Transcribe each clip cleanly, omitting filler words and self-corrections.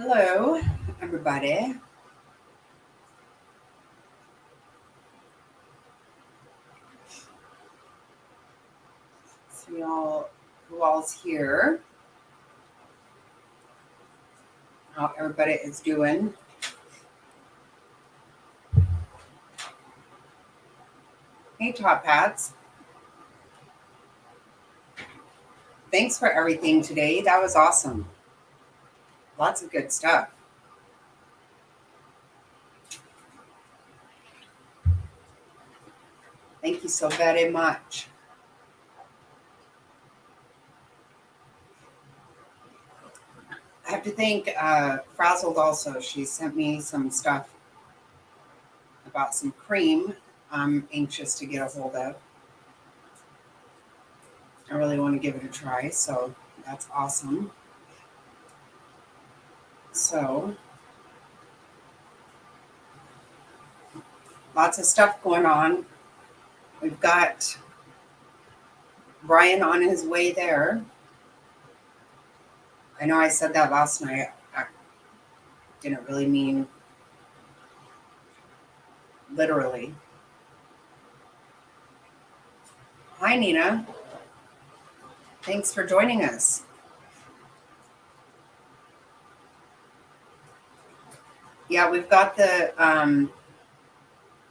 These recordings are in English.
Hello, everybody. See all who all's here. How everybody is doing. Hey, Top Hats. Thanks for everything today. That was awesome. Lots of good stuff. Thank you so very much. I have to thank Frazzled also. She sent me some stuff about some cream I'm anxious to get a hold of. I really want to give it a try, so that's awesome. So, lots of stuff going on. We've got Brian on his way there. I know I said that last night. I didn't really mean literally. Hi, Nina. Thanks for joining us. Yeah, we've got the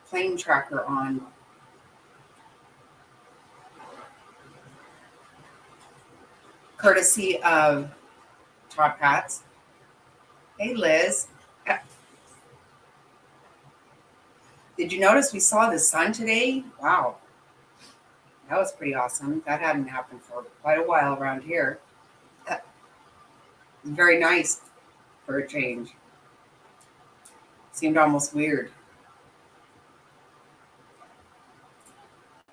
plane tracker on. Courtesy of Top Hats. Hey, Liz. Did you notice we saw the sun today? Wow. That was pretty awesome. That hadn't happened for quite a while around here. Very nice for a change. Seemed almost weird.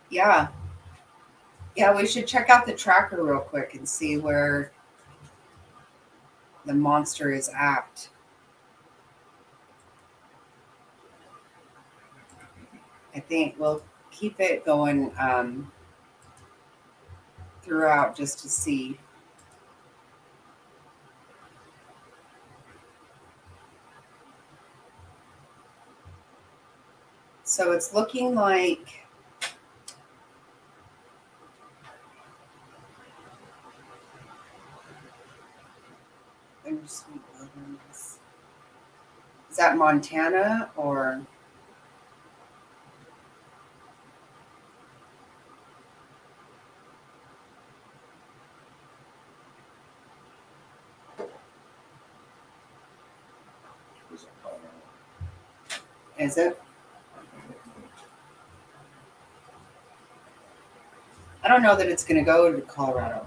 Yeah. Yeah, we should check out the tracker real quick and see where the monster is at. I think we'll keep it going throughout just to see. So it's looking like is that Montana or is it? I don't know that it's going to go to Colorado.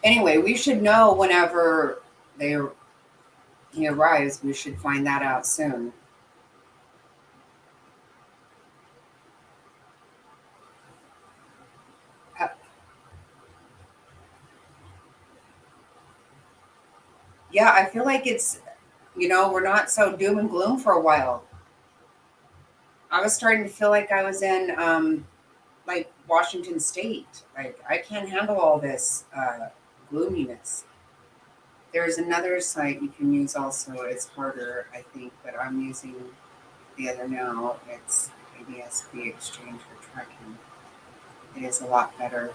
Anyway, we should know whenever he arrives. We should find that out soon. Yeah, I feel like it's, we're not so doom and gloom for a while. I was starting to feel like I was in like Washington State. Like I can't handle all this gloominess. There's another site you can use also. It's harder, I think, but I'm using the other now. It's ABSP Exchange for tracking. It is a lot better.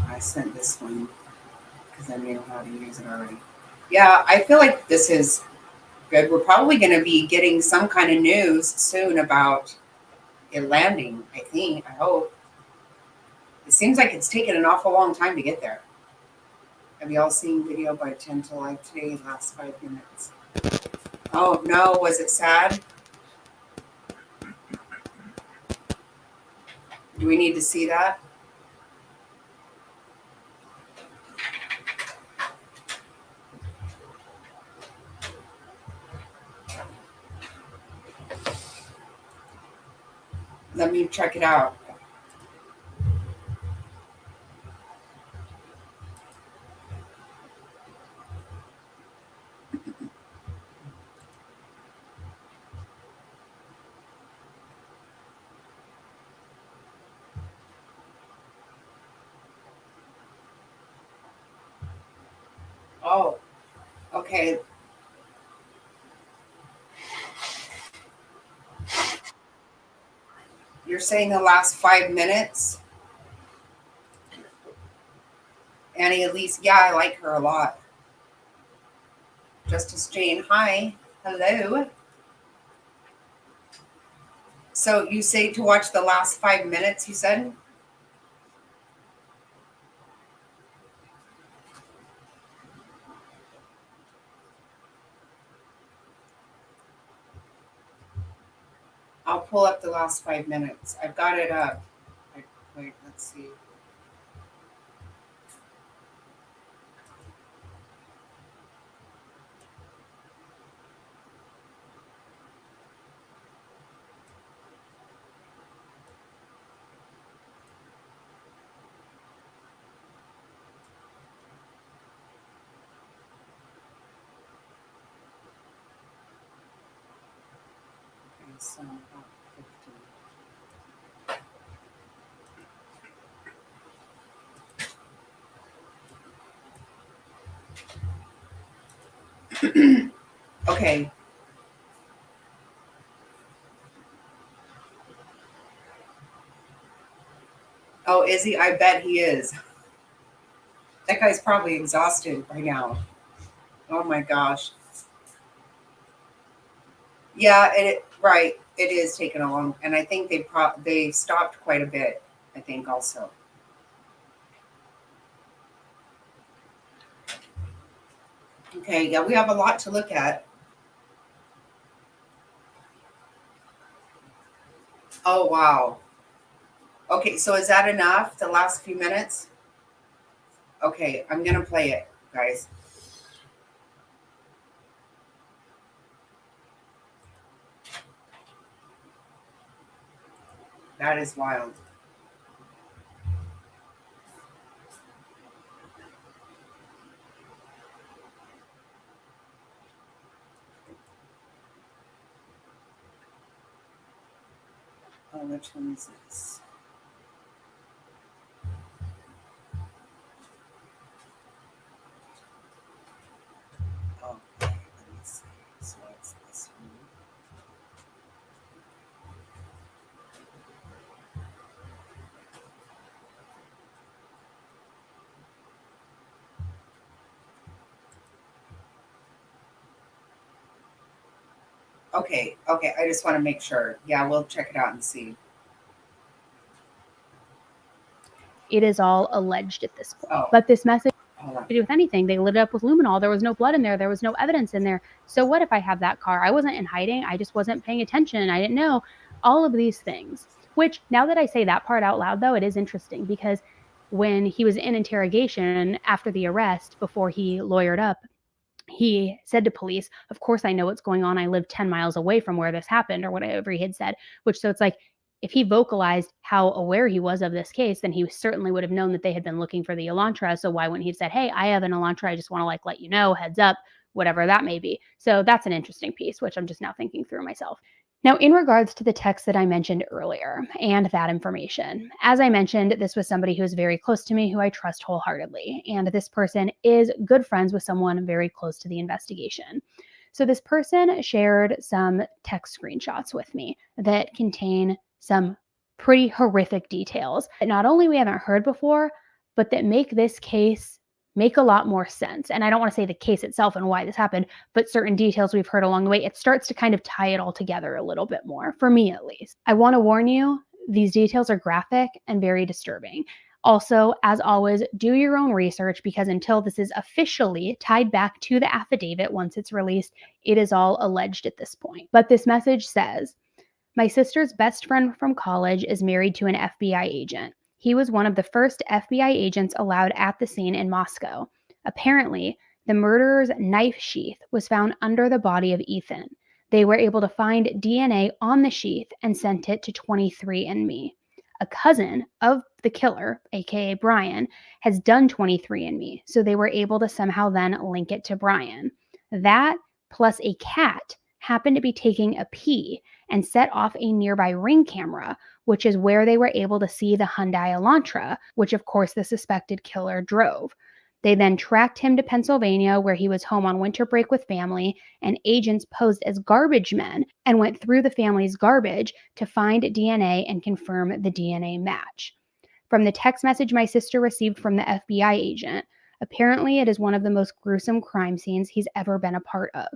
I sent this one because I knew how to use it already. Yeah, I feel like this is good. We're probably going to be getting some kind of news soon about it landing, I think. I hope. It seems like it's taken an awful long time to get there. Have you all seen video by 10 to live today? Last 5 minutes. Oh, no. Was it sad? Do we need to see that? Let me check it out. Oh, okay. You're saying the last 5 minutes? Annie, at least, yeah, I like her a lot. Justice Jane, hi. Hello. So you say to watch the last 5 minutes, you said? I'll pull up the last 5 minutes. I've got it up. Wait, let's see. Okay, so about 15. Okay. Oh, is he? I bet he is. That guy's probably exhausted by now. Oh my gosh. Yeah, right. It is taking a long, and I think they stopped quite a bit. I think also. Okay, yeah, we have a lot to look at. Oh wow. Okay, so is that enough? The last few minutes? Okay, I'm gonna play it, guys. That is wild. Oh, which one is this? Oh, okay, let me see. So it's this one. Okay, okay. I just want to make sure. Yeah, we'll check it out and see. It is all alleged at this point. Oh, But this message hold on. to do with anything. They lit it up with luminol. There was no blood in there. There was no evidence in there. So what if I have that car? I wasn't in hiding. I just wasn't paying attention. I didn't know all of these things. Which now that I say that part out loud, though, it is interesting because when he was in interrogation after the arrest, before he lawyered up, he said to police, of course, I know what's going on. I live 10 miles away from where this happened, or whatever he had said. Which, so it's like, if he vocalized how aware he was of this case, then he certainly would have known that they had been looking for the Elantra. So why wouldn't he have said, hey, I have an Elantra. I just want to let you know, heads up, whatever that may be. So that's an interesting piece, which I'm just now thinking through myself. Now, in regards to the text that I mentioned earlier and that information, as I mentioned, this was somebody who is very close to me, who I trust wholeheartedly. And this person is good friends with someone very close to the investigation. So this person shared some text screenshots with me that contain some pretty horrific details that not only we haven't heard before, but that make this case make a lot more sense. And I don't want to say the case itself and why this happened, but certain details we've heard along the way, it starts to kind of tie it all together a little bit more, for me at least. I want to warn you, these details are graphic and very disturbing. Also, as always, do your own research because until this is officially tied back to the affidavit once it's released, it is all alleged at this point. But this message says, my sister's best friend from college is married to an FBI agent. He was one of the first FBI agents allowed at the scene in Moscow. Apparently, the murderer's knife sheath was found under the body of Ethan. They were able to find DNA on the sheath and sent it to 23andMe. A cousin of the killer, aka Brian, has done 23andMe, so they were able to somehow then link it to Brian. That plus a cat happened to be taking a pee and set off a nearby ring camera, which is where they were able to see the Hyundai Elantra, which of course the suspected killer drove. They then tracked him to Pennsylvania, where he was home on winter break with family, and agents posed as garbage men and went through the family's garbage to find DNA and confirm the DNA match. From the text message my sister received from the FBI agent, apparently it is one of the most gruesome crime scenes he's ever been a part of.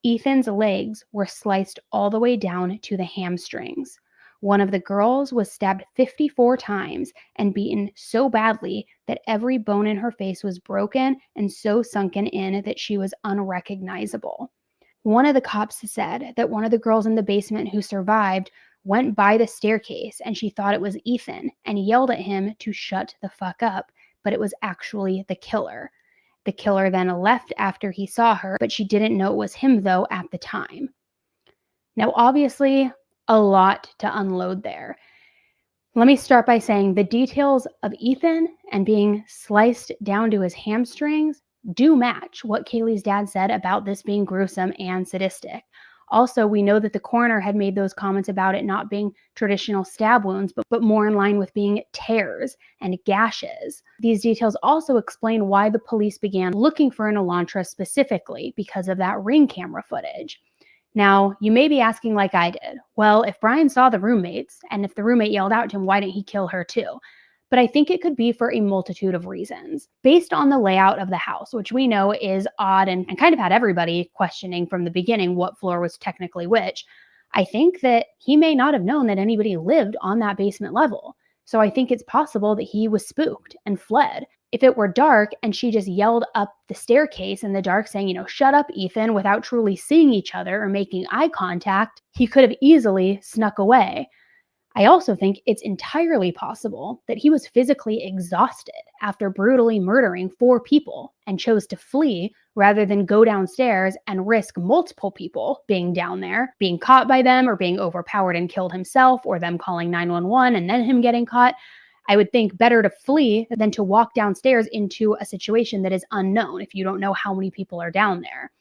Ethan's legs were sliced all the way down to the hamstrings. One of the girls was stabbed 54 times and beaten so badly that every bone in her face was broken and so sunken in that she was unrecognizable. One of the cops said that one of the girls in the basement who survived went by the staircase and she thought it was Ethan and yelled at him to shut the fuck up, but it was actually the killer. The killer then left after he saw her, but she didn't know it was him, though, at the time. Now, obviously, a lot to unload there. Let me start by saying the details of Ethan and being sliced down to his hamstrings do match what Kaylee's dad said about this being gruesome and sadistic. Also, we know that the coroner had made those comments about it not being traditional stab wounds, but more in line with being tears and gashes. These details also explain why the police began looking for an Elantra specifically, because of that Ring camera footage. Now, you may be asking like I did, well, if Brian saw the roommates, and if the roommate yelled out to him, why didn't he kill her too? But I think it could be for a multitude of reasons. Based on the layout of the house, which we know is odd and kind of had everybody questioning from the beginning what floor was technically which, I think that he may not have known that anybody lived on that basement level. So I think it's possible that he was spooked and fled. If it were dark and she just yelled up the staircase in the dark saying, shut up, Ethan, without truly seeing each other or making eye contact, he could have easily snuck away. I also think it's entirely possible that he was physically exhausted after brutally murdering 4 people and chose to flee rather than go downstairs and risk multiple people being down there, being caught by them or being overpowered and killed himself, or them calling 911 and then him getting caught. I would think better to flee than to walk downstairs into a situation that is unknown if you don't know how many people are down there.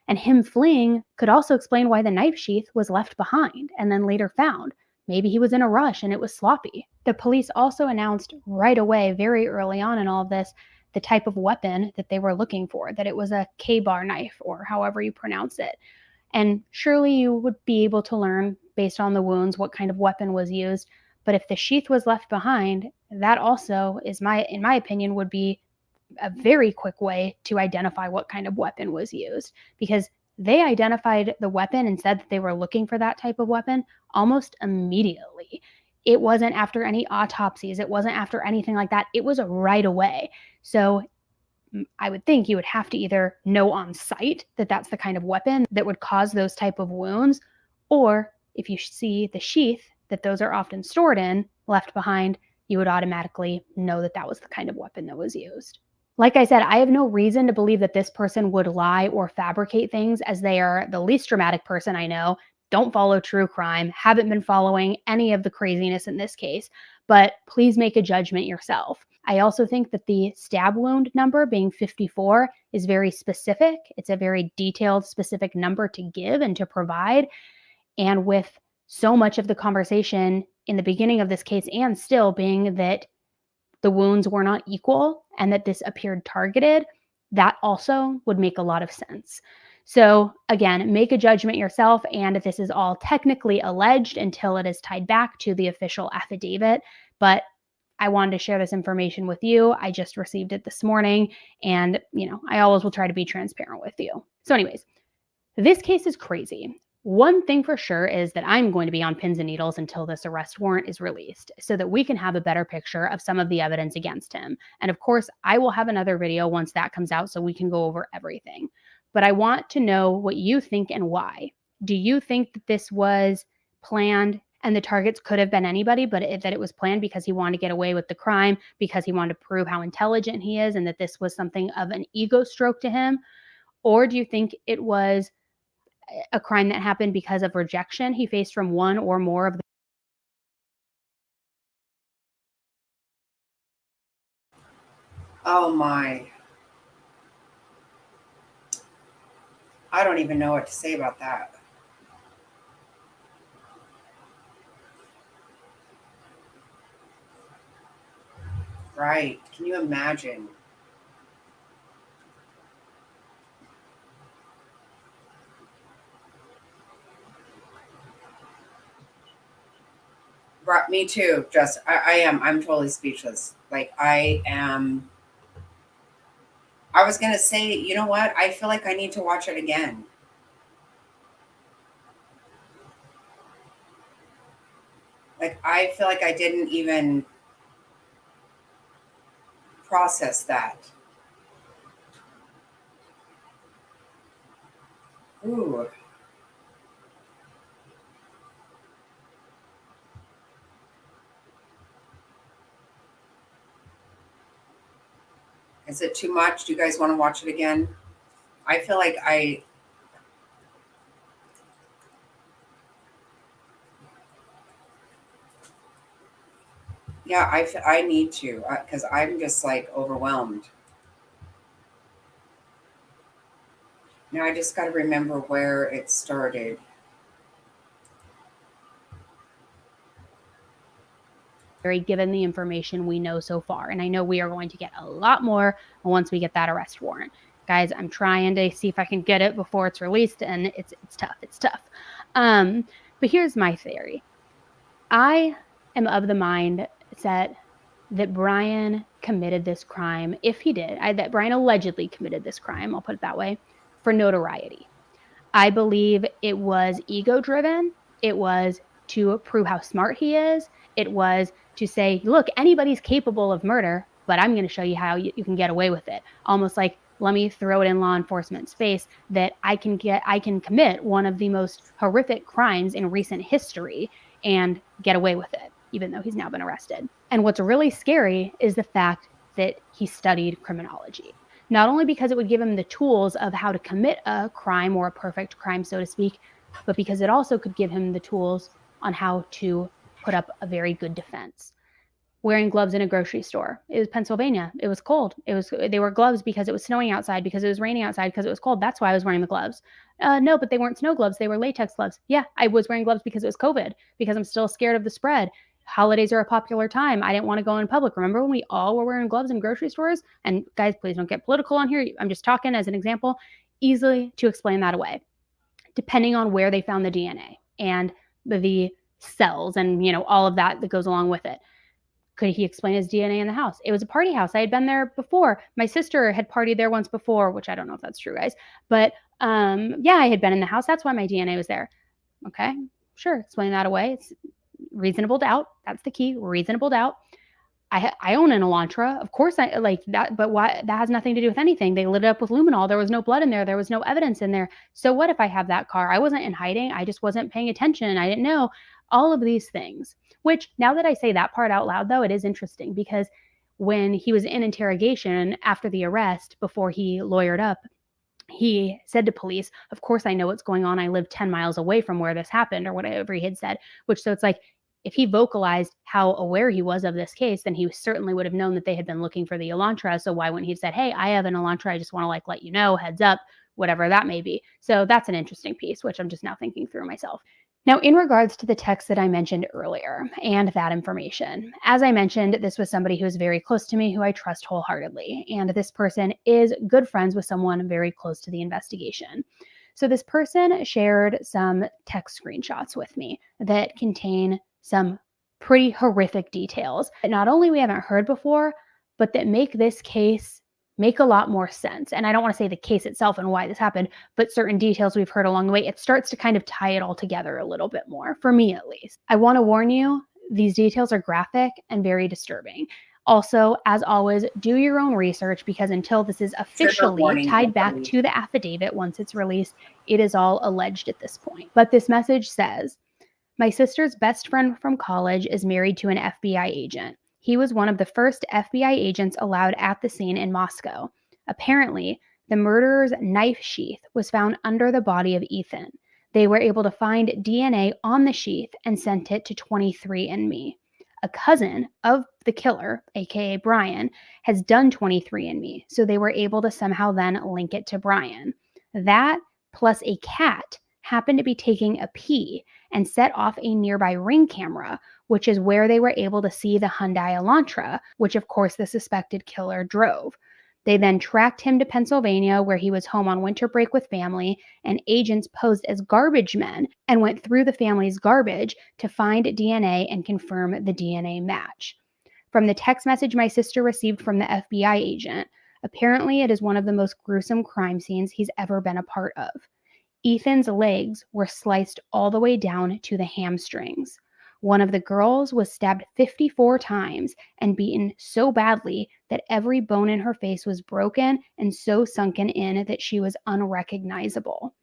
And him fleeing could also explain why the knife sheath was left behind and then later found. Maybe he was in a rush and it was sloppy. The police also announced right away, very early on in all of this, the type of weapon that they were looking for, that it was a K-bar knife, or however you pronounce it. And surely you would be able to learn, based on the wounds, what kind of weapon was used. But if the sheath was left behind, that also in my opinion, would be a very quick way to identify what kind of weapon was used, because they identified the weapon and said that they were looking for that type of weapon almost immediately. It wasn't after any autopsies. It wasn't after anything like that. It was right away. So I would think you would have to either know on sight that that's the kind of weapon that would cause those type of wounds, or if you see the sheath that those are often stored in left behind, you would automatically know that that was the kind of weapon that was used. Like I said, I have no reason to believe that this person would lie or fabricate things, as they are the least dramatic person I know, don't follow true crime, haven't been following any of the craziness in this case, but please make a judgment yourself. I also think that the stab wound number being 54 is very specific. It's a very detailed, specific number to give and to provide. And with so much of the conversation in the beginning of this case and still being that the wounds were not equal and that this appeared targeted, that also would make a lot of sense. So again, make a judgment yourself, and this is all technically alleged until it is tied back to the official affidavit, but I wanted to share this information with you. I just received it this morning, and I always will try to be transparent with you. So anyways, this case is crazy. One thing for sure is that I'm going to be on pins and needles until this arrest warrant is released, so that we can have a better picture of some of the evidence against him. And of course, I will have another video once that comes out so we can go over everything. But I want to know what you think and why. Do you think that this was planned and the targets could have been anybody, but that it was planned because he wanted to get away with the crime, because he wanted to prove how intelligent he is, and that this was something of an ego stroke to him? Or do you think it was a crime that happened because of rejection he faced from one or more of the... Oh my. I don't even know what to say about that. Right. Can you imagine? Me too. Just I am. I'm totally speechless. Like I am. I was gonna say, you know what? I feel like I need to watch it again. Like I feel like I didn't even process that. Ooh. Is it too much? Do you guys want to watch it again? I feel like yeah, I need to because I'm just like overwhelmed. Now I just got to remember where it started. Given the information we know so far. And I know we are going to get a lot more once we get that arrest warrant. Guys, I'm trying to see if I can get it before it's released, and it's tough. It's tough. But here's my theory. I am of the mind that Brian committed this crime, if he did, that Brian allegedly committed this crime, I'll put it that way, for notoriety. I believe it was ego-driven. It was to prove how smart he is. It was to say, look, anybody's capable of murder, but I'm going to show you how you can get away with it. Almost like, let me throw it in law enforcement's face that I can commit one of the most horrific crimes in recent history and get away with it, even though he's now been arrested. And what's really scary is the fact that he studied criminology. Not only because it would give him the tools of how to commit a crime or a perfect crime, so to speak, but because it also could give him the tools on how to put up a very good defense. Wearing gloves in a grocery store. It was Pennsylvania. It was cold. They were gloves because it was snowing outside, because it was raining outside, because it was cold. That's why I was wearing the gloves. No, but they weren't snow gloves. They were latex gloves. Yeah, I was wearing gloves because it was COVID, because I'm still scared of the spread. Holidays are a popular time. I didn't want to go in public. Remember when we all were wearing gloves in grocery stores? And guys, please don't get political on here. I'm just talking as an example. Easily to explain that away, depending on where they found the DNA and the cells and, all of that goes along with it. Could he explain his DNA in the house? It was a party house. I had been there before. My sister had partied there once before, which I don't know if that's true, guys. But yeah, I had been in the house. That's why my DNA was there. Okay, sure. Explain that away. It's reasonable doubt. That's the key. Reasonable doubt. I own an Elantra. Of course I like that, but why? That has nothing to do with anything. They lit it up with luminol. There was no blood in there. There was no evidence in there. So what if I have that car? I wasn't in hiding. I just wasn't paying attention. I didn't know all of these things, which now that I say that part out loud, though, it is interesting because when he was in interrogation after the arrest, before he lawyered up, he said to police, of course I know what's going on. I live 10 miles away from where this happened, or whatever he had said, which so it's like, if he vocalized how aware he was of this case, then he certainly would have known that they had been looking for the Elantra. So why wouldn't he have said, hey, I have an Elantra. I just want to let you know, heads up, whatever that may be. So that's an interesting piece, which I'm just now thinking through myself. Now, in regards to the text that I mentioned earlier and that information, as I mentioned, this was somebody who is very close to me, who I trust wholeheartedly. And this person is good friends with someone very close to the investigation. So this person shared some text screenshots with me that contain some pretty horrific details that not only we haven't heard before, but that make this case make a lot more sense. And I don't want to say the case itself and why this happened, but certain details we've heard along the way, it starts to kind of tie it all together a little bit more, for me at least. I want to warn you, these details are graphic and very disturbing. Also, as always, do your own research, because until this is officially tied back to the affidavit, once it's released, it is all alleged at this point. But this message says, my sister's best friend from college is married to an FBI agent. He was one of the first FBI agents allowed at the scene in Moscow. Apparently, the murderer's knife sheath was found under the body of Ethan. They were able to find DNA on the sheath and sent it to 23andMe. A cousin of the killer, aka Brian, has done 23andMe, so they were able to somehow then link it to Brian. That, plus a cat, happened to be taking a pee and set off a nearby Ring camera, which is where they were able to see the Hyundai Elantra, which of course the suspected killer drove. They then tracked him to Pennsylvania, where he was home on winter break with family, and agents posed as garbage men and went through the family's garbage to find DNA and confirm the DNA match. From the text message my sister received from the FBI agent, apparently it is one of the most gruesome crime scenes he's ever been a part of. Ethan's legs were sliced all the way down to the hamstrings. One of the girls was stabbed 54 times and beaten so badly that every bone in her face was broken and so sunken in that she was unrecognizable.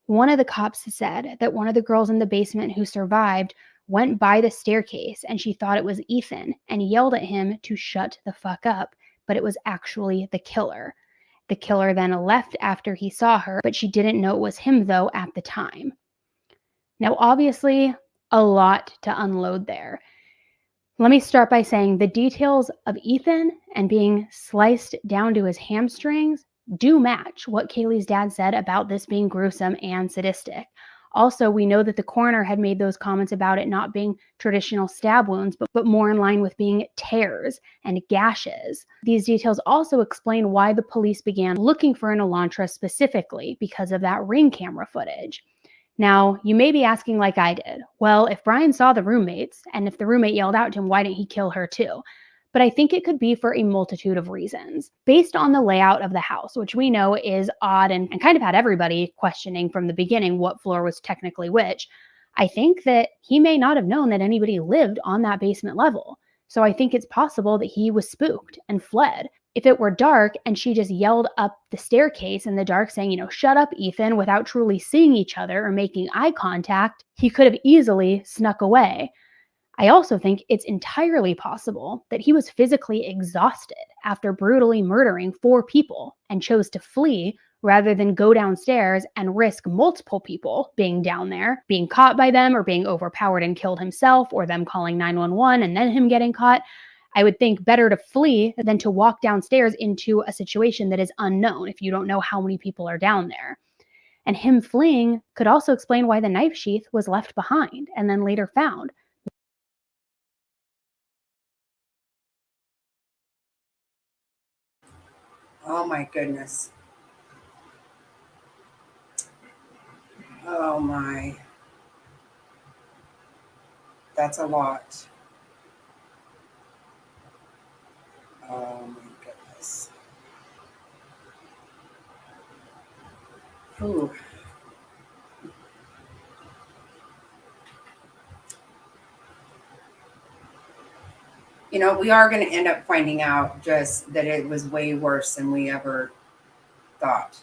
One of the cops said that one of the girls in the basement who survived went by the staircase and she thought it was Ethan and yelled at him to shut the fuck up, but it was actually the killer. The killer then left after he saw her, but she didn't know it was him, though, at the time. Now, obviously, a lot to unload there. Let me start by saying the details of Ethan and being sliced down to his hamstrings do match what Kaylee's dad said about this being gruesome and sadistic. Also, we know that the coroner had made those comments about it not being traditional stab wounds, but more in line with being tears and gashes. These details also explain why the police began looking for an Elantra specifically because of that Ring camera footage. Now, you may be asking like I did, well, if Brian saw the roommates, and if the roommate yelled out to him, why didn't he kill her too? But I think it could be for a multitude of reasons. Based on the layout of the house, which we know is odd and kind of had everybody questioning from the beginning what floor was technically which, I think that he may not have known that anybody lived on that basement level. So I think it's possible that he was spooked and fled. If it were dark and she just yelled up the staircase in the dark saying, shut up, Ethan, without truly seeing each other or making eye contact, he could have easily snuck away. I also think it's entirely possible that he was physically exhausted after brutally murdering 4 people and chose to flee rather than go downstairs and risk multiple people being down there, being caught by them or being overpowered and killed himself, or them calling 911 and then him getting caught. I would think better to flee than to walk downstairs into a situation that is unknown if you don't know how many people are down there. And him fleeing could also explain why the knife sheath was left behind and then later found. Oh my goodness. Oh my. That's a lot. Oh my goodness. Ooh. We are going to end up finding out just that it was way worse than we ever thought.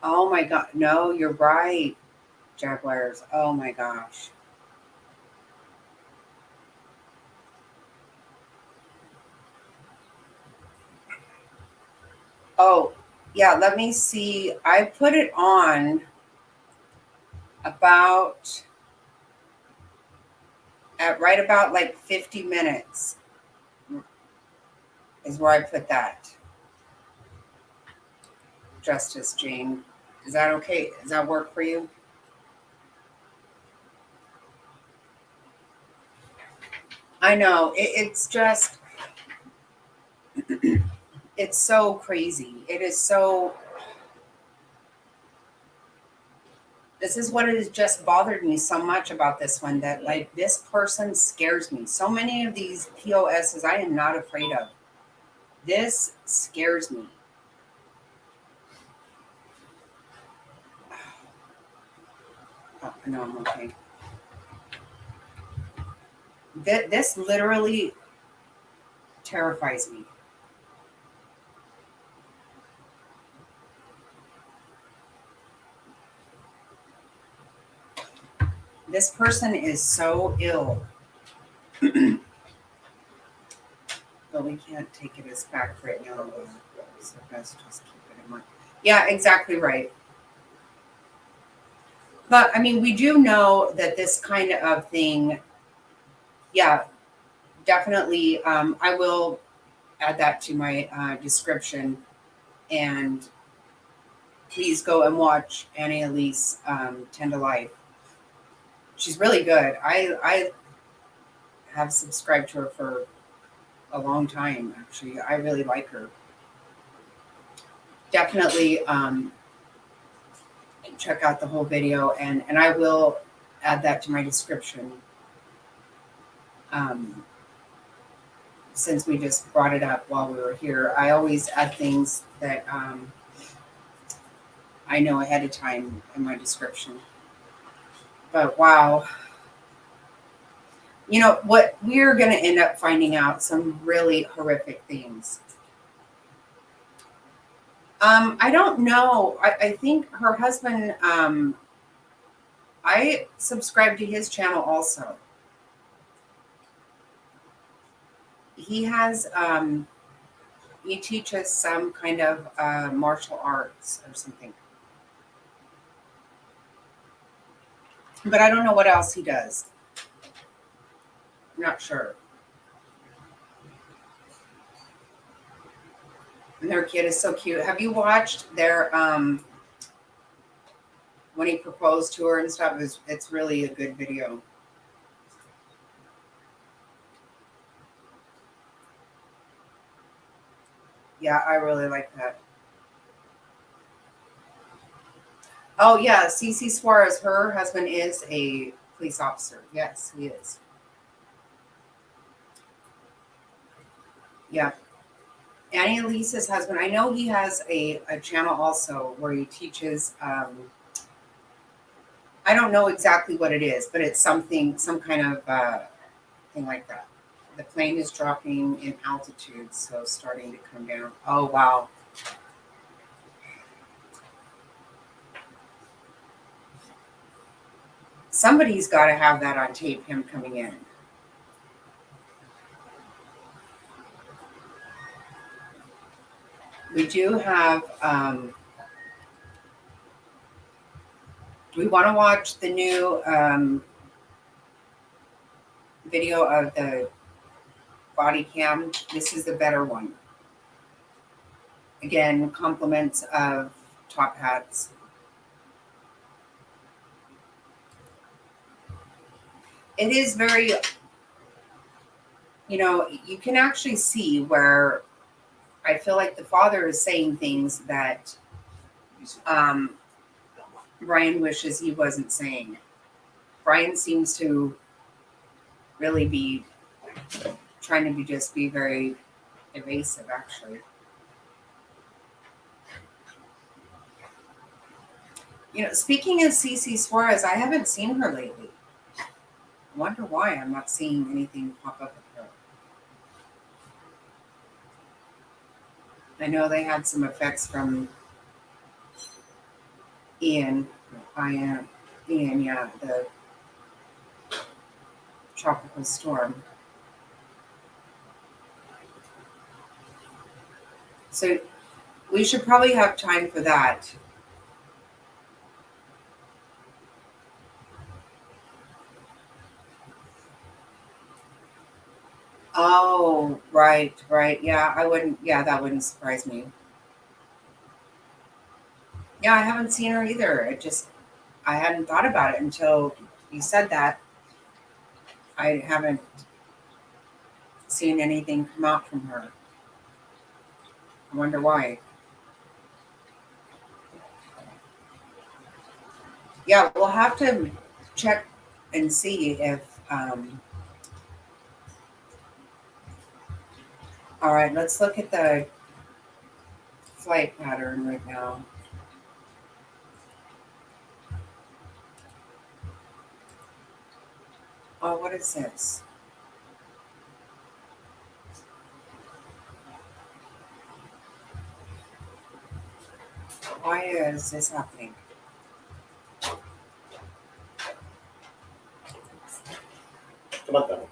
Oh my God. No, you're right. Jaguars. Oh my gosh. Oh, yeah. Let me see. I put it on about at right about like 50 minutes is where I put that. Justice Jane. Is that okay? Does that work for you? I know. It's just, it's so crazy. It is so. This is what has just bothered me so much about this one, that like this person scares me. So many of these POSs I am not afraid of. This scares me. Oh, no, I'm okay. This literally terrifies me. This person is so ill. But we can't take it as fact right now. So best just keep it in mind. Yeah, exactly right. But I mean, we do know that this kind of thing, yeah, definitely. I will add that to my description. And please go and watch Annie Elise 10 to Life. She's really good. I have subscribed to her for a long time, actually. I really like her. Definitely check out the whole video, and I will add that to my description. Um, since we just brought it up while we were here, I always add things that I know ahead of time in my description. But wow, you know what? We're going to end up finding out some really horrific things. I don't know. I think her husband, I subscribe to his channel also. He has, he teaches some kind of martial arts or something. But I don't know what else he does. I'm not sure. And their kid is so cute. Have you watched their when he proposed to her and stuff? It's really a good video. Yeah, I really like that. Oh yeah, Cece Suarez, her husband is a police officer. Yes, he is. Yeah. Annie Elise's husband, I know he has a channel also where he teaches I don't know exactly what it is, but it's something, some kind of thing like that. The plane is dropping in altitude, so starting to come down. Oh wow. Somebody's got to have that on tape, him coming in. We do have, we want to watch the new video of the body cam. This is the better one. Again, compliments of top hats. It is very, you know, you can actually see where I feel like the father is saying things that Brian wishes he wasn't saying. Brian seems to really be trying to be very evasive, actually. You know, speaking of Cece Suarez, I haven't seen her lately. I wonder why I'm not seeing anything pop up with her. I know they had some effects from Ian, yeah, the tropical storm. So we should probably have time for that. Oh, right, right. Yeah, that wouldn't surprise me. Yeah, I haven't seen her either. I hadn't thought about it until you said that. I haven't seen anything come out from her. I wonder why. Yeah, we'll have to check and see if. All right, let's look at the flight pattern right now. Oh, what is this? Why is this happening? Come on, Donna.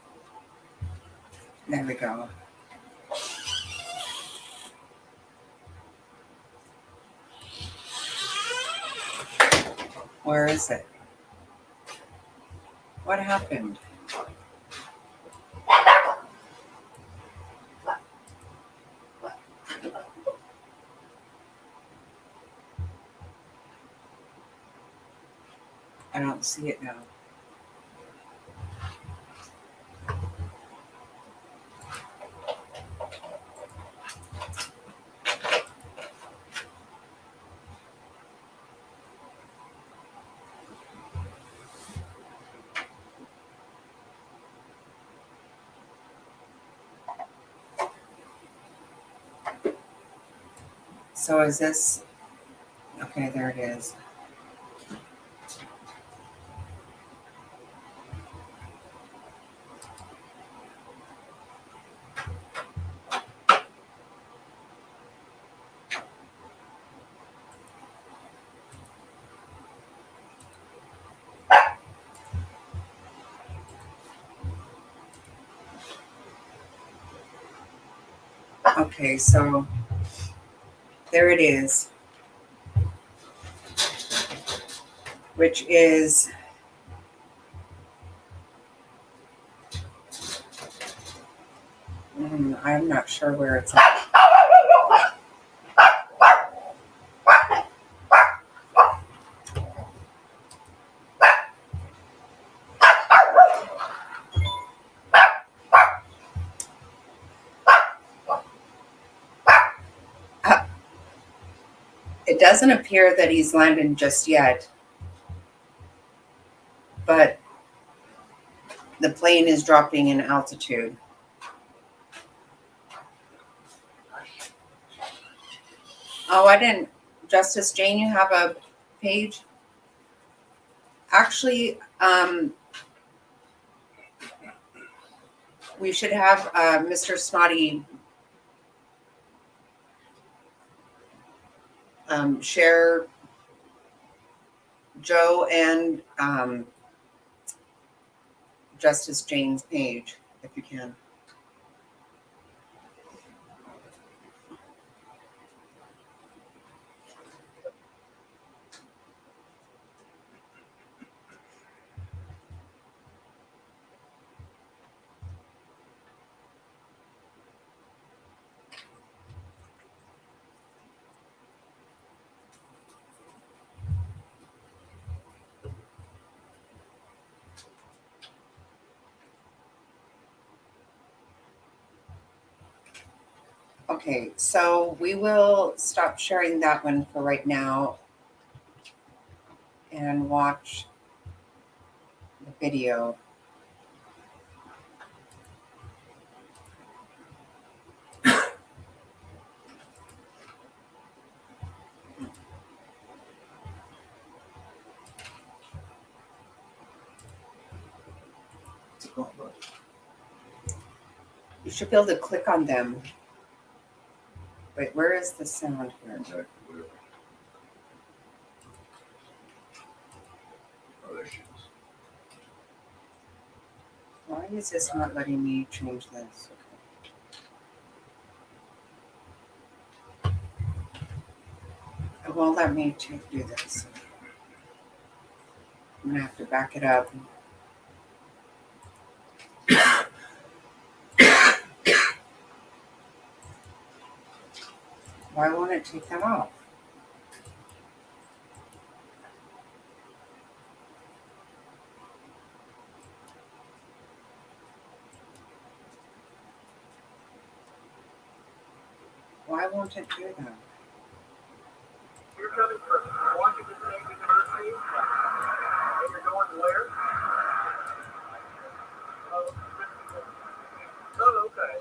There we go. Where is it? What happened? I don't see it now. So is this, okay, there it is. Okay, so there it is, which is I'm not sure where it's at. It doesn't appear that he's landed just yet, but the plane is dropping in altitude. Oh, I didn't. Justice Jane, you have a page? Actually, we should have Mr. Snotty share Joe and Justice Jane's page, if you can. Okay, so we will stop sharing that one for right now and watch the video. You should be able to click on them. Wait, where is the sound here? Why is this not letting me change this? Okay. It won't let me do this. I'm gonna have to back it up. Why won't it take that off? Why won't it do that? You're coming from Washington State University, and you're going where? Oh, okay.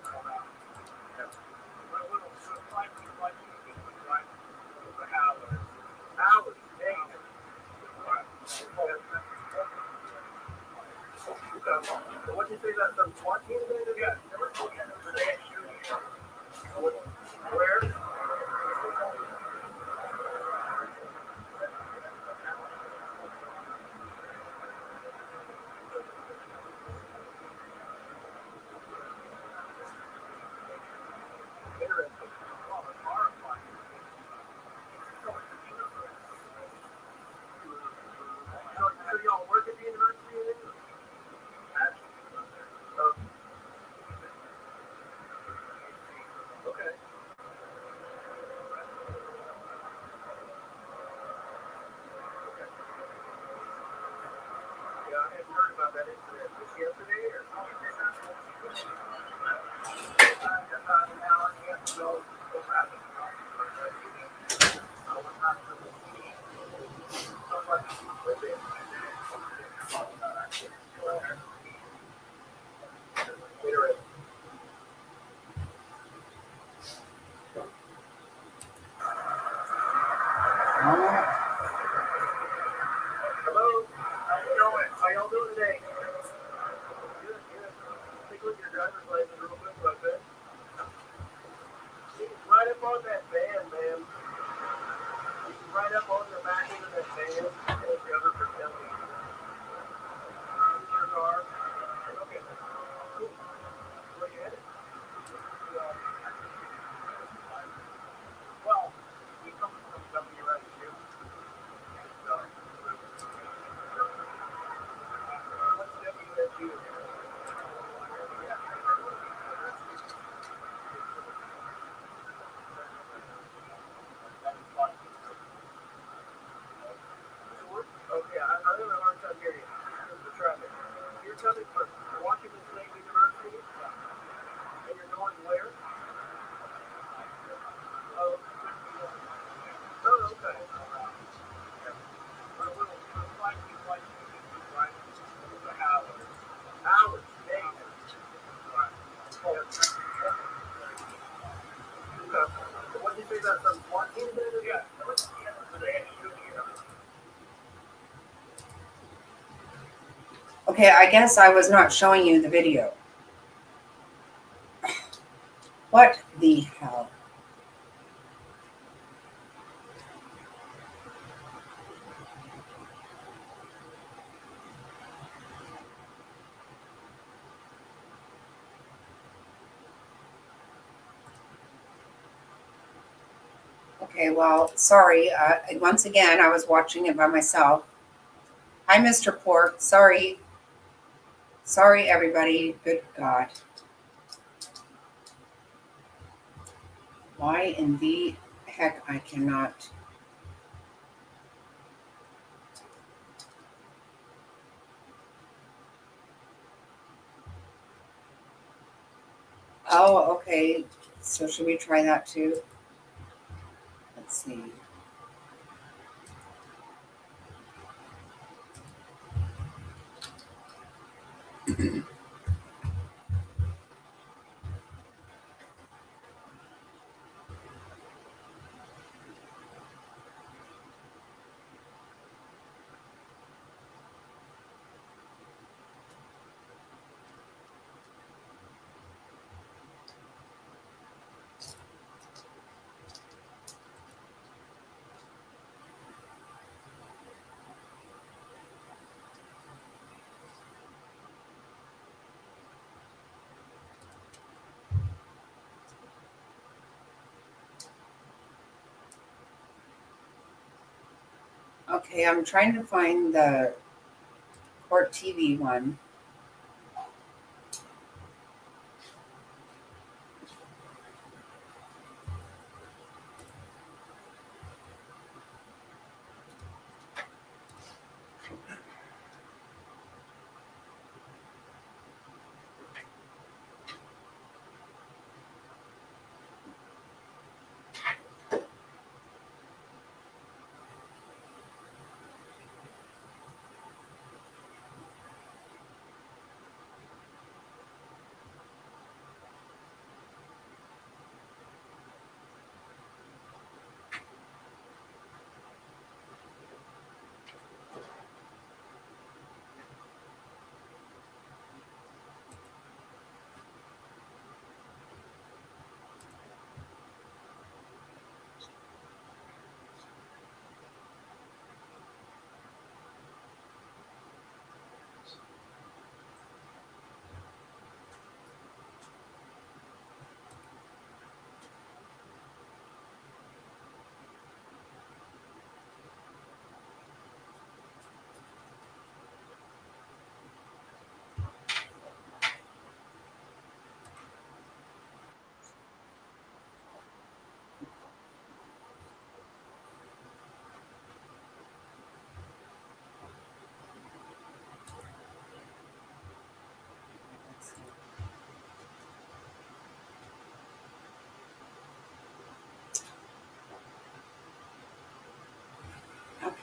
Hours. Dang. What did you say about some SWAT team? Yeah. Where? So y'all work at the university? Okay. Yeah, I hadn't heard about that incident. Was yesterday or on that van, man. You can ride up on the back end of that van and the other for Kaylee. Your car. Okay. Cool. Where you headed? Well, we come from W right too. What's WSU? Okay, I'm having a hard time hearing you because of the traffic. You're coming from Washington State University, and you're going where? Oh, okay. Hours, days. What did you say about some SWAT team there? Yeah. Okay, I guess I was not showing you the video. What the hell? Okay, well, sorry. Once again, I was watching it by myself. Hi, Mr. Pork. Sorry. Sorry, everybody. Good God. Why in the heck I cannot? Oh, okay. So should we try that too? Let's see. Okay, I'm trying to find the Court TV one.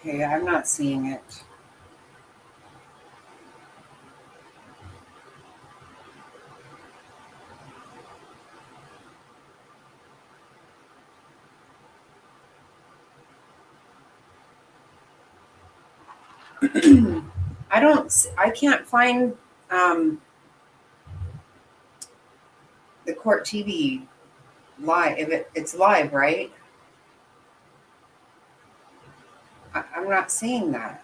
Okay, I'm not seeing it. I can't find the Court TV live. If it's live, right? I'm not seeing that.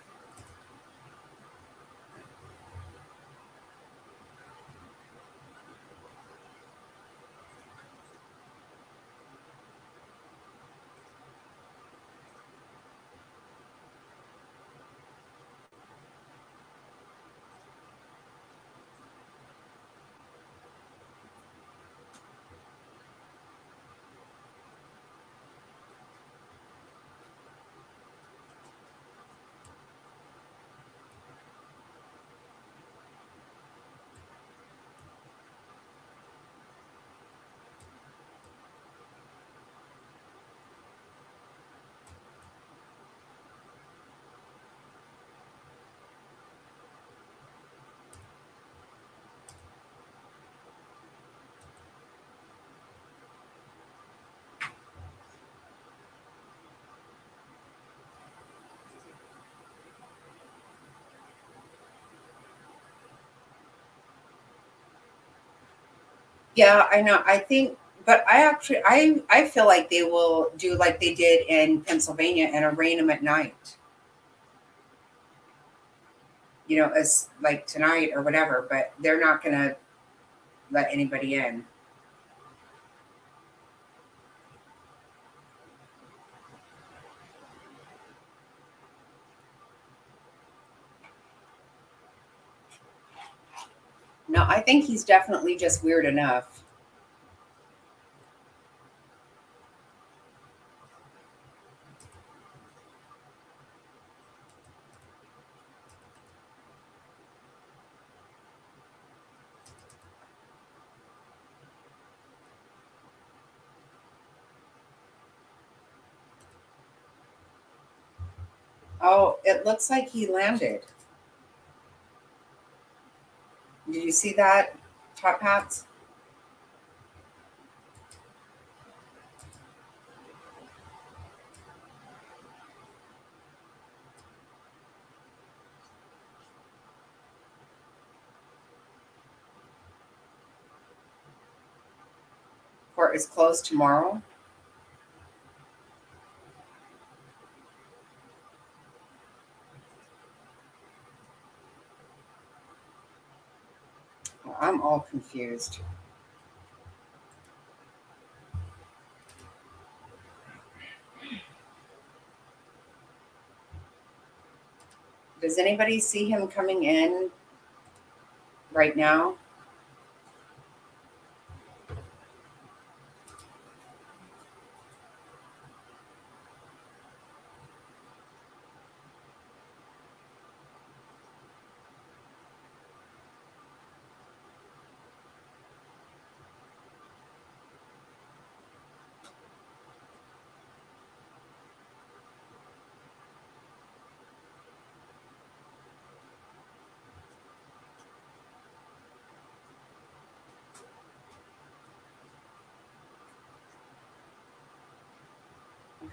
Yeah, I know. I think, but I feel like they will do like they did in Pennsylvania and arraign them at night. As like tonight or whatever. But they're not gonna let anybody in. No, I think he's definitely just weird enough. Oh, it looks like he landed. Did you see that, Top Hats? Court is closed tomorrow. Oh, I'm all confused. Does anybody see him coming in right now?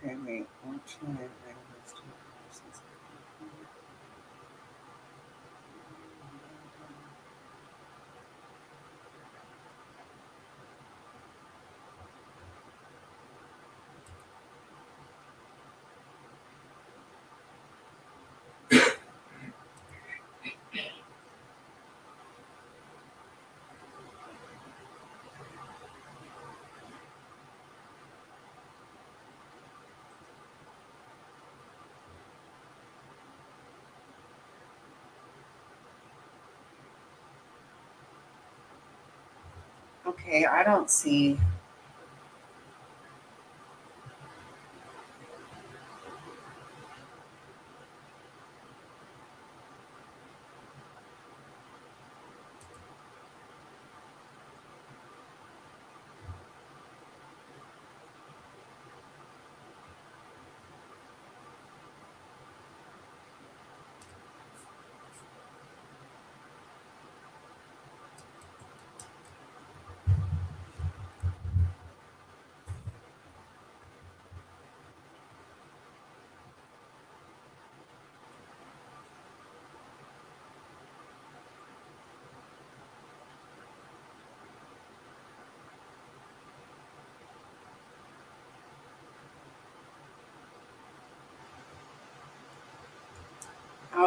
Okay, wait. Okay, I don't see.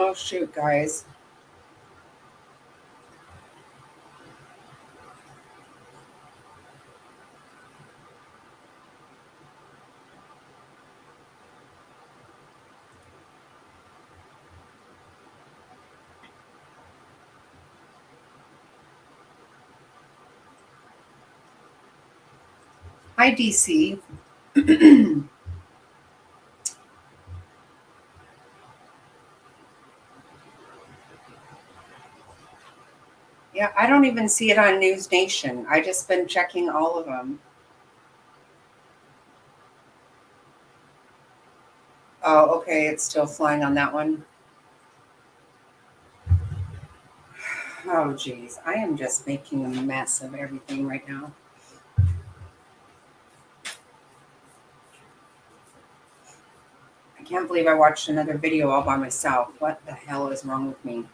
Oh, shoot, guys. Hi, DC. Yeah, I don't even see it on News Nation. I just been checking all of them. Oh, okay, it's still flying on that one. Oh, geez, I am just making a mess of everything right now. I can't believe I watched another video all by myself. What the hell is wrong with me?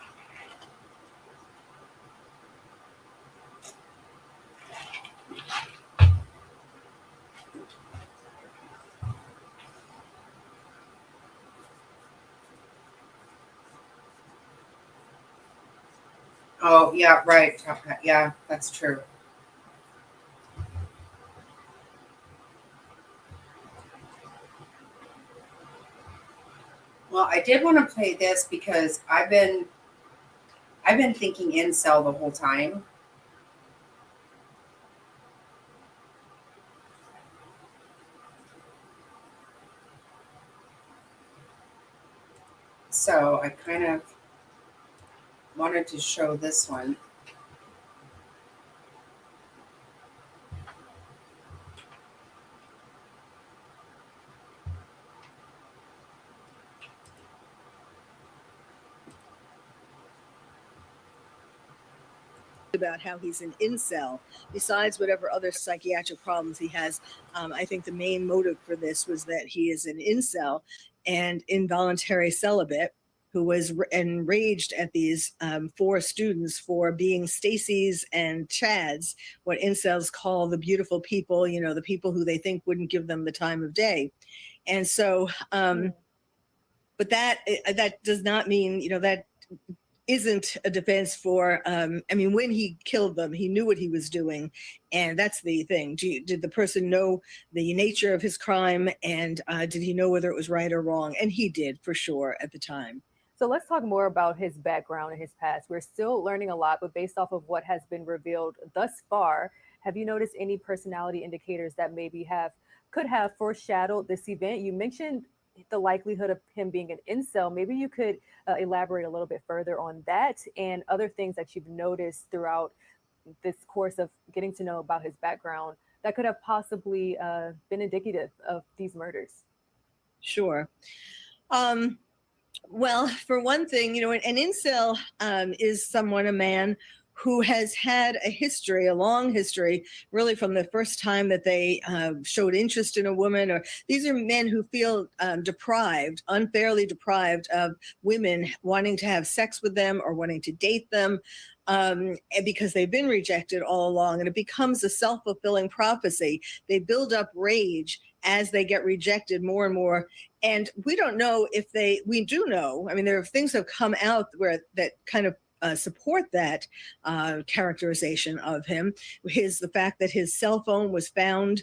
Oh, yeah, right. Okay, yeah, that's true. Well, I did want to play this because I've been thinking incel the whole time. So I kind of wanted to show this one. About how he's an incel, besides whatever other psychiatric problems he has. I think the main motive for this was that he is an incel and involuntary celibate who was enraged at these 4 students for being Stacy's and Chad's, what incels call the beautiful people, you know, the people who they think wouldn't give them the time of day. And so, but that does not mean, you know, that isn't a defense for, I mean, when he killed them, he knew what he was doing. And that's the thing. Did the person know the nature of his crime? And did he know whether it was right or wrong? And he did, for sure, at the time. So let's talk more about his background and his past. We're still learning a lot, but based off of what has been revealed thus far, have you noticed any personality indicators that maybe could have foreshadowed this event? You mentioned the likelihood of him being an incel. Maybe you could elaborate a little bit further on that and other things that you've noticed throughout this course of getting to know about his background that could have possibly been indicative of these murders. Sure. Well, for one thing, you know, an incel is a man who has had a history, a long history, really from the first time that they showed interest in a woman. Or these are men who feel unfairly deprived of women wanting to have sex with them or wanting to date them, because they've been rejected all along. And it becomes a self-fulfilling prophecy. They build up rage as they get rejected more and more. And we don't know if we do know. I mean, there are things that have come out that kind of support that characterization of him. The fact that his cell phone was found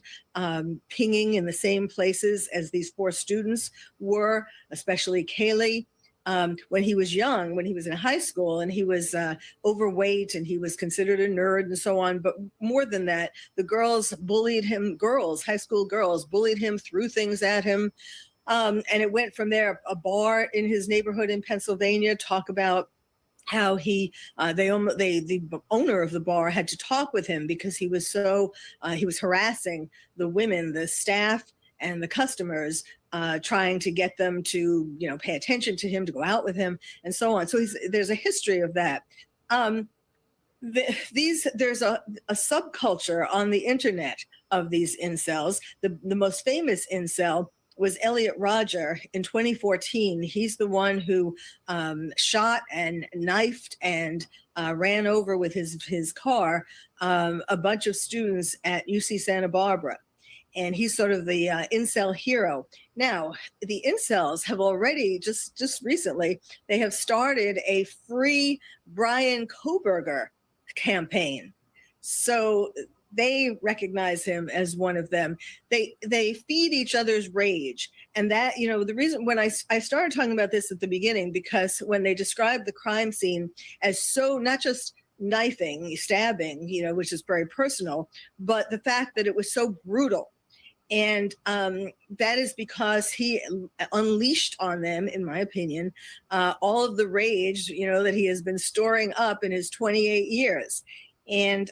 pinging in the same places as these 4 students were, especially Kaylee. When he was young, when he was in high school, and he was overweight and he was considered a nerd and so on. But more than that, the girls bullied him, high school girls bullied him, threw things at him. And it went from there. A bar in his neighborhood in Pennsylvania talk about how the owner of the bar had to talk with him because he was he was harassing the women, the staff, and the customers, trying to get them to, you know, pay attention to him, to go out with him, and so on. So there's a history of that. There's a subculture on the internet of these incels. The most famous incel was Elliot Rodger in 2014. He's the one who shot and knifed and ran over with his car a bunch of students at UC Santa Barbara. and he's sort of the incel hero. Now, the incels have already just recently, they have started a free Brian Koberger campaign. So they recognize him as one of them. They feed each other's rage. And that, the reason when I started talking about this at the beginning, because when they described the crime scene as so not just knifing, stabbing, which is very personal, but the fact that it was so brutal. And that is because he unleashed on them, in my opinion, all of the rage, that he has been storing up in his 28 years. And,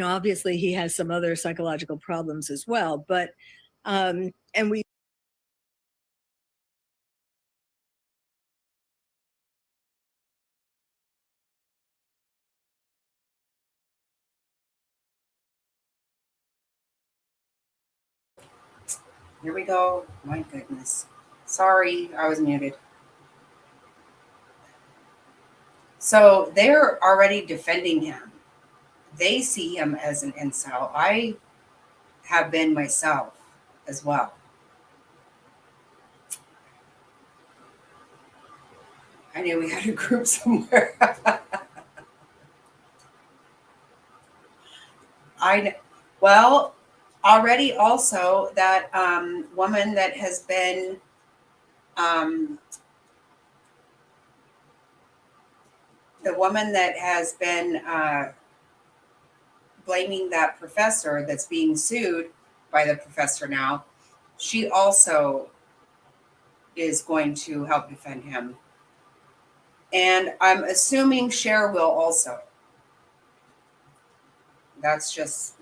obviously he has some other psychological problems as well. But, and we, Here we go. My goodness. Sorry, I was muted. So they're already defending him. They see him as an incel. I have been myself as well. I knew we had a group somewhere. Well, already also that woman that has been blaming that professor that's being sued by the professor now, she also is going to help defend him. And I'm assuming Cher will also. That's just,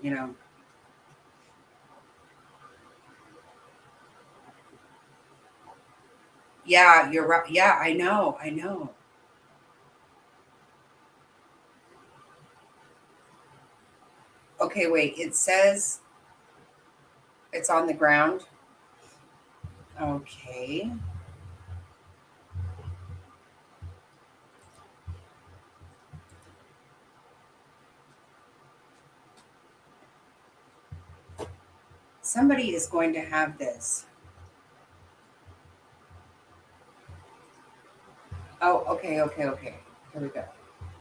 Yeah, you're right. Yeah, I know. Okay, wait. It says it's on the ground. Okay. Somebody is going to have this. Oh, okay. Here we go.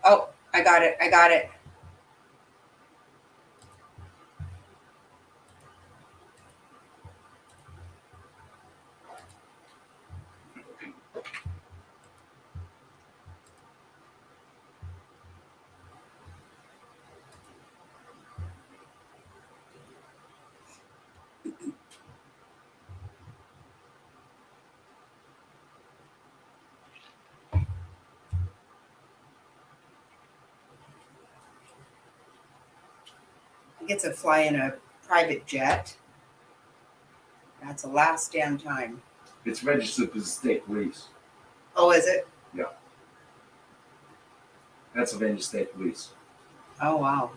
Oh, I got it. He gets to fly in a private jet. That's the last damn time. It's registered with the state police. Oh, is it? Yeah. Pennsylvania State Police. Oh, wow.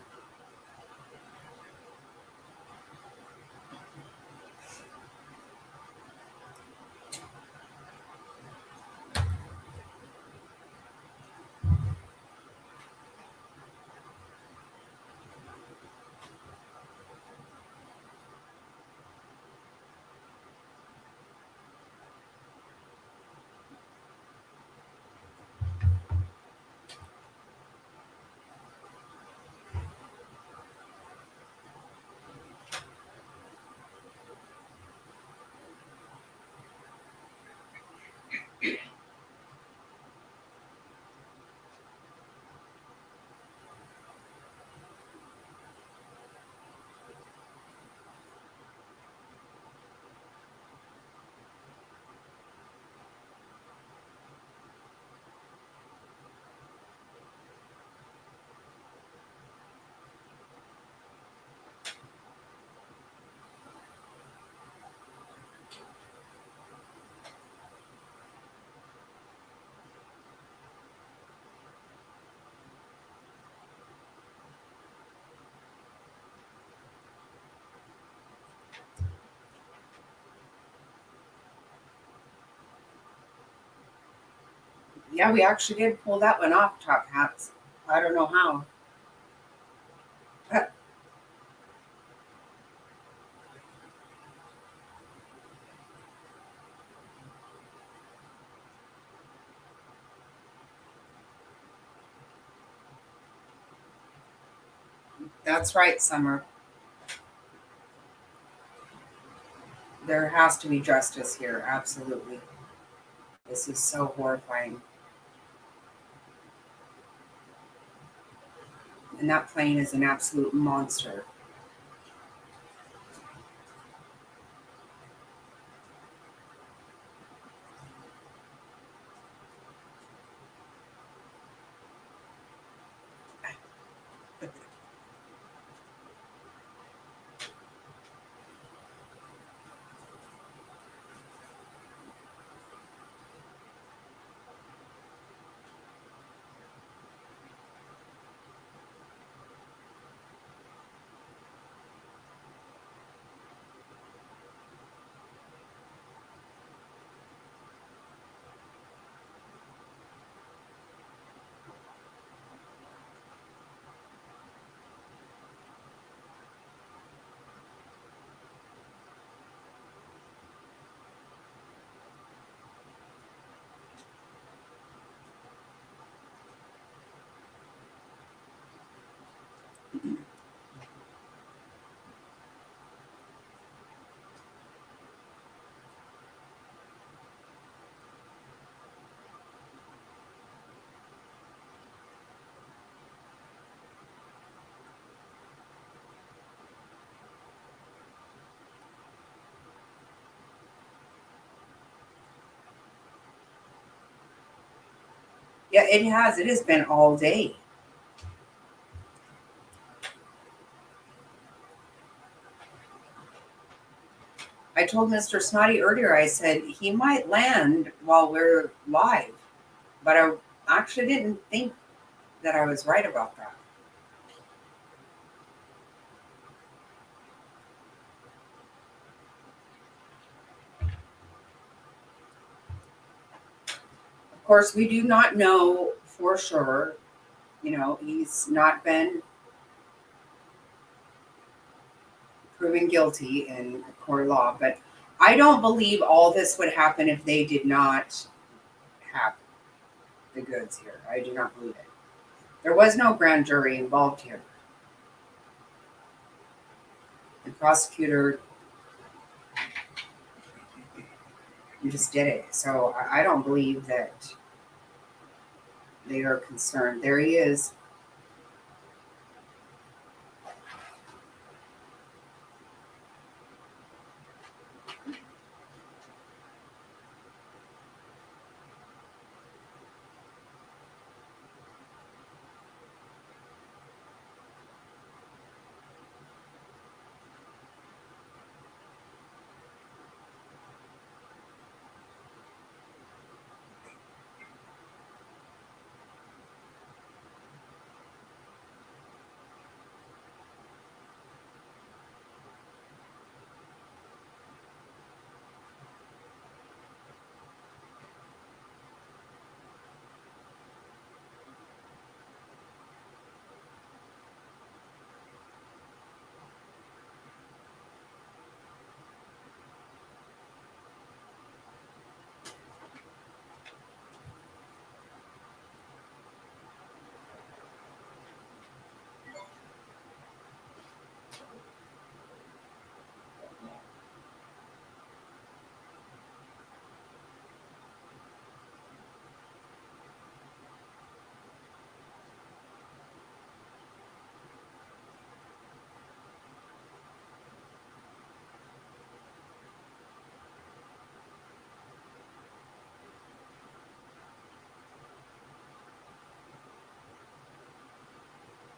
Yeah, we actually did pull that one off, Top Hats. I don't know how. That's right, Summer. There has to be justice here. Absolutely. This is so horrifying. And that plane is an absolute monster. Yeah, it has. It has been all day. I told Mr. Snotty earlier, I said he might land while we're live, but I actually didn't think that I was right about that. Of course, we do not know for sure. You know, he's not been proven guilty in court of law, but I don't believe all this would happen if they did not have the goods here. I do not believe it. There was no grand jury involved here. The prosecutor just did it. So I don't believe that they are concerned. There he is.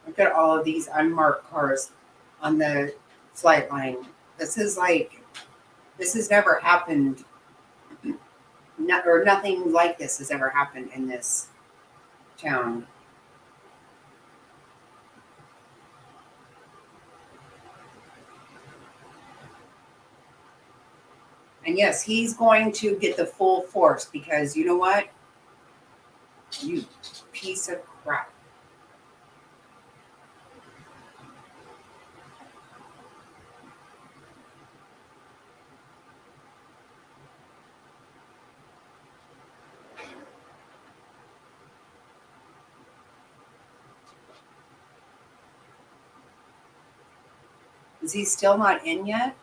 Look at all of these unmarked cars on the flight line. This is like, this has never happened, or nothing like this has ever happened in this town. And yes, he's going to get the full force because you know what? You piece of crap. Is he still not in yet?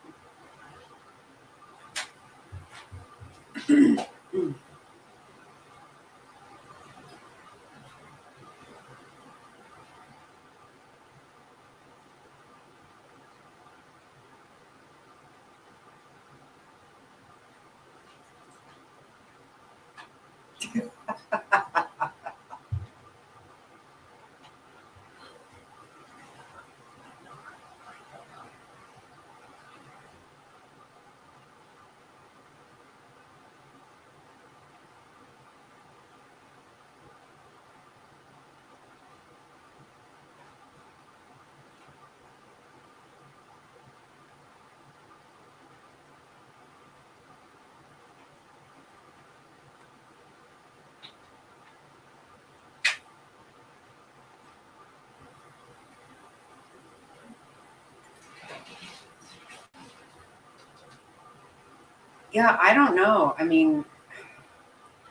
Yeah, I don't know. I mean,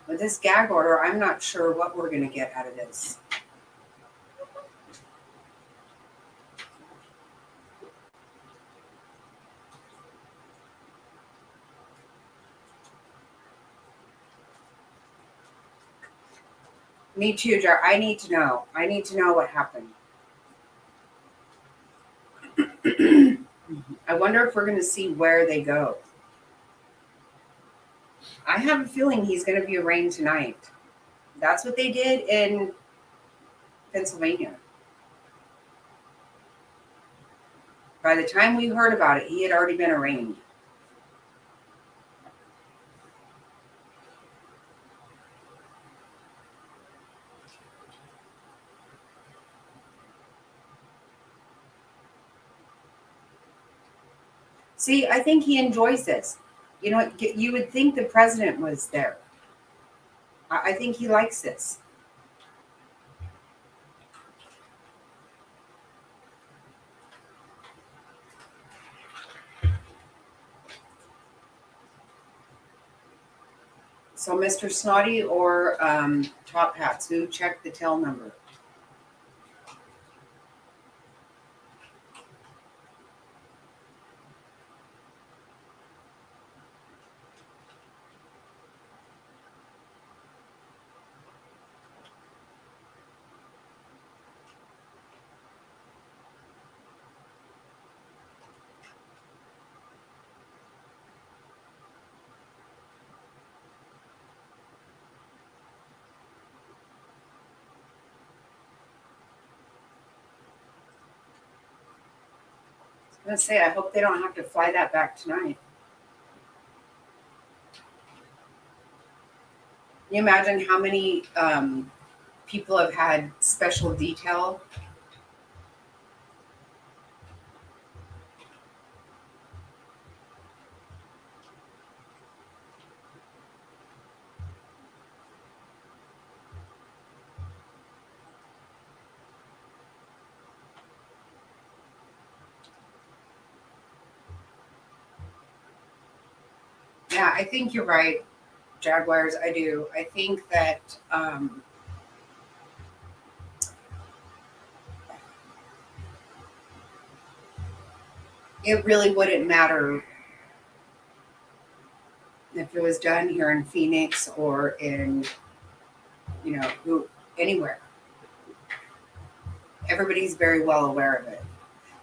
with this gag order, I'm not sure what we're going to get out of this. Me too, Jar. I need to know. I need to know what happened. I wonder if we're going to see where they go. I have a feeling he's going to be arraigned tonight. That's what they did in Pennsylvania. By the time we heard about it, he had already been arraigned. See, I think he enjoys this. You know, you would think the president was there. I think he likes this. So, Mr. Snotty or Top Hats, who checked the tail number? I was going to say, I hope they don't have to fly that back tonight. Can you imagine how many people have had special detail? Yeah, I think you're right, Jaguars. I do. I think that it really wouldn't matter if it was done here in Phoenix or in, anywhere. Everybody's very well aware of it.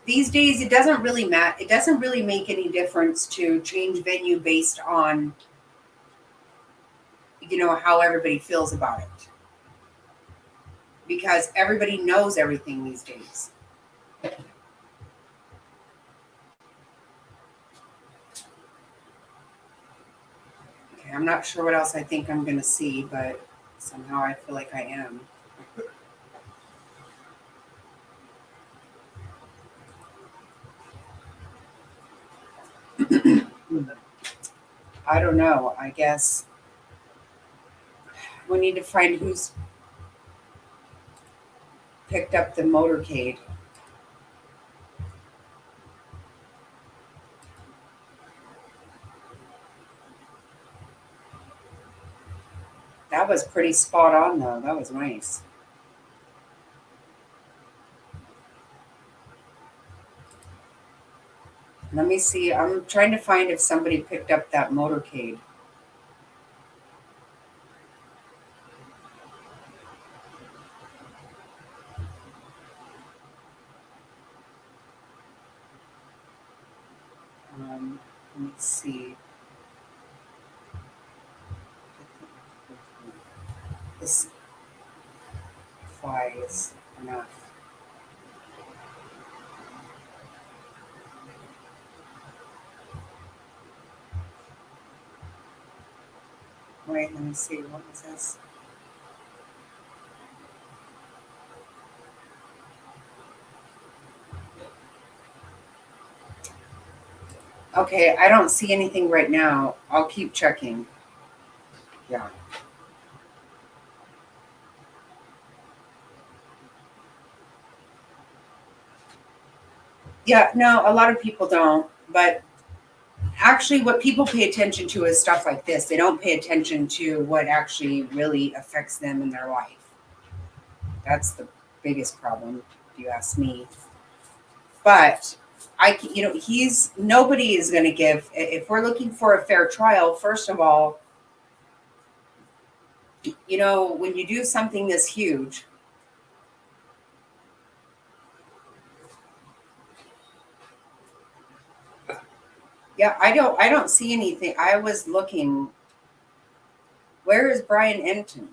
These days, it doesn't really matter. It doesn't really make any difference to change venue based on, how everybody feels about it. Because everybody knows everything these days. Okay, I'm not sure what else I think I'm going to see, but somehow I feel like I am. I don't know. I guess we need to find who's picked up the motorcade. That was pretty spot on, though. That was nice. Let me see. I'm trying to find if somebody picked up that motorcade. Let me see. This flies enough. Wait, let me see. What was this? Okay, I don't see anything right now. I'll keep checking. Yeah. Yeah, no, a lot of people don't. But actually, what people pay attention to is stuff like this. They don't pay attention to what actually really affects them in their life. That's the biggest problem, if you ask me. But nobody is going to give, if we're looking for a fair trial, first of all, when you do something this huge, yeah, I don't see anything. I was looking, where is Brian Enton?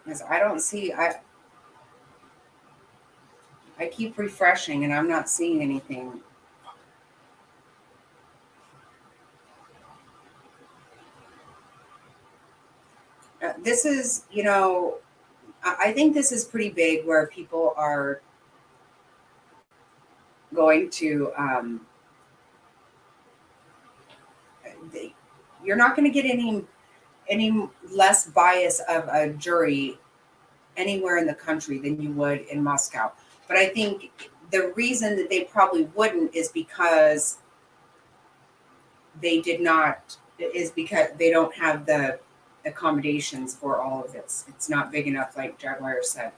Because I don't see, I keep refreshing and I'm not seeing anything. This is, I think this is pretty big where people are going to, you're not going to get any less bias of a jury anywhere in the country than you would in Moscow. But I think the reason that they probably wouldn't is because they don't have the accommodations for all of this. It's not big enough, like Jaguar said.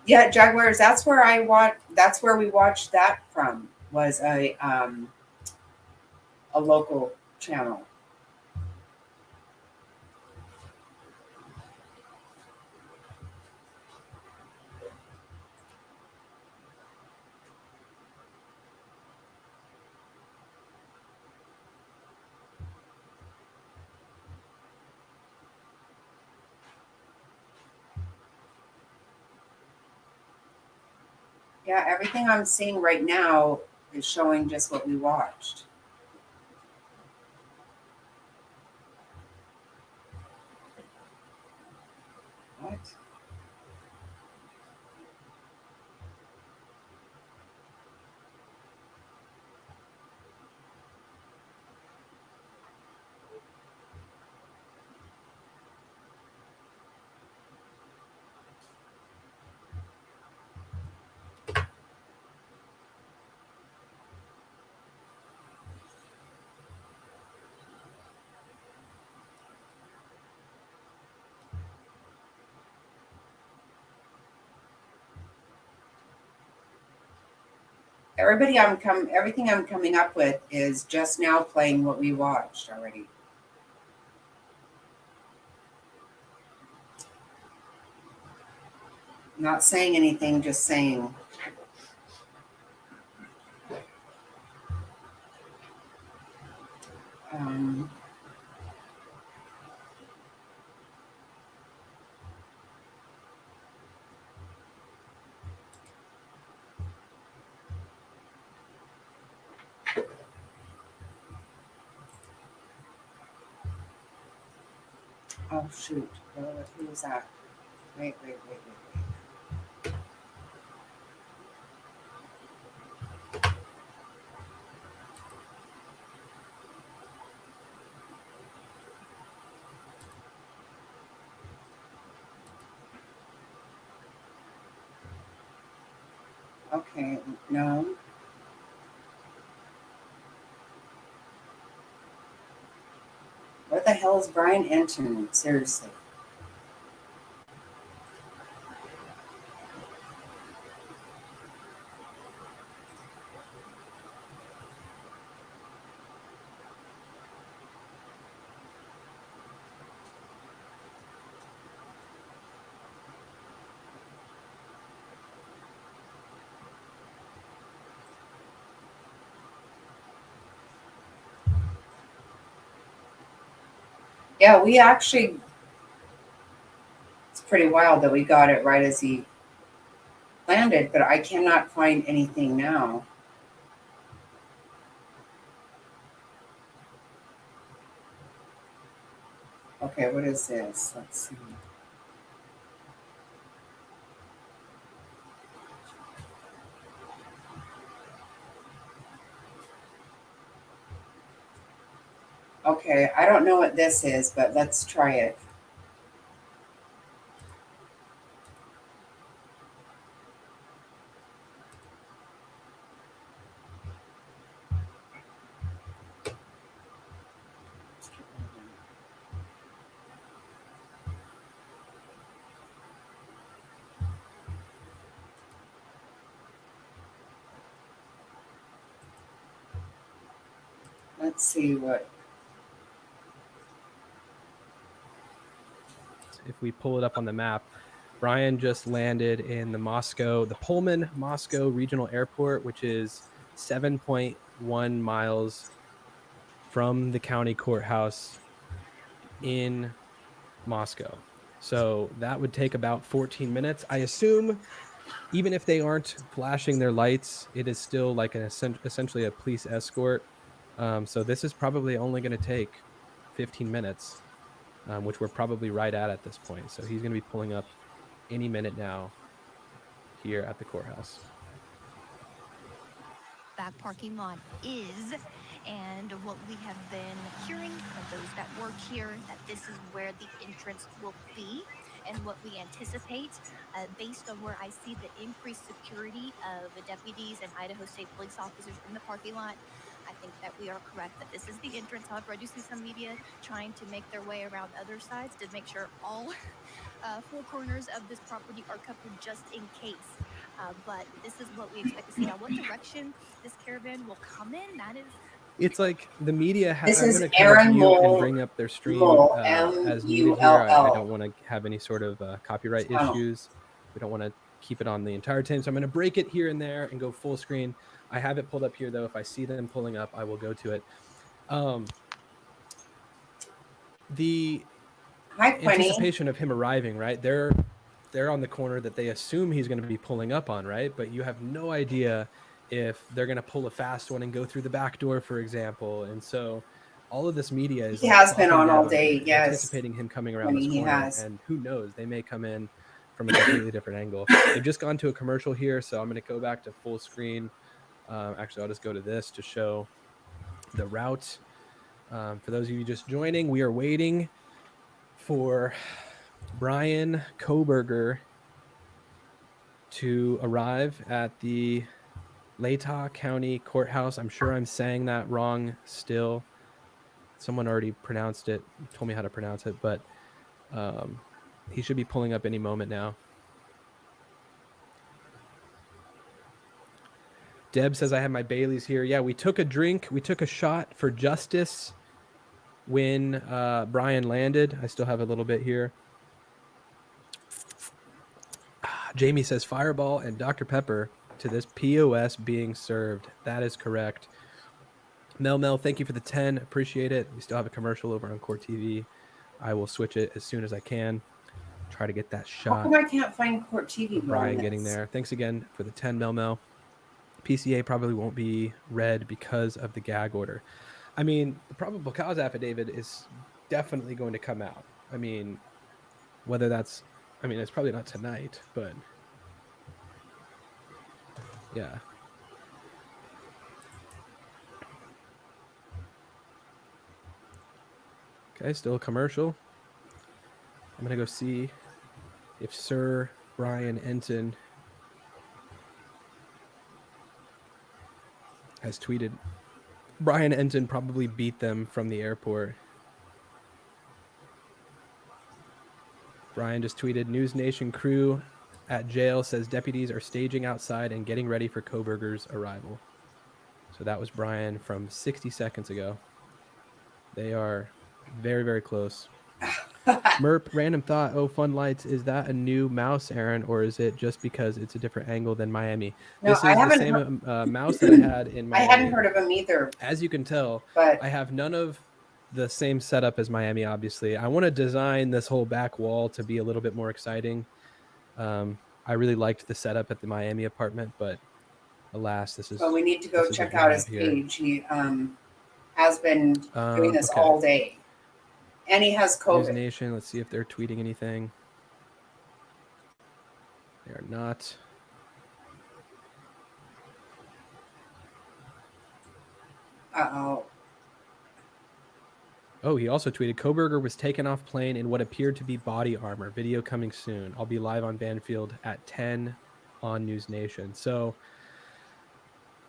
Yeah, Jaguars. That's where we watched that from. Was a local channel. Yeah, everything I'm seeing right now is showing just what we watched. What? Everything I'm coming up with is just now playing what we watched already. Not saying anything, just saying. Um, oh shoot, who was that? Wait. Okay, no. What the hell is Brian Enton? Seriously. Yeah, we actually, it's pretty wild that we got it right as he landed, but I cannot find anything now. Okay, what is this? Let's see. Okay, I don't know what this is, but let's try it. Let's see what. If we pull it up on the map, Brian just landed in the Pullman Moscow Regional Airport, which is 7.1 miles from the county courthouse in Moscow. So that would take about 14 minutes. I assume even if they aren't flashing their lights, it is still like essentially a police escort. So this is probably only going to take 15 minutes, which we're probably right at this point. So he's going to be pulling up any minute now here at the courthouse. Back parking lot is, and what we have been hearing from those that work here, that this is where the entrance will be, and what we anticipate based on where I see the increased security of the deputies and Idaho State police officers in the parking lot. I think that we are correct that this is the entrance. However, I do see some media trying to make their way around other sides to make sure all four corners of this property are covered just in case. But this is what we expect to see. Now, what direction this caravan will come in, that is... It's like the media This I'm is going to Aaron mute Mull, and bring up their stream Mull, as needed here. I Mull. don't want to have any sort of copyright Oh. issues. We don't want to keep it on the entire time. So I'm going to break it here and there and go full screen. I have it pulled up here, though. If I see them pulling up, I will go to it. The Hi, Quinny. anticipation of him arriving, right? They're on the corner that they assume he's going to be pulling up on, right? But you have no idea if they're going to pull a fast one and go through the back door, for example. And so all of this media is He has been buckled on all down, day, yes. anticipating him coming around Quinny, this he corner. has. And who knows, they may come in from a completely different angle. They've just gone to a commercial here, so I'm going to go back to full screen. Actually, I'll just go to this to show the route. For those of you just joining, we are waiting for Brian Koberger to arrive at the Latah County Courthouse. I'm sure I'm saying that wrong still. Someone already pronounced it, told me how to pronounce it, but he should be pulling up any moment now. Deb says, I have my Baileys here. Yeah, we took a drink. We took a shot for justice when Brian landed. I still have a little bit here. Jamie says, Fireball and Dr. Pepper to this POS being served. That is correct. Mel, thank you for the 10. Appreciate it. We still have a commercial over on Court TV. I will switch it as soon as I can. Try to get that How shot. come I can't find Court TV? Brian getting there. Thanks again for the 10, Mel. PCA probably won't be read because of the gag order. I mean, the probable cause affidavit is definitely going to come out. I mean, whether that's, I mean, it's probably not tonight, but yeah. Okay, still a commercial. I'm going to go see if Sir Brian Enton has tweeted. Brian Enton probably beat them from the airport. Brian just tweeted, News Nation crew at jail says deputies are staging outside and getting ready for Koberger's arrival. So that was Brian from 60 seconds ago. They are very, very close. Merp, random thought. Oh, Fun Lights. Is that a new mouse, Aaron, or is it just because it's a different angle than Miami? No, this is the same mouse that I had in Miami. I hadn't heard of him either. As you can tell, but I have none of the same setup as Miami, obviously. I want to design this whole back wall to be a little bit more exciting. I really liked the setup at the Miami apartment, but alas, this is. But we need to go this is check what we out have his here. page. He has been doing this Okay. all day. And he has News COVID. Nation, let's see if they're tweeting anything. They are not. Uh-oh. Oh, he also tweeted, Koberger was taken off plane in what appeared to be body armor. Video coming soon. I'll be live on Banfield at 10 on News Nation. So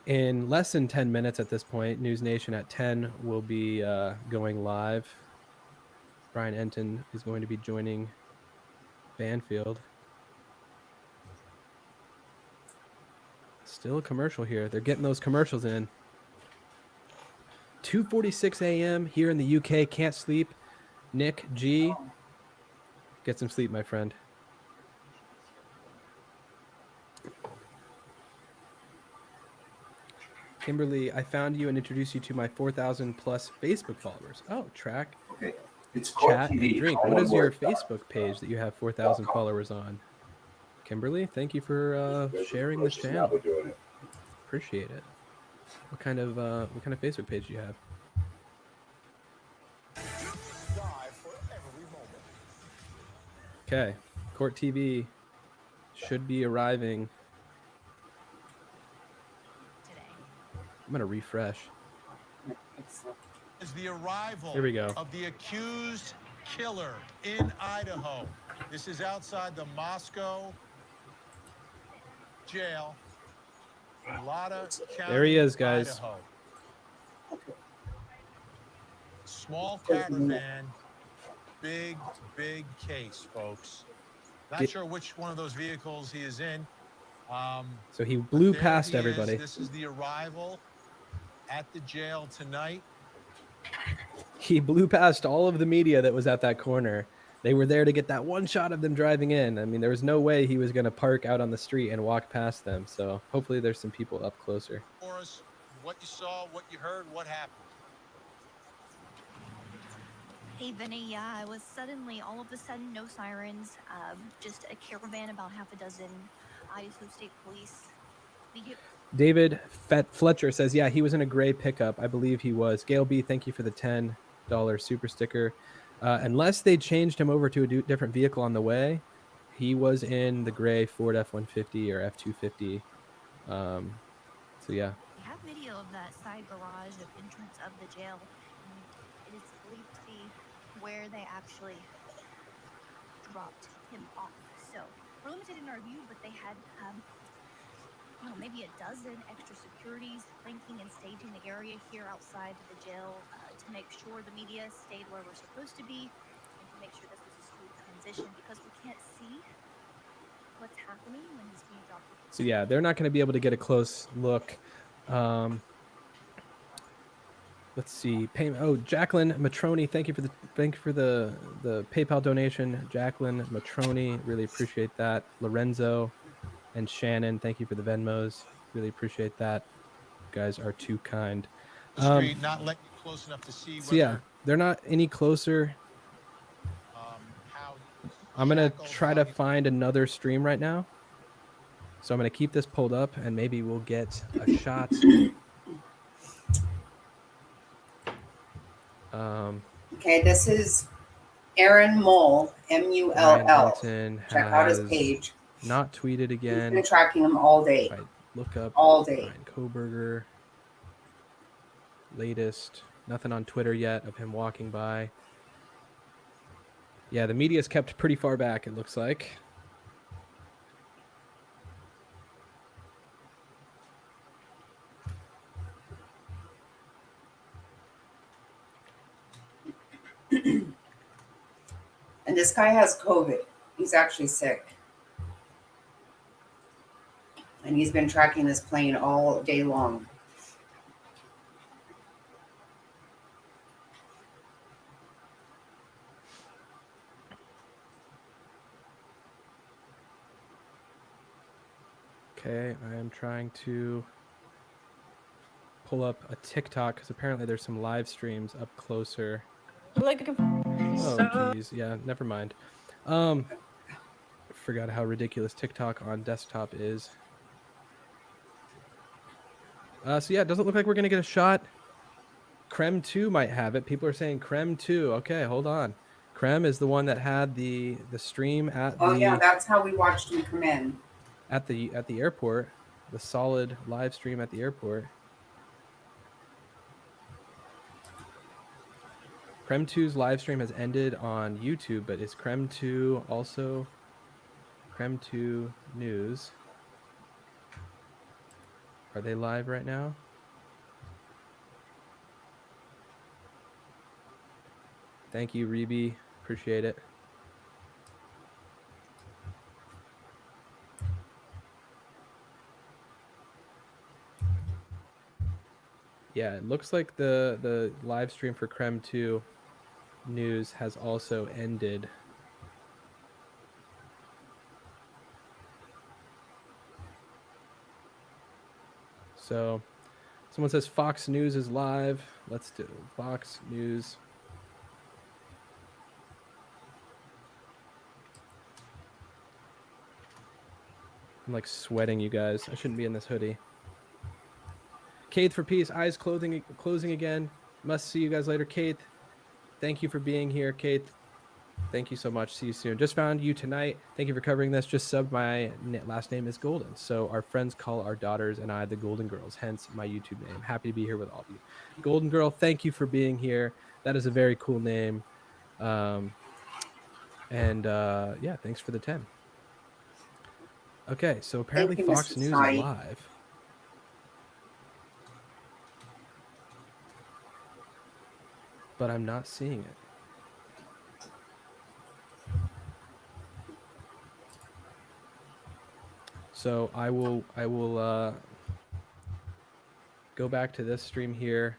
in less than 10 minutes at this point, News Nation at 10 will be going live. Brian Enton is going to be joining Banfield. Still a commercial here. They're getting those commercials in. 2:46 a.m. here in the UK. Can't sleep. Nick G. Get some sleep, my friend. Kimberly, I found you and introduced you to my 4,000 plus Facebook followers. Oh, track, Okay. It's chat, TV, and drink. all What one is your word. Facebook page that you have 4,000 followers on? Kimberly, thank you for sharing the channel. Appreciate it. What kind of Facebook page do you have? Okay, Court TV should be arriving today. I'm gonna refresh. Is the arrival Here we go. of the accused killer in Idaho. This is outside the Moscow jail in Lada County. There he is, guys. Idaho. Small caravan, big case, folks. Not sure which one of those vehicles he is in. So he blew There past he is. everybody. This is the arrival at the jail tonight. He blew past all of the media that was at that corner. They were there to get that one shot of them driving in. I mean, there was no way he was going to park out on the street and walk past them. So hopefully there's some people up closer. For us, what you saw, what you heard, what happened. Hey, Vinny, yeah, it was suddenly, all of a sudden, no sirens, just a caravan, about half a dozen Idaho State Police. David Fletcher says, yeah, he was in a gray pickup. I believe he was. Gail B, thank you for the $10 super sticker. Unless they changed him over to a different vehicle on the way, he was in the gray Ford F-150 or F-250. So, yeah. We have video of that side garage of entrance of the jail. And it is believed to be where they actually dropped him off. So we're limited in our view, but they had maybe a dozen extra securities flanking and staging the area here outside the jail to make sure the media stayed where we're supposed to be and to make sure this was a smooth transition, because we can't see what's happening when he's being dropped. So yeah, they're not going to be able to get a close look. Let's see. Jacqueline Matroni, thank you for the PayPal donation. Jacqueline Matroni, really appreciate that. Lorenzo and Shannon, thank you for the Venmos. Really appreciate that. You guys are too kind. Street, not letting you close enough to see. So yeah, they're not any closer. I'm gonna try to find another stream right now. So I'm gonna keep this pulled up, and maybe we'll get a shot. Okay, this is Aaron Mull, M-U-L-L. Check out his page. Not tweeted again. He's been tracking him all day. Right, look up all day. Brian Koberger. Latest. Nothing on Twitter yet of him walking by. Yeah, the media's kept pretty far back, it looks like. And this guy has COVID. He's actually sick. And he's been tracking this plane all day long. Okay, I am trying to pull up a TikTok because apparently there's some live streams up closer. Oh, geez. Yeah, never mind. Forgot how ridiculous TikTok on desktop is. So yeah, it doesn't look like we're gonna get a shot. Creme 2 might have it. People are saying Creme 2. Okay, hold on. Creme is the one that had the stream at Oh the yeah, that's how we watched him come in. at the airport. The solid live stream at the airport. Creme 2's live stream has ended on YouTube, but is Creme 2 also Creme 2 News? Are they live right now? Thank you, Reby. Appreciate it. Yeah, it looks like the live stream for Creme 2 News has also ended. So someone says Fox News is live. Let's do Fox News. I'm like sweating, you guys. I shouldn't be in this hoodie. Kate for peace. Eyes closing again. Must see you guys later. Kate, thank you for being here. Kate, thank you so much. See you soon. Just found you tonight. Thank you for covering this. Just subbed. My last name is Golden. So our friends call our daughters and I the Golden Girls, hence my YouTube name. Happy to be here with all of you. Golden Girl, thank you for being here. That is a very cool name. Yeah, thanks for the 10. Okay, so apparently Fox News is live. But I'm not seeing it. So I will go back to this stream here.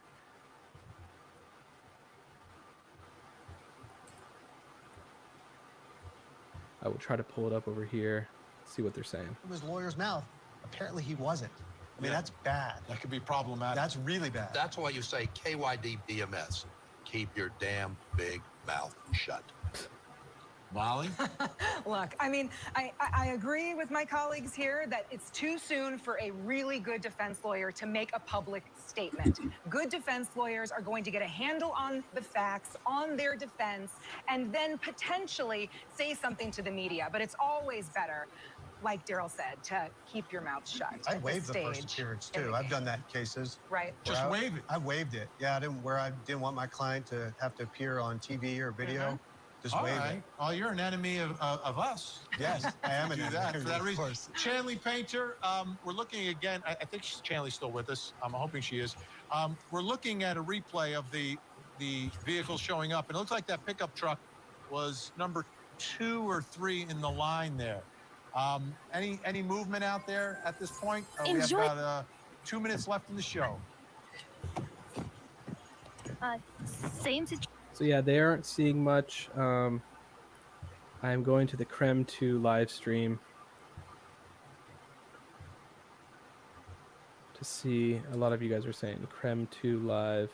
I will try to pull it up over here, see what they're saying. From his lawyer's mouth. Apparently he wasn't. I mean, that's bad. That could be problematic. That's really bad. That's why you say KYD BMS. Keep your damn big mouth shut. Molly? Look, I mean, I agree with my colleagues here that it's too soon for a really good defense lawyer to make a public statement. Good defense lawyers are going to get a handle on the facts, on their defense, and then potentially say something to the media. But it's always better, like Daryl said, to keep your mouth shut. I'd waive the first appearance too. I've done that in cases. Right. Just waive it. I waived it. Yeah, I didn't want my client to have to appear on TV or video. Just All waive right. it. Well, you're an enemy of us. Yes, I am an Do that enemy, for that of reason. course. Chanley Painter, we're looking again. I think Chanley's still with us. I'm hoping she is. We're looking at a replay of the vehicle showing up, and it looks like that pickup truck was number 2 or 3 in the line there. Any movement out there at this point? We have about 2 minutes left in the show. Same situation. So yeah, they aren't seeing much. I'm going to the Creme 2 live stream to see. A lot of you guys are saying Creme 2 live.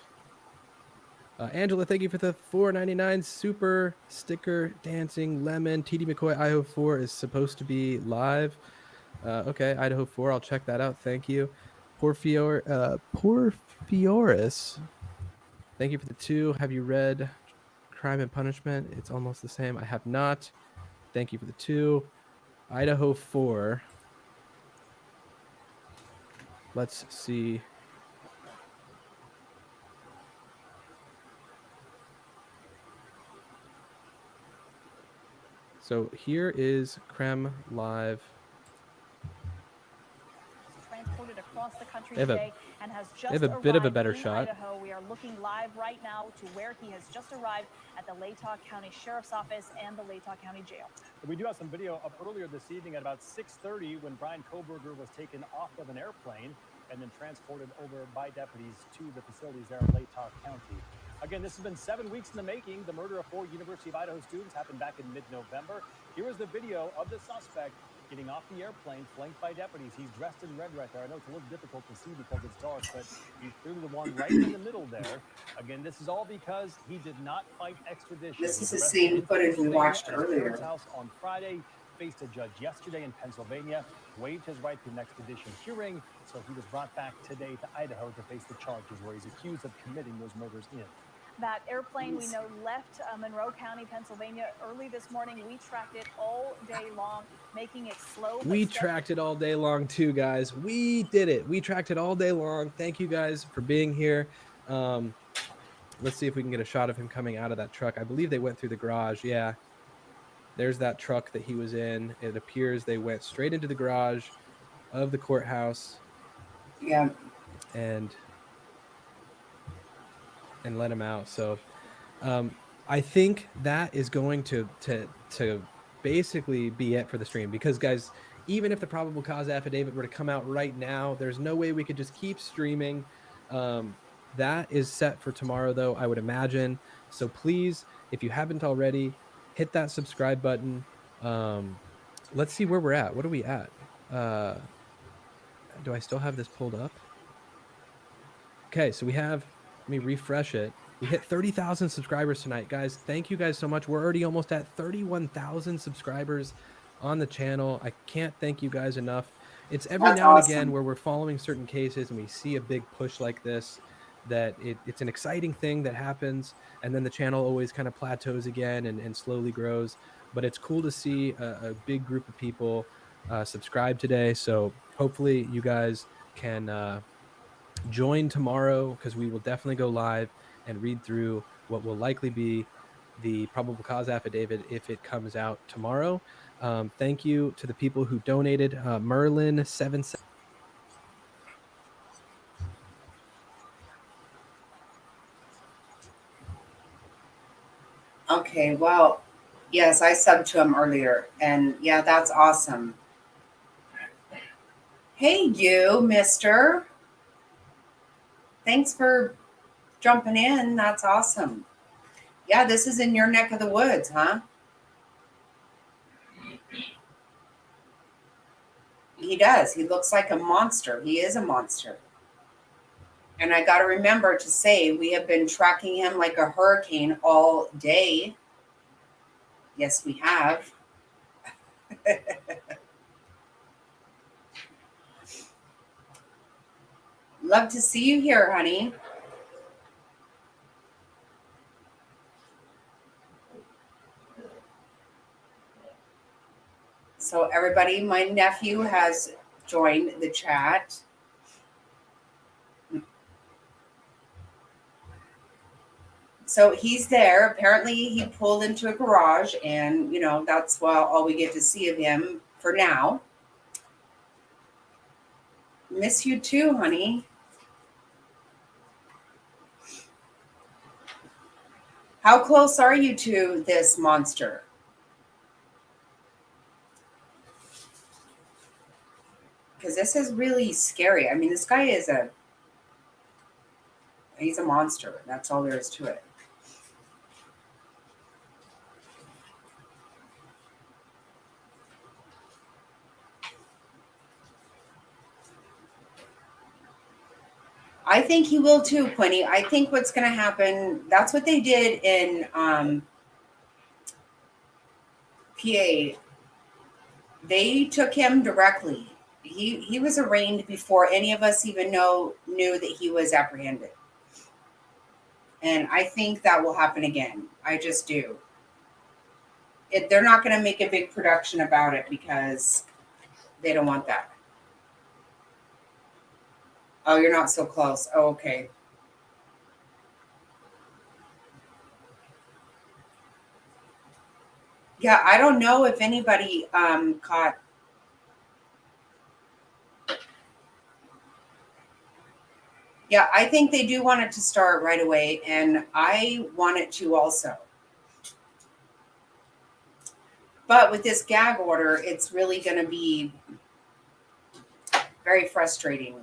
Angela, thank you for the $4.99 super sticker dancing lemon. TD McCoy Idaho 4 is supposed to be live. Okay, Idaho 4, I'll check that out. Thank you. Porfioris, thank you for the 2. Have you read Crime and Punishment? It's almost the same. I have not. Thank you for the 2. Idaho 4. Let's see. So here is Creme live. Transported across the country They have today and has just a bit of a arrived better in shot. Idaho. We are looking live right now to where he has just arrived at the Latah County Sheriff's Office and the Latah County Jail. We do have some video up earlier this evening at about 6:30 when Brian Koberger was taken off of an airplane and then transported over by deputies to the facilities there in Latah County. Again, this has been 7 weeks in the making. The murder of 4 University of Idaho students happened back in mid-November. Here is the video of the suspect getting off the airplane, flanked by deputies. He's dressed in red right there. I know it's a little difficult to see because it's dark, but he's clearly the one right in the middle there. Again, this is all because he did not fight extradition. This He's is the arrested same in footage we Pennsylvania watched at his parents' earlier. house on Friday, faced a judge yesterday in Pennsylvania, waived his right to an extradition hearing, so he was brought back today to Idaho to face the charges where he's accused of committing those murders in. That airplane we know left Monroe County, Pennsylvania early this morning. We tracked it all day long, making it slow. We tracked it all day long too, guys. We did it. We tracked it all day long. Thank you guys for being here. Let's see if we can get a shot of him coming out of that truck. I believe they went through the garage. Yeah. There's that truck that he was in. It appears they went straight into the garage of the courthouse. Yeah. And let him out. So I think that is going to basically be it for the stream, because guys, even if the probable cause affidavit were to come out right now, there's no way we could just keep streaming. That is set for tomorrow though, I would imagine. So please, if you haven't already, hit that subscribe button. Let's see where we're at. What are we at? Do I still have this pulled up? Okay, so we have, let me refresh it. We hit 30,000 subscribers tonight, guys. Thank you guys so much. We're already almost at 31,000 subscribers on the channel. I can't thank you guys enough. It's every That's now and awesome. again where we're following certain cases and we see a big push like this, that it's an exciting thing that happens, and then the channel always kind of plateaus again and slowly grows. But it's cool to see a big group of people subscribe today. So hopefully you guys can join tomorrow, because we will definitely go live and read through what will likely be the probable cause affidavit if it comes out tomorrow. Thank you to the people who donated. Merlin77. Okay, well, yes, I subbed to him earlier, and yeah, that's awesome. Hey, you, mister. Thanks for jumping in. That's awesome. Yeah, this is in your neck of the woods, huh? He does. He looks like a monster. He is a monster. And I got to remember to say, we have been tracking him like a hurricane all day. Yes, we have. Love to see you here, honey. So everybody, my nephew has joined the chat. So he's there. Apparently he pulled into a garage, and that's all we get to see of him for now. Miss you too, honey. How close are you to this monster? Because this is really scary. I mean, this guy is he's a monster. That's all there is to it. I think he will too, Quinny. I think what's going to happen, that's what they did in PA. They took him directly. He was arraigned before any of us even knew that he was apprehended. And I think that will happen again. I just do. They're not going to make a big production about it because they don't want that. Oh, you're not so close. Oh, okay. Yeah, I don't know if anybody caught. Yeah, I think they do want it to start right away, and I want it to also. But with this gag order, it's really going to be very frustrating.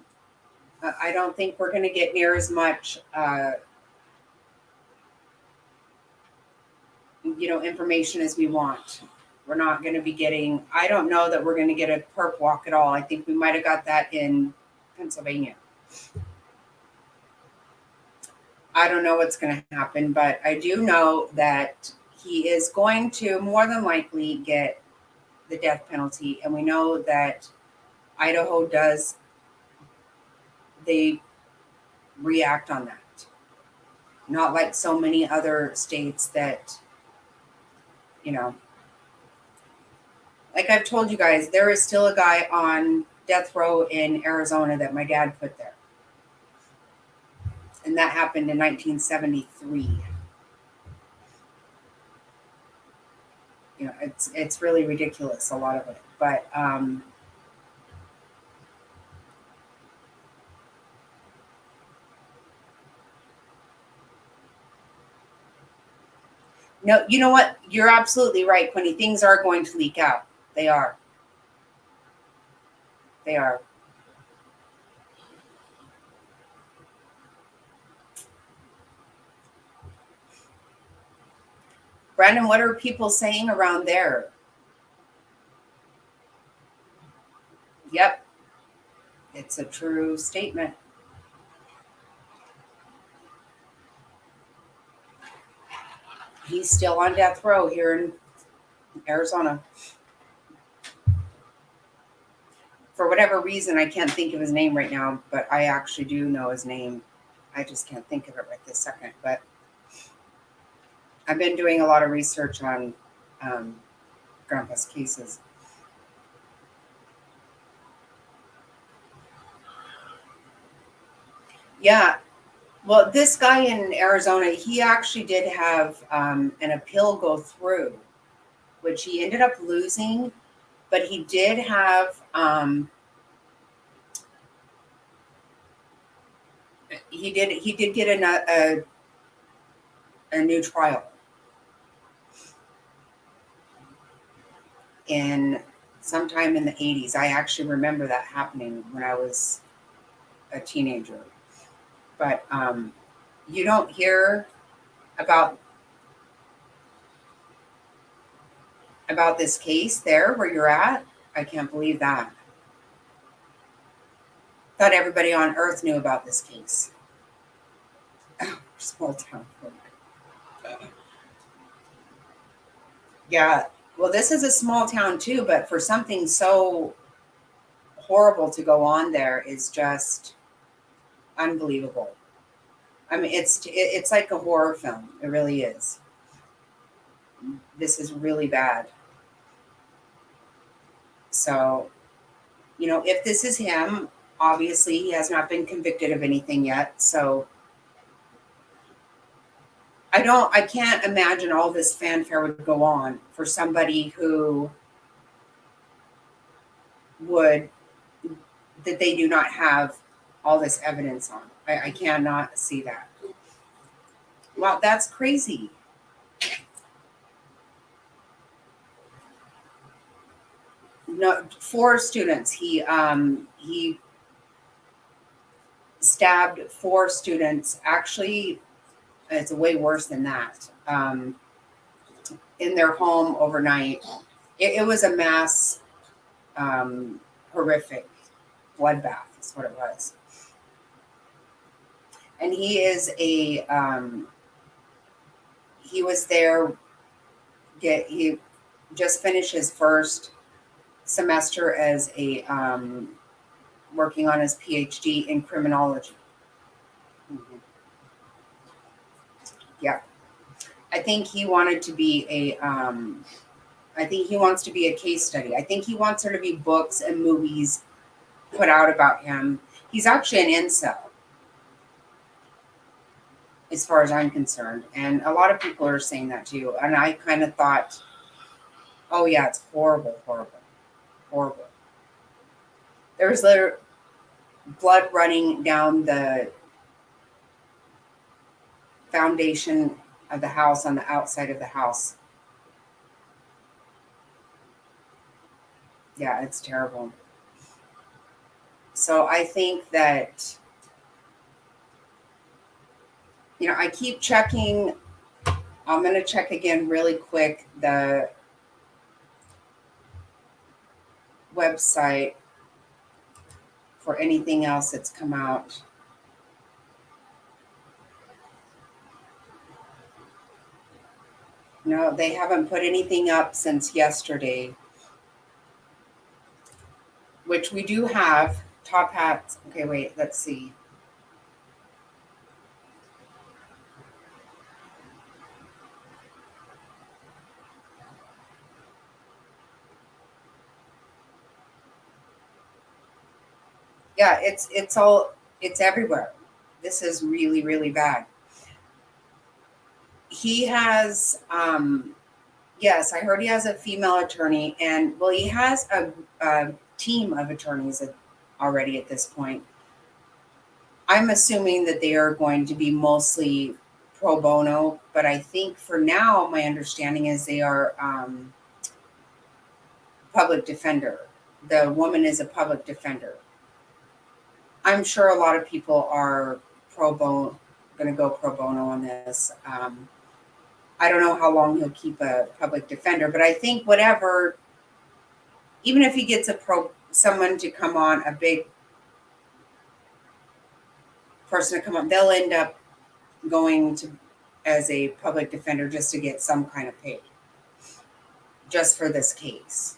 I don't think we're going to get near as much, information as we want. We're not going to be getting, I don't know that we're going to get a perp walk at all. I think we might have got that in Pennsylvania. I don't know what's going to happen, but I do know that he is going to more than likely get the death penalty. And we know that Idaho does, they react on that. Not like so many other states that, you know, like I've told you guys, there is still a guy on death row in Arizona that my dad put there. And that happened in 1973. You know, it's really ridiculous, a lot of it. But no, you know what? You're absolutely right, Quinny. Things are going to leak out. They are. They are. Brandon, what are people saying around there? Yep. It's a true statement. He's still on death row here in Arizona. For whatever reason, I can't think of his name right now, but I actually do know his name. I just can't think of it right this second. But I've been doing a lot of research on Grandpa's cases. Yeah. Well, this guy in Arizona, he actually did have an appeal go through, which he ended up losing, but he did have he did get a new trial in sometime in the 80s. I actually remember that happening when I was a teenager. But you don't hear about this case there where you're at. I can't believe that. Thought everybody on earth knew about this case. Small town folk. Yeah. Well, this is a small town too, but for something so horrible to go on there is just unbelievable. I mean, it's like a horror film. It really is. This is really bad. So, you know, if this is him, obviously he has not been convicted of anything yet. So I can't imagine all this fanfare would go on for somebody who that they do not have all this evidence on. I cannot see that. Wow, that's crazy. No, 4 students. He stabbed 4 students. Actually, it's way worse than that. In their home overnight. It was a mass, horrific bloodbath. Is what it was. And he is he was there. He just finished his first semester as a working on his PhD in criminology. Mm-hmm. Yeah, I think he wanted to be I think he wants to be a case study. I think he wants there to be books and movies put out about him. He's actually an incel, as far as I'm concerned, and a lot of people are saying that too. And I kind of thought, oh yeah, it's horrible, horrible, horrible. There was blood running down the foundation of the house on the outside of the house. Yeah, it's terrible. So I think that, you know, I keep checking. I'm going to check again really quick the website for anything else that's come out. No, they haven't put anything up since yesterday, which we do have top hats. Okay, wait, let's see. Yeah, it's everywhere. This is really, really bad. He has yes, I heard he has a female attorney, and well, he has a team of attorneys already at this point. I'm assuming that they are going to be mostly pro bono, but I think for now, my understanding is they are public defender. The woman is a public defender. I'm sure a lot of people are pro bono, going to go pro bono on this. I don't know how long he'll keep a public defender, but I think whatever, even if he gets someone to come on, a big person to come on, they'll end up going to as a public defender just to get some kind of pay, just for this case.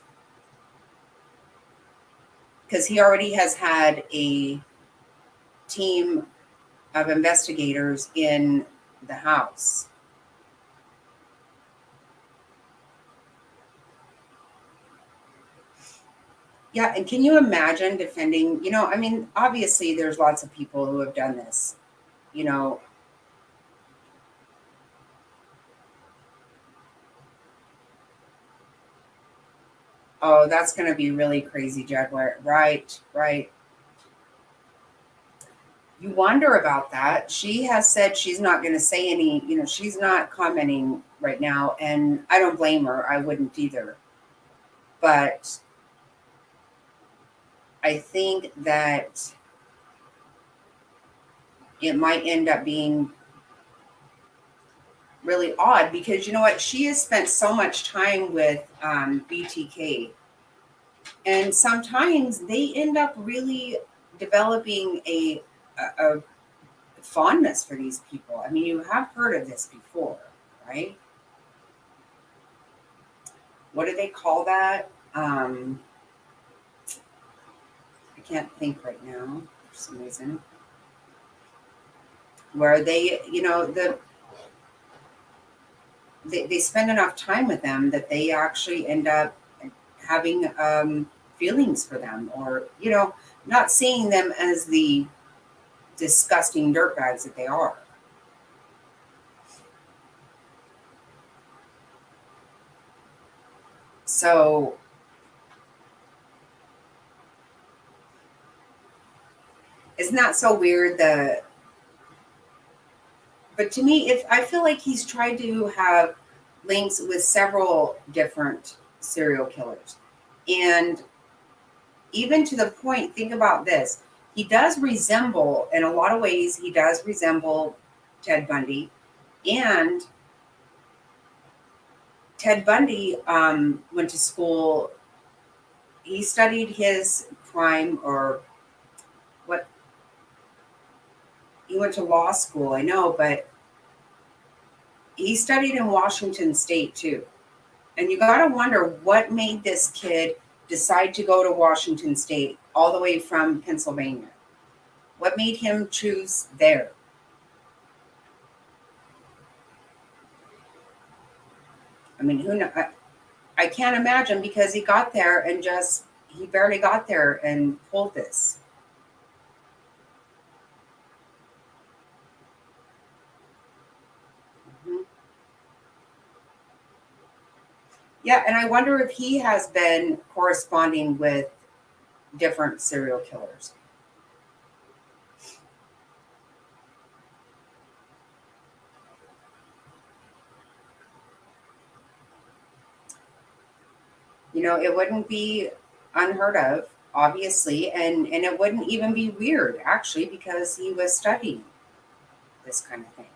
Because he already has had a team of investigators in the house. Yeah, and can you imagine defending, I mean, obviously there's lots of people who have done this, Oh, that's going to be really crazy, Jaguar. Right. You wonder about that. She has said she's not going to say any, she's not commenting right now, and I don't blame her. I wouldn't either. But I think that it might end up being really odd because you know what? She has spent so much time with BTK, and sometimes they end up really developing a fondness for these people. I mean, you have heard of this before, right? What do they call that? I can't think right now for some reason. Where they, they spend enough time with them that they actually end up having feelings for them, or not seeing them as the disgusting dirtbags that they are. So isn't that so weird? But to me, if I feel like he's tried to have links with several different serial killers, and even to the point, think about this: he does resemble, in a lot of ways, he does resemble Ted Bundy, and Ted Bundy went to school. He studied his crime, or what? He went to law school, I know, but he studied in Washington State too. And you got to wonder what made this kid decide to go to Washington State all the way from Pennsylvania. What made him choose there? I mean, who knows? I can't imagine, because he got there and he barely got there and pulled this. Yeah, and I wonder if he has been corresponding with different serial killers. It wouldn't be unheard of, obviously, and it wouldn't even be weird, actually, because he was studying this kind of thing.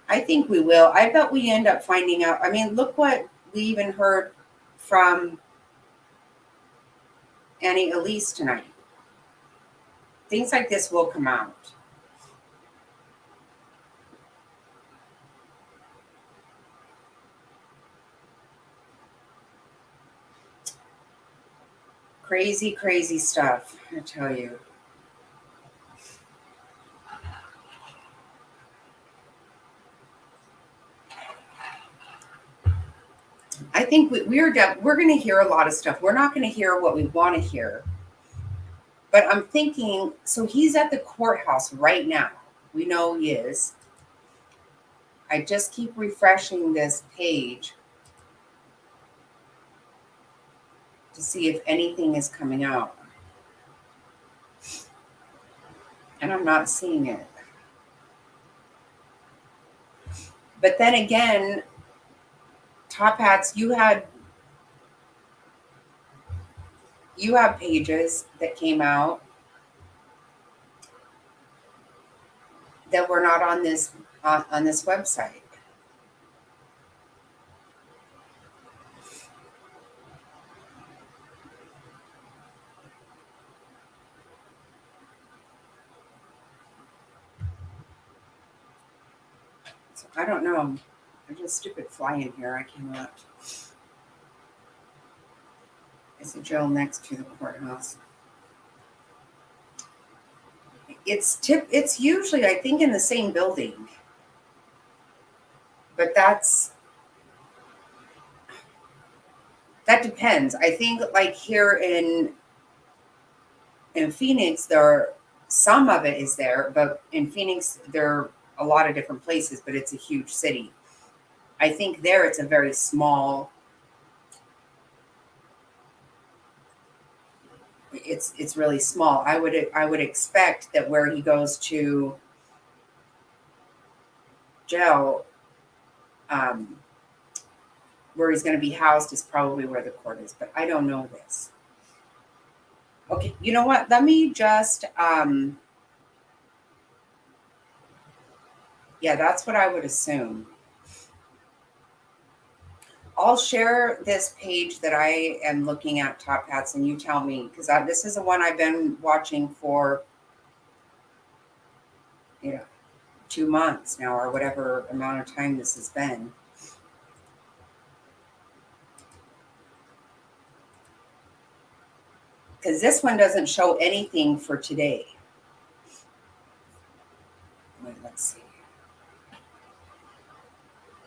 I think we will. I bet we end up finding out. I mean, look what we even heard from Annie Elise tonight. Things like this will come out. Crazy, crazy stuff, I tell you. I think we're going to hear a lot of stuff. We're not going to hear what we want to hear. But I'm thinking, so he's at the courthouse right now. We know he is. I just keep refreshing this page to see if anything is coming out. And I'm not seeing it. But then again, Top Hats, you have pages that came out that were not on this website. So I don't know. There's a stupid fly in here. I cannot. It's a jail next to the courthouse. It's usually, I think, in the same building. But that depends. I think like here in Phoenix, some of it is there, but in Phoenix there are a lot of different places, but it's a huge city. I think there it's a very small. It's really small. I would expect that where he goes to jail, where he's going to be housed is probably where the court is, but I don't know this. Okay, you know what? Let me just, yeah, that's what I would assume. I'll share this page that I am looking at, Top Hats, and you tell me, because this is the one I've been watching for, 2 months now, or whatever amount of time this has been. Because this one doesn't show anything for today. Wait, let's see.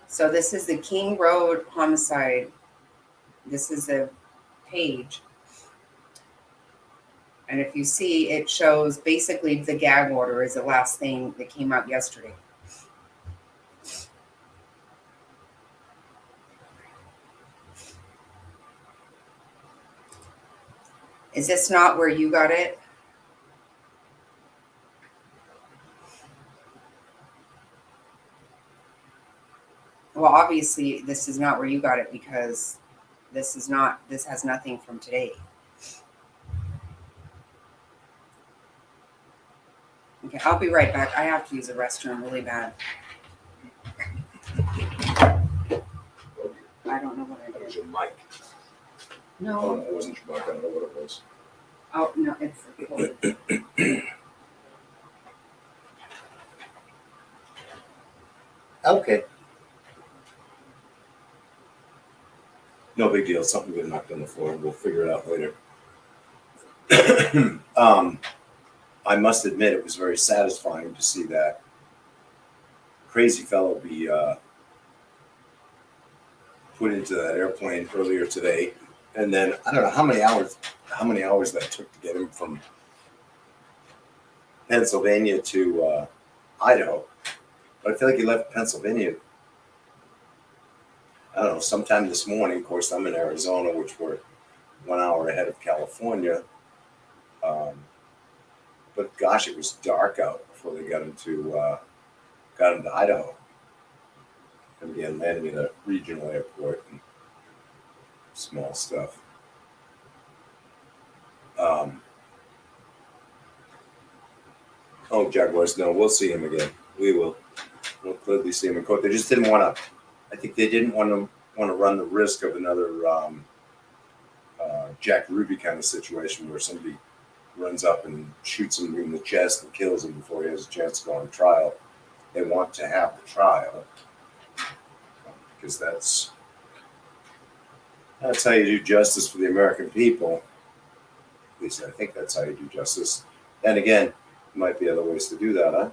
So this is the King Road homicide. This is the page. And if you see, it shows basically the gag order is the last thing that came out yesterday. Is this not where you got it? Well, obviously this is not where you got it, because this has nothing from today. Okay, I'll be right back. I have to use the restroom really bad. I don't know what I did. That was your mic. No. Oh, it wasn't your mic. I don't know what it was. Oh, no, it's the cord. Okay. No big deal. Something got knocked on the floor. We'll figure it out later. I must admit, it was very satisfying to see that crazy fellow be put into that airplane earlier today. And then I don't know how many hours that took to get him from Pennsylvania to Idaho. But I feel like he left Pennsylvania, I don't know, sometime this morning. Of course, I'm in Arizona, which we're 1 hour ahead of California. But gosh, it was dark out before they got him to Idaho. And again, landing at a regional airport and small stuff. Jaguars, no, we'll see him again. We will. We'll clearly see him in court. They just didn't want to. I think they didn't want to run the risk of another Jack Ruby kind of situation where somebody runs up and shoots him in the chest and kills him before he has a chance to go on trial. They want to have the trial because that's how you do justice for the American people. At least I think that's how you do justice. And again, might be other ways to do that, huh?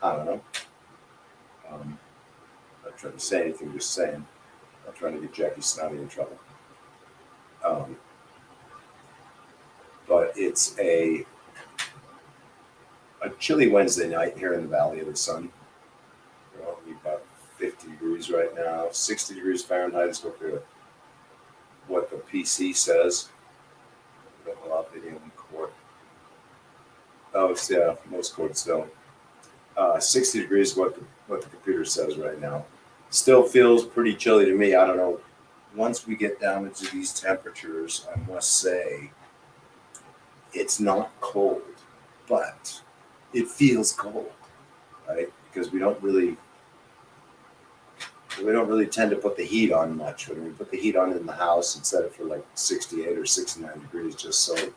I don't know. Not trying to say anything, just saying. Not trying to get Jackie Snotty in trouble. But it's a chilly Wednesday night here in the Valley of the Sun. We're only about 50 degrees right now. 60 degrees Fahrenheit is what the PC says. We don't allow video in court. Oh, yeah, most courts don't. 60 degrees is what the computer says right now. Still feels pretty chilly to me. I don't know. Once we get down into these temperatures, I must say, it's not cold, but it feels cold, right? Because we don't really tend to put the heat on much. When we put the heat on in the house, it's set it for like 68 or 69 degrees, just so if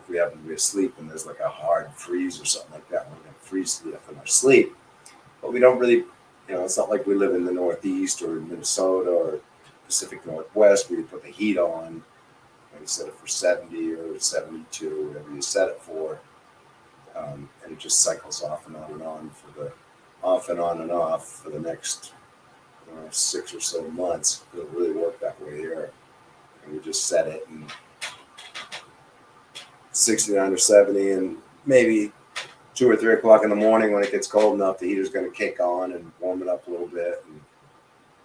we happen to be asleep and there's like a hard freeze or something like that, we're going to freeze to death in our sleep. But we don't really, it's not like we live in the Northeast or Minnesota or Pacific Northwest where you put the heat on and you set it for 70 or 72, whatever you set it for. And it just cycles off and on and on and off for the next 6 or so months. It doesn't really work that way here. And we just set it and 69 or 70, and maybe 2 or 3 o'clock in the morning when it gets cold enough, the heater's going to kick on and warm it up a little bit, and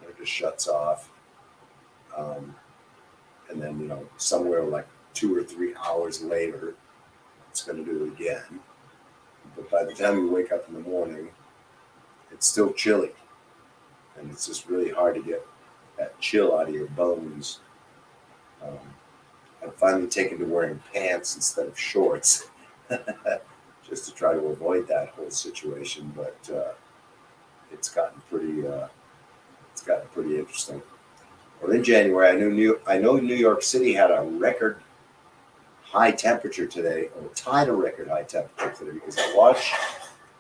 it just shuts off. And then, somewhere like 2 or 3 hours later, it's going to do it again. But by the time you wake up in the morning, it's still chilly. And it's just really hard to get that chill out of your bones. I've finally taken to wearing pants instead of shorts just to try to avoid that whole situation. But it's gotten pretty interesting. Well, in January, I know New York City had a record high temperature today, or tied a record high temperature today, because I watched,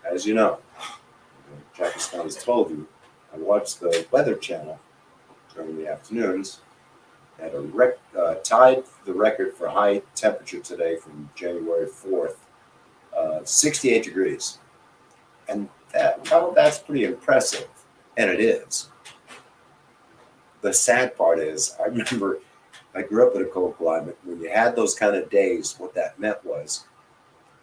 as you know, Jackie Snotty has told you, I watched the Weather Channel during the afternoons. Had tied the record for high temperature today from January 4th, 68 degrees. And that's pretty impressive, and it is. The sad part is, I remember I grew up in a cold climate. When you had those kind of days, what that meant was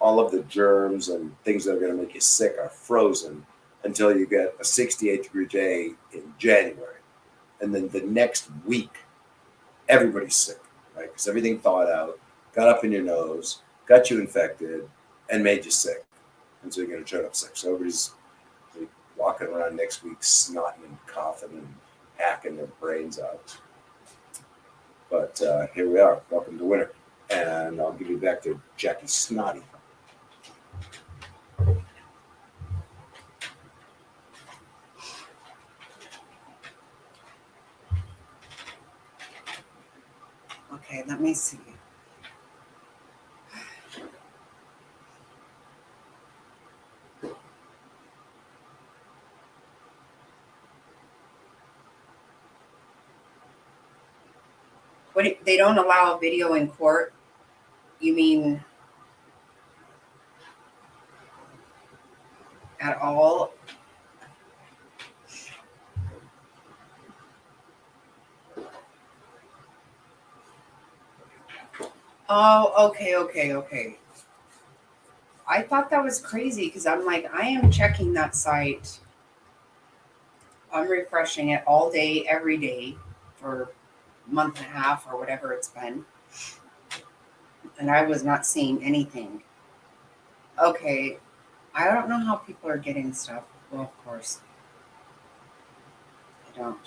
all of the germs and things that are going to make you sick are frozen until you get a 68-degree day in January. And then the next week, everybody's sick, right? Because everything thawed out, got up in your nose, got you infected, and made you sick. And so you're going to turn up sick. So everybody's walking around next week snotting and coughing and hacking their brains out. But here we are. Welcome to winter. And I'll give you back to Jackie Snotty. Okay, let me see. They don't allow video in court? You mean at all? Oh, okay. I thought that was crazy because I'm like, I am checking that site. I'm refreshing it all day, every day for a month and a half or whatever it's been. And I was not seeing anything. Okay. I don't know how people are getting stuff. Well, of course. I don't.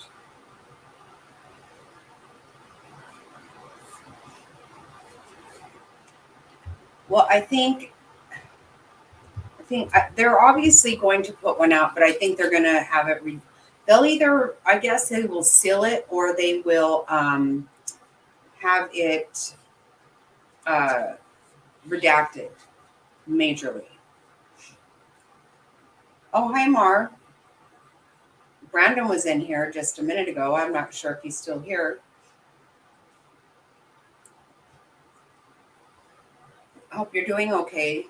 Well, I think they're obviously going to put one out, but I think they're going to have it. They'll I guess they will seal it, or they will have it redacted majorly. Oh, hi, Mar. Brandon was in here just a minute ago. I'm not sure if he's still here. I hope you're doing okay.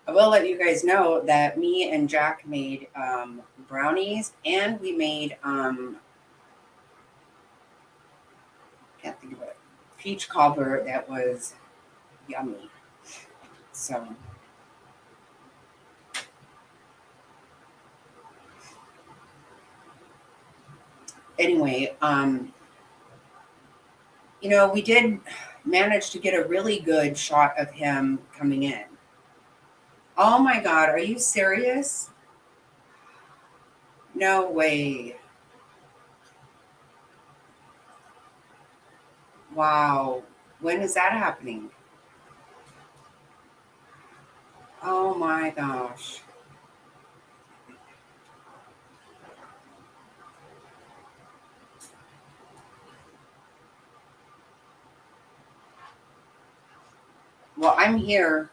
I will let you guys know that me and Jack made brownies, and we made can't think of it, peach cobbler that was yummy. So anyway, we did manage to get a really good shot of him coming in. Oh my God, are you serious? No way. Wow. When is that happening? Oh my gosh. Well, I'm here.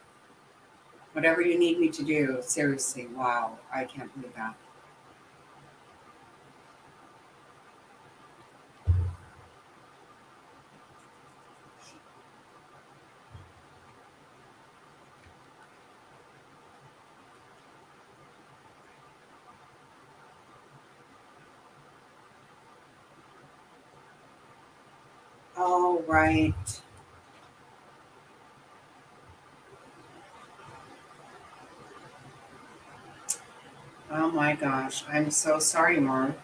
Whatever you need me to do. Seriously. Wow. I can't believe that. Oh, right. Oh my gosh. I'm so sorry, Mom.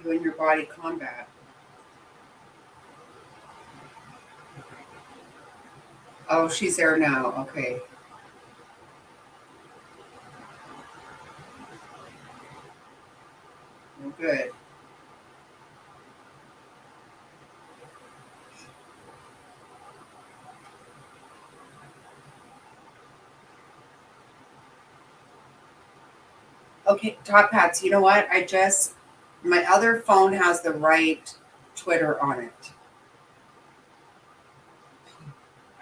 You and your body combat. Oh, she's there now. Okay. Well, good. Okay, Top Hats, you know what? My other phone has the right Twitter on it.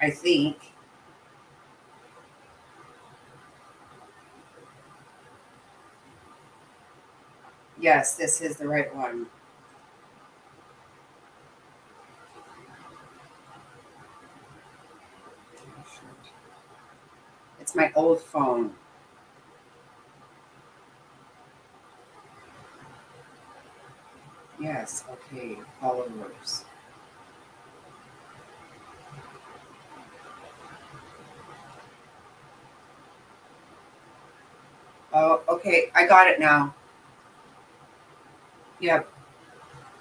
I think. Yes, this is the right one. It's my old phone. Yes, okay. Followers. Oh, okay. I got it now. Yep.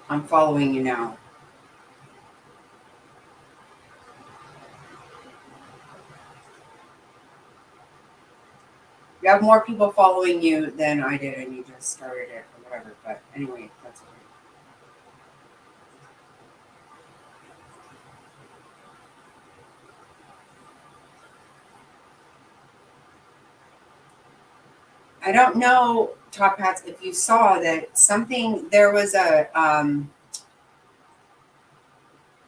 I'm following you now. You have more people following you than I did, and you just started it or whatever. But anyway, that's okay. I don't know, Top Hats, if you saw that there was a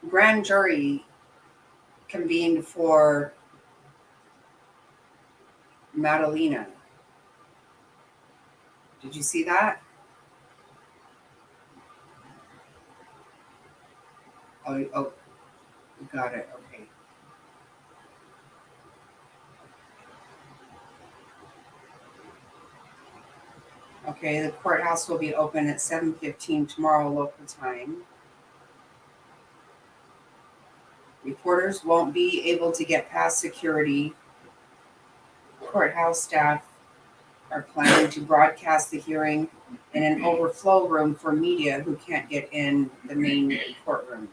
grand jury convened for Madalena. Did you see that? Oh, you got it. Okay. Okay, the courthouse will be open at 7:15 tomorrow local time. Reporters won't be able to get past security. Courthouse staff are planning to broadcast the hearing in an overflow room for media who can't get in the main courtroom.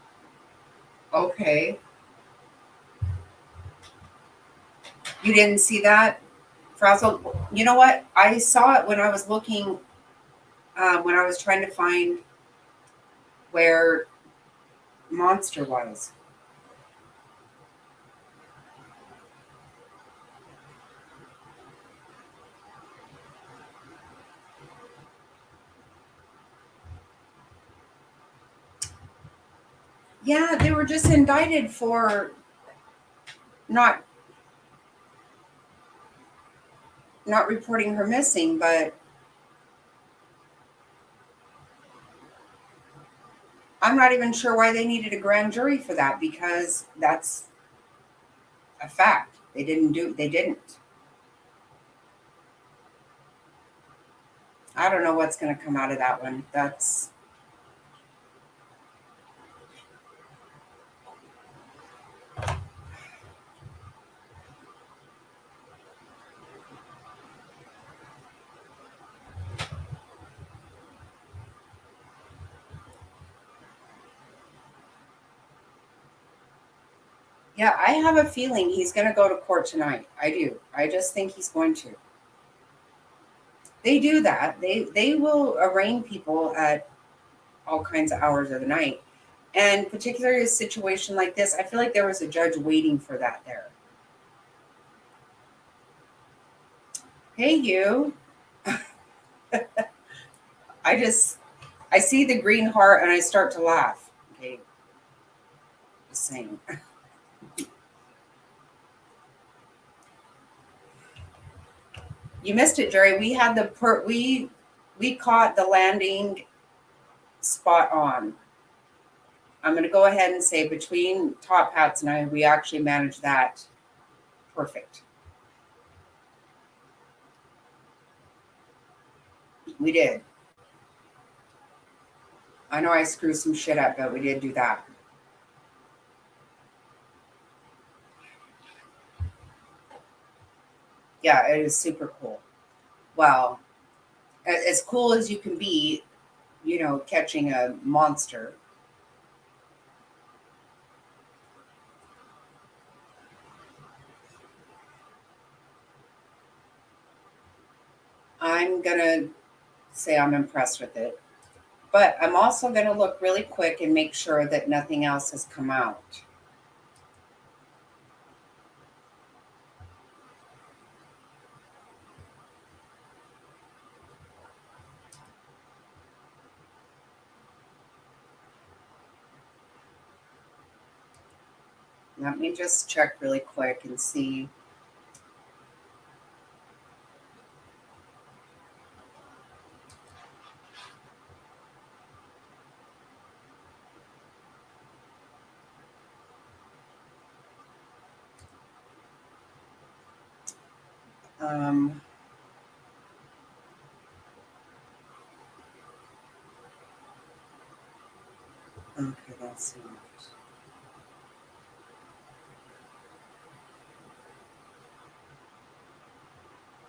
Okay. You didn't see that, Frazzle? You know what? I saw it when I was looking, when I was trying to find where monster was. Yeah, they were just indicted for not reporting her missing, but I'm not even sure why they needed a grand jury for that, because that's a fact. They didn't. I don't know what's going to come out of that one. That's yeah, I have a feeling he's going to go to court tonight. I do. I just think he's going to. They do that. They will arraign people at all kinds of hours of the night. And particularly a situation like this, I feel like there was a judge waiting for that there. Hey, you. I see the green heart and I start to laugh. Okay. Just saying. You missed it, Jerry. We had we caught the landing spot on. I'm going to go ahead and say between Top Hats and I, we actually managed that perfect. We did. I know I screwed some shit up, but we did do that. Yeah, it is super cool. Well, as cool as you can be, catching a monster. I'm going to say I'm impressed with it. But I'm also going to look really quick and make sure that nothing else has come out. Let me just check really quick and see. Okay, let's see.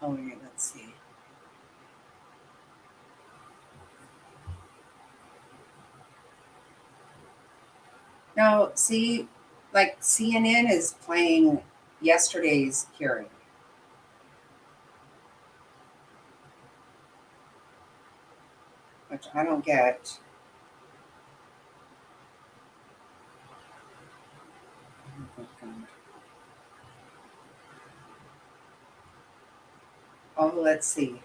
Oh, yeah, let's see. Now, see, like CNN is playing yesterday's hearing. Which I don't get. Oh, let's see. Okay,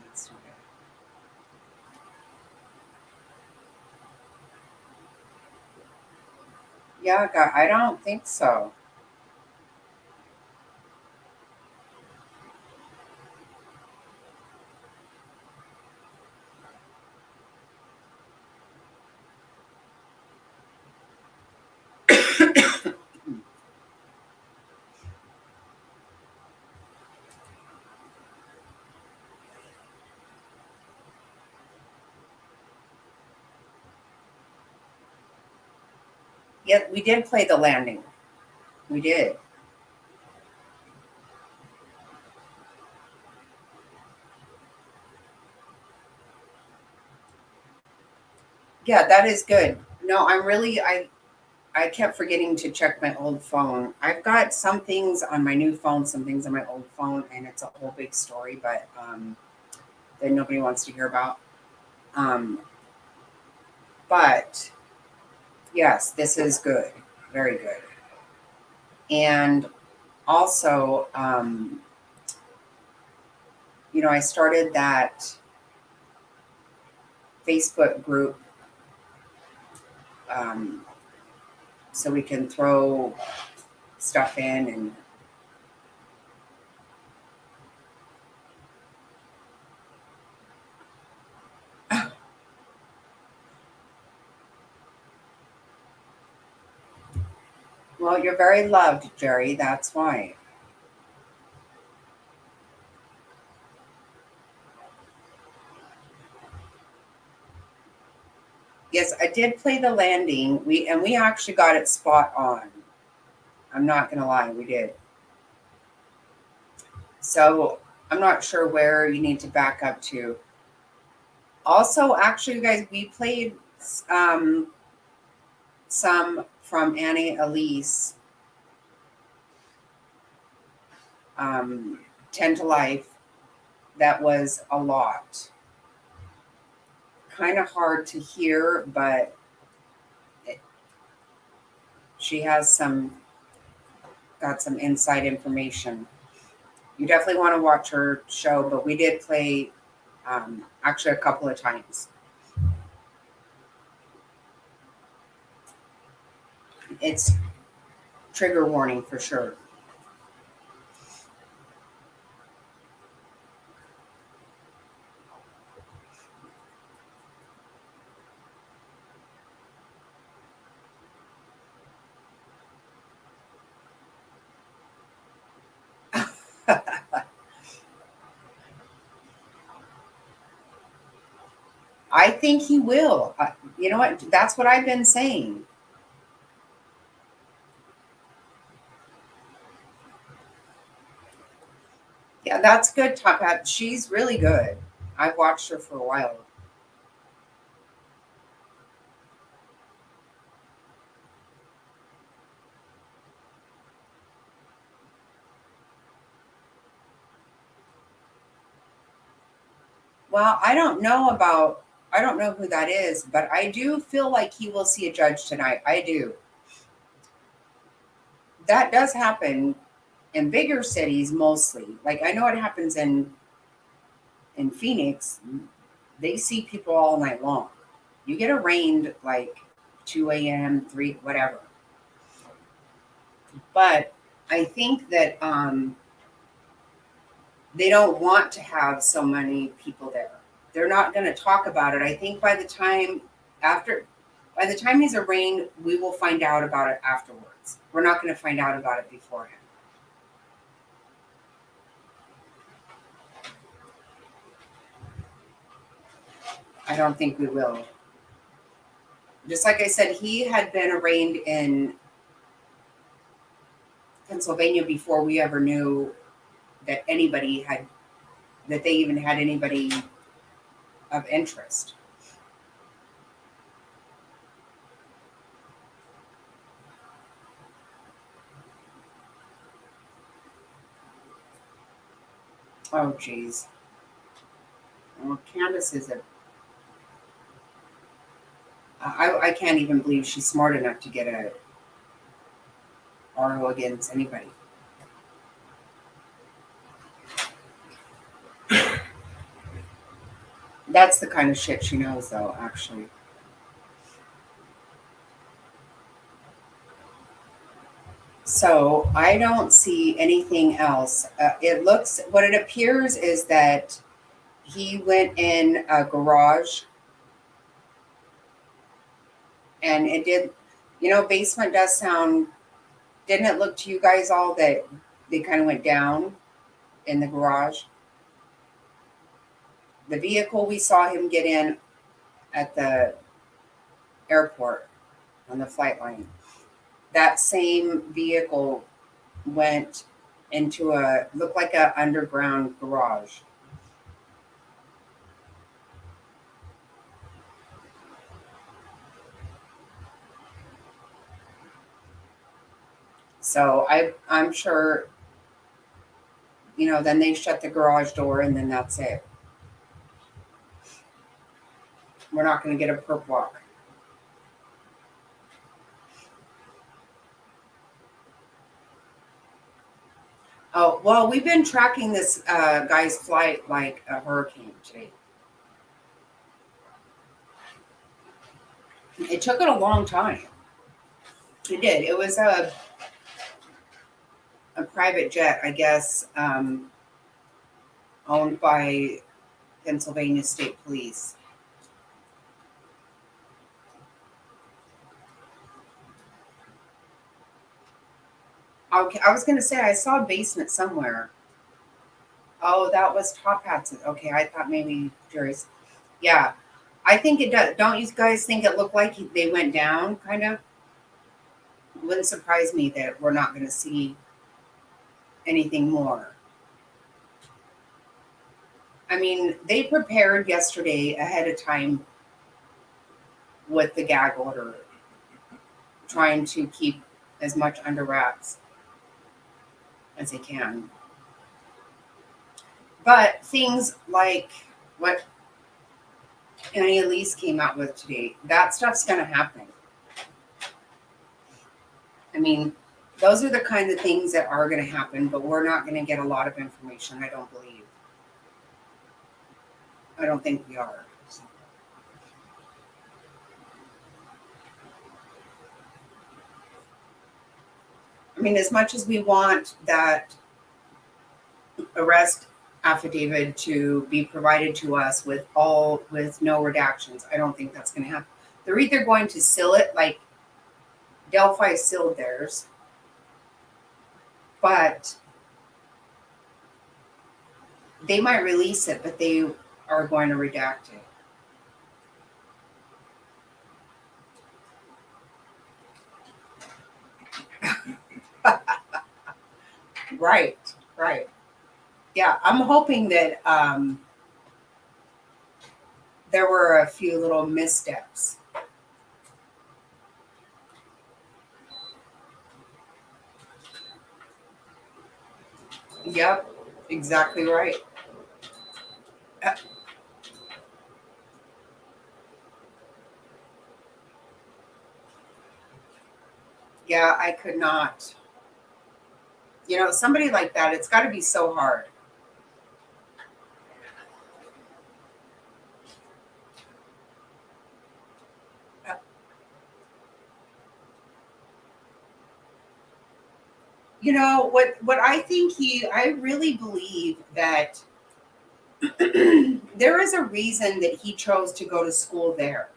let's do that. Yeah, I don't think so. Yeah, we did play the landing. We did. Yeah, that is good. No, I'm really, I I kept forgetting to check my old phone. I've got some things on my new phone, some things on my old phone, and it's a whole big story, but that nobody wants to hear about. But yes, this is good, very good. And also, I started that Facebook group so we can throw stuff in and well, you're very loved, Jerry. That's why. Yes, I did play the landing. We actually got it spot on. I'm not gonna lie, we did. So I'm not sure where you need to back up to. Also, actually, you guys, we played some from Annie Elise, 10 to Life. That was a lot. Kind of hard to hear, but she has got some inside information. You definitely want to watch her show, but we did play actually a couple of times. It's trigger warning for sure. I think he will. You know what? That's what I've been saying. Yeah, that's good, Top Hat. She's really good. I've watched her for a while. Well, I don't know who that is, but I do feel like he will see a judge tonight. I do. That does happen in bigger cities mostly. Like I know it happens in Phoenix. They see people all night long. You get arraigned like 2 a.m., 3, whatever. But I think that they don't want to have so many people there. They're not going to talk about it. I think by the time he's arraigned, we will find out about it afterwards. We're not going to find out about it beforehand. I don't think we will. Just like I said, he had been arraigned in Pennsylvania before we ever knew that they even had anybody of interest. Oh, geez. Well, Candace is I can't even believe she's smart enough to get a RO against anybody. That's the kind of shit she knows, though, actually. So I don't see anything else. What it appears is that he went in a garage and it did, basement does sound, didn't it look to you guys all that they kind of went down in the garage? The vehicle we saw him get in at the airport on the flight line, that same vehicle went into looked like a underground garage. So I'm sure, then they shut the garage door and then that's it. We're not going to get a perp walk. Oh, well, we've been tracking this guy's flight like a hurricane today. It took it a long time. It did. It was a private jet, I guess, owned by Pennsylvania State Police. Okay, I was going to say I saw a basement somewhere. Oh, that was Top Hats. Okay, I thought maybe Jerry's. Yeah, I think it does. Don't you guys think it looked like they went down, kind of? It wouldn't surprise me that we're not going to see anything more. I mean, they prepared yesterday ahead of time with the gag order, trying to keep as much under wraps as they can. But things like what Annie Elise came out with today, that stuff's going to happen. I mean, those are the kind of things that are going to happen, but we're not going to get a lot of information, I don't believe. I don't think we are. I mean, as much as we want that arrest affidavit to be provided to us with no redactions, I don't think that's going to happen. They're either going to seal it, like Delphi sealed theirs, but they might release it, but they are going to redact it. Right. Yeah, I'm hoping that there were a few little missteps. Yep, exactly right. Yeah, I could not. Somebody like that, it's got to be so hard. What I think I really believe that there is a reason that he chose to go to school there.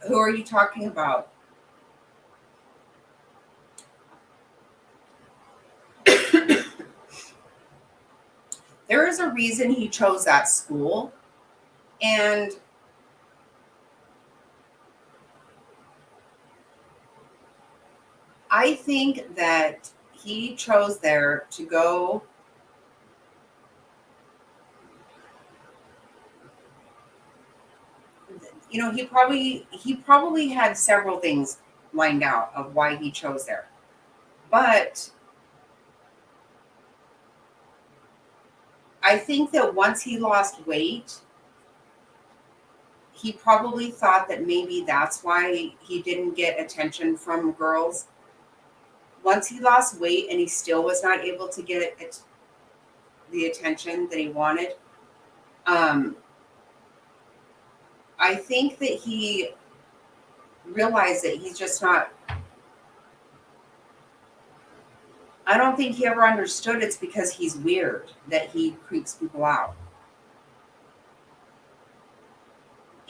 Who are you talking about? There is a reason he chose that school. And I think that he chose there to go he probably had several things lined out of why he chose there. But I think that once he lost weight, he probably thought that maybe that's why he didn't get attention from girls. Once he lost weight and he still was not able to get the attention that he wanted, I think that he realized that he's just not. I don't think he ever understood it's because he's weird that he creeps people out.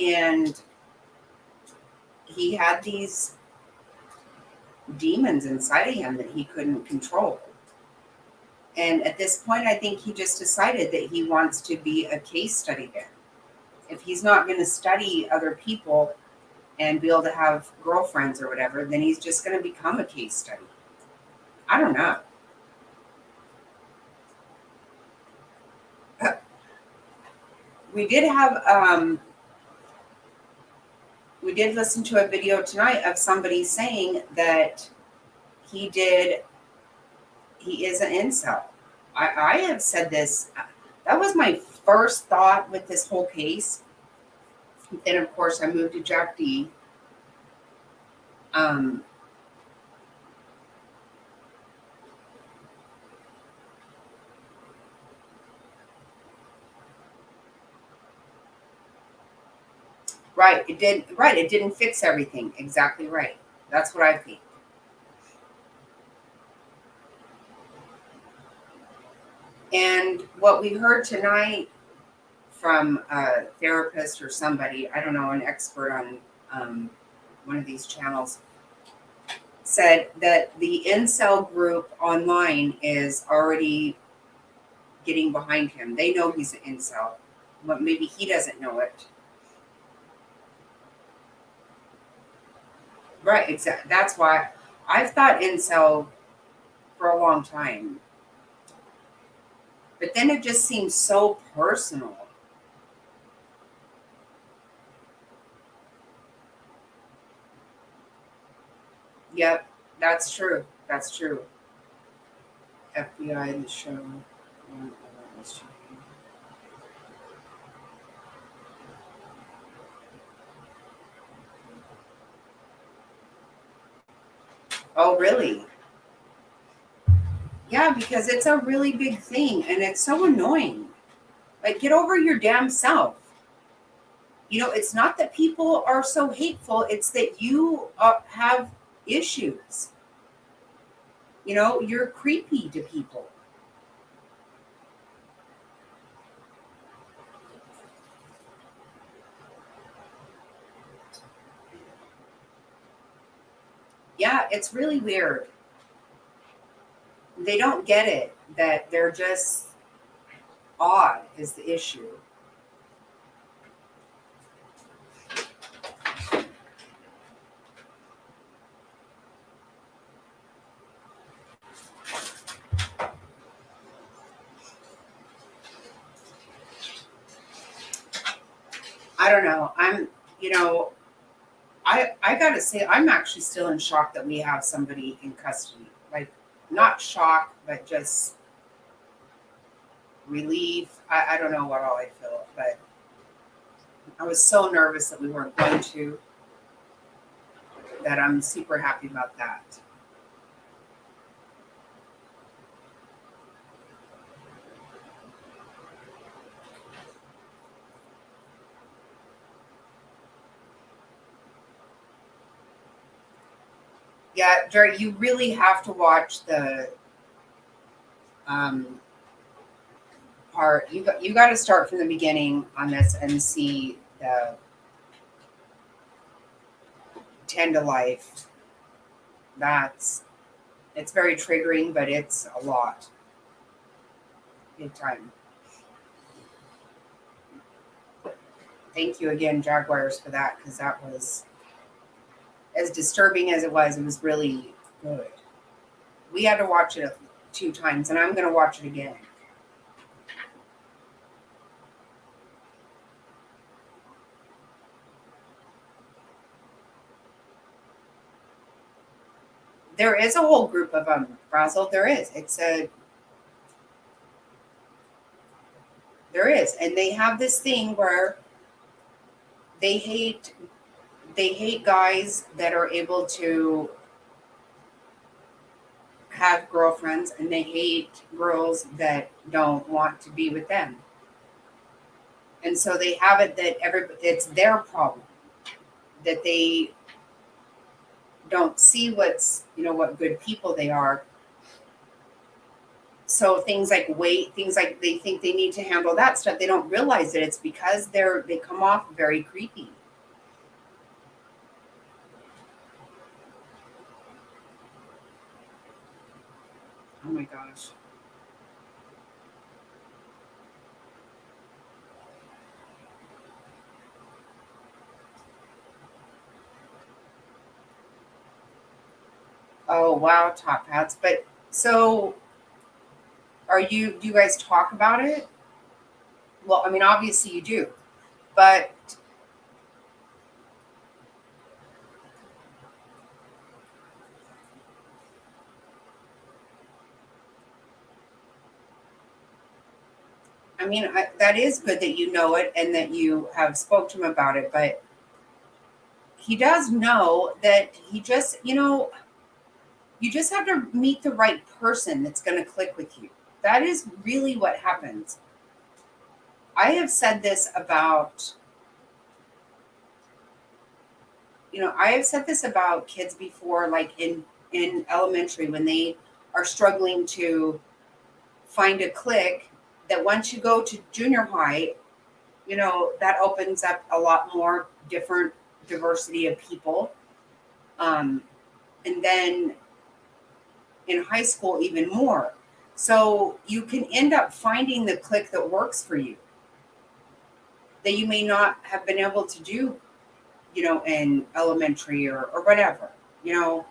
And he had these demons inside of him that he couldn't control. And at this point, I think he just decided that he wants to be a case study then. If he's not going to study other people and be able to have girlfriends or whatever, then he's just going to become a case study. I don't know. we did have we did listen to a video tonight of somebody saying that he is an incel. I have said this. That was my first thought with this whole case. Then, of course, I moved to Jack D. Right, it did. Right, it didn't fix everything. Exactly right. That's what I think. And what we heard tonight from a therapist or somebody, I don't know, an expert on one of these channels, said that the incel group online is already getting behind him. They know he's an incel, but maybe he doesn't know it. Right, exactly. That's why I've thought incel for a long time. But then it just seems so personal. Yep, that's true. That's true. FBI in the show. Oh, really? Yeah, because it's a really big thing and it's so annoying. Like, get over your damn self. You know, it's not that people are so hateful, it's that you have issues. You know, you're creepy to people. Yeah, it's really weird. They don't get it, that they're just odd is the issue. I don't know. I gotta say, I'm actually still in shock that we have somebody in custody. Like, not shock, but just relief. I don't know what all I feel, but I was so nervous that we weren't going to, that I'm super happy about that. Yeah, Jerry, you really have to watch the part. You got to start from the beginning on this and see the 10 to life. It's very triggering, but it's a lot. Big time. Thank you again, Jaguars, for that, because that was, as disturbing as it was really good. We had to watch it 2 times, and I'm going to watch it again. There is a whole group of them, Brazel. There is. There is, and they have this thing where they hate guys that are able to have girlfriends, and they hate girls that don't want to be with them. And so they have it that it's their problem, that they don't see what good people they are. So things like weight, things like they think they need to handle that stuff. They don't realize that it's because they come off very creepy. Oh my gosh. Oh wow, top hats. But so do you guys talk about it? Well, I mean, obviously you do, but I mean, that is good that you know it and that you have spoke to him about it, but he does know that he just, you just have to meet the right person that's going to click with you. That is really what happens. I have said this about, I have said this about kids before, like in elementary when they are struggling to find a click, that once you go to junior high, that opens up a lot more different diversity of people. And then in high school, even more. So you can end up finding the click that works for you that you may not have been able to do, in elementary or whatever, No,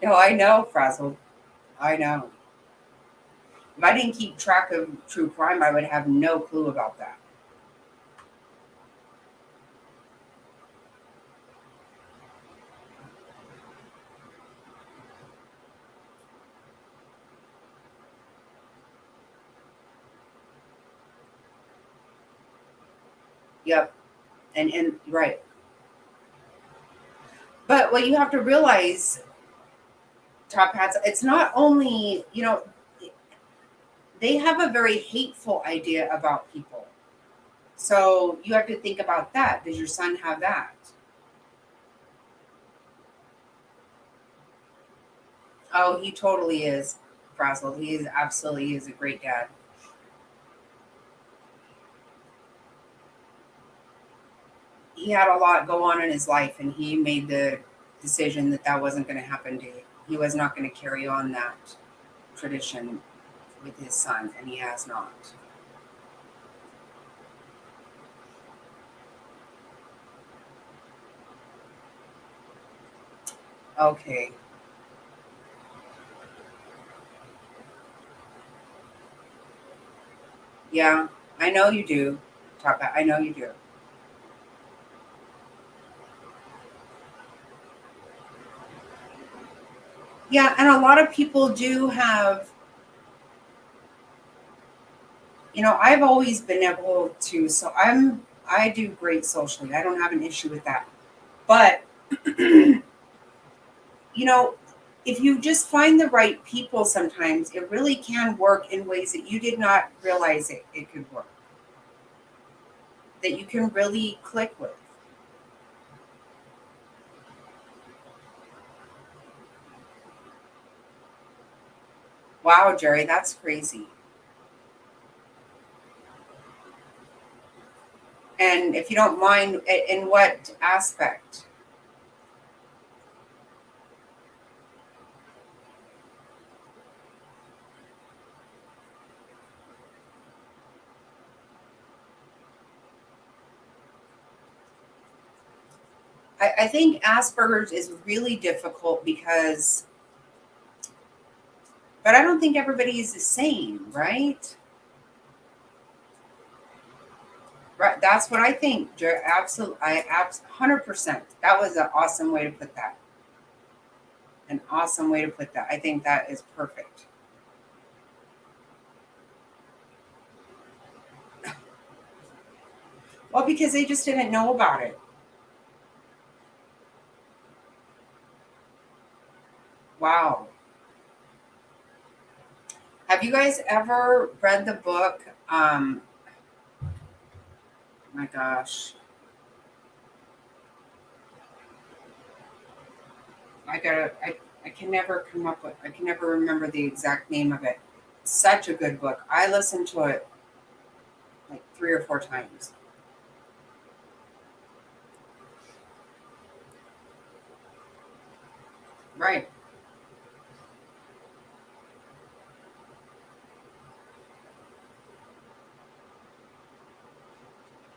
I know, Frazzled. I know. If I didn't keep track of true crime, I would have no clue about that. Yep. And right. But what you have to realize, Top Hats, it's not only, they have a very hateful idea about people. So you have to think about that. Does your son have that? Oh, he totally is, Frazzled. He is a great dad. He had a lot go on in his life, and he made the decision that wasn't going to happen to him. He was not going to carry on that tradition with his son, and he has not. Okay. Yeah, I know you do, Top Hat. I know you do. Yeah, and a lot of people do have, I've always been able to, so I do great socially. I don't have an issue with that. But, if you just find the right people sometimes, it really can work in ways that you did not realize it could work. That you can really click with. Wow, Jerry, that's crazy. And if you don't mind, in what aspect? I think Asperger's is really difficult because, but I don't think everybody is the same, right? Right. That's what I think, Jerry. Absolutely. 100%. That was an awesome way to put that. An awesome way to put that. I think that is perfect. Well, because they just didn't know about it. Wow. Have you guys ever read the book? My gosh. I can never I can never remember the exact name of it. Such a good book. I listened to it like 3 or 4 times. Right.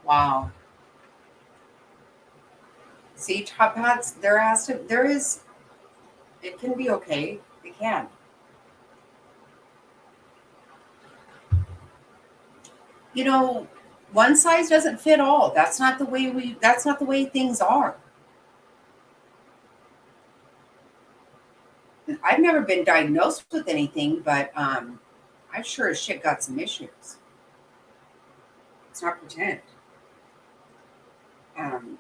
Wow. See, Top Hats, there is It can be okay. It can. You know, one size doesn't fit all. That's not the way that's not the way things are. I've never been diagnosed with anything, but I sure as shit got some issues. Let's not pretend. Um,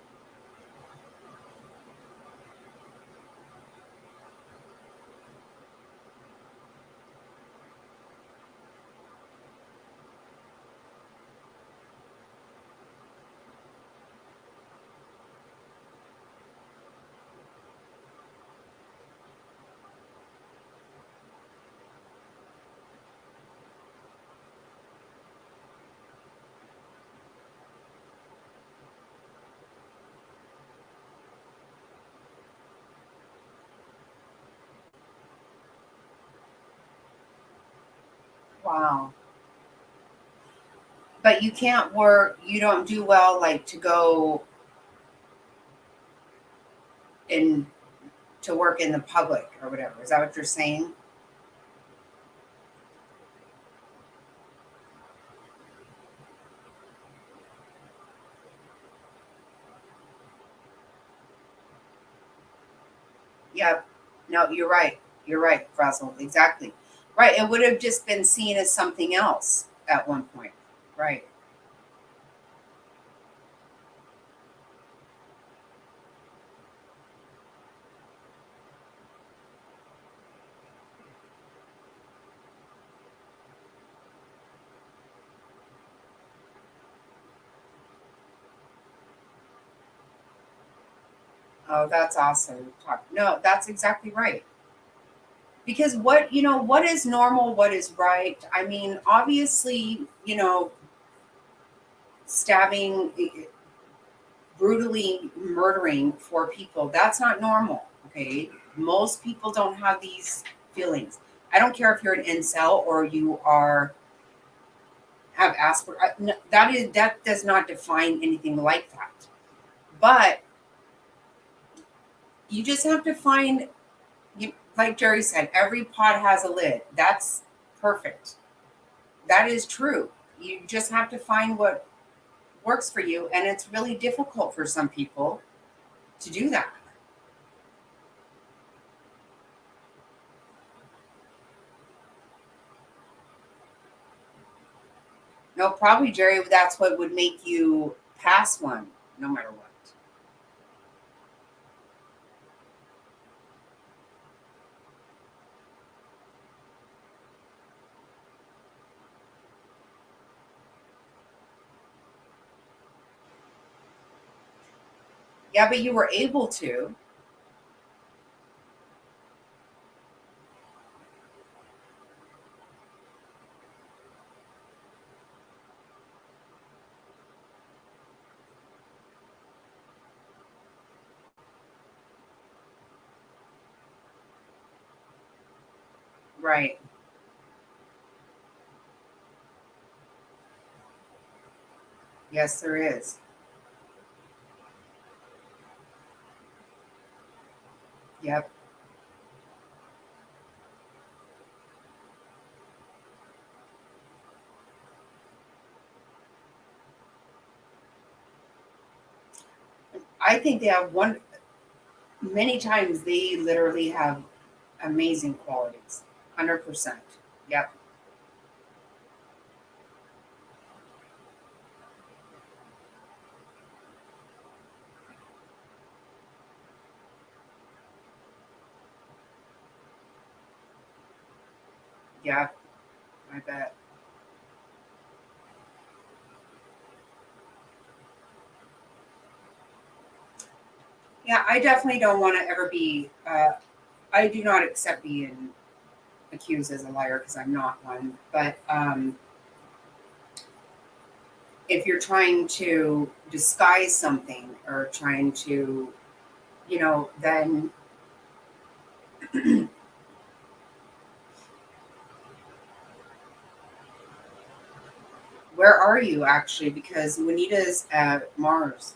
wow. But you can't work, you don't do well like to go in to work in the public or whatever. Is that what you're saying? Yep. No, you're right. You're right, Frazzle. Exactly. Right. It would have just been seen as something else at one point. Right. Oh, that's awesome. No, that's exactly right. Because what is normal, what is right? I mean, obviously, stabbing, brutally murdering four people, that's not normal. Okay. Most people don't have these feelings. I don't care if you're an incel or you have Asperger. That does not define anything like that. But you just have to find, like Jerry said, every pot has a lid. That's perfect. That is true. You just have to find what works for you, and it's really difficult for some people to do that. No, probably, Jerry, that's what would make you pass one, no matter what. Yeah, but you were able to. Right. Yes, there is. Yep. I think they have many times they literally have amazing qualities. 100%. Yep. Yeah, I bet. Yeah, I definitely don't want to ever be, I do not accept being accused as a liar because I'm not one. But if you're trying to disguise something or trying to, then where are you actually? Because Juanita's at Mars.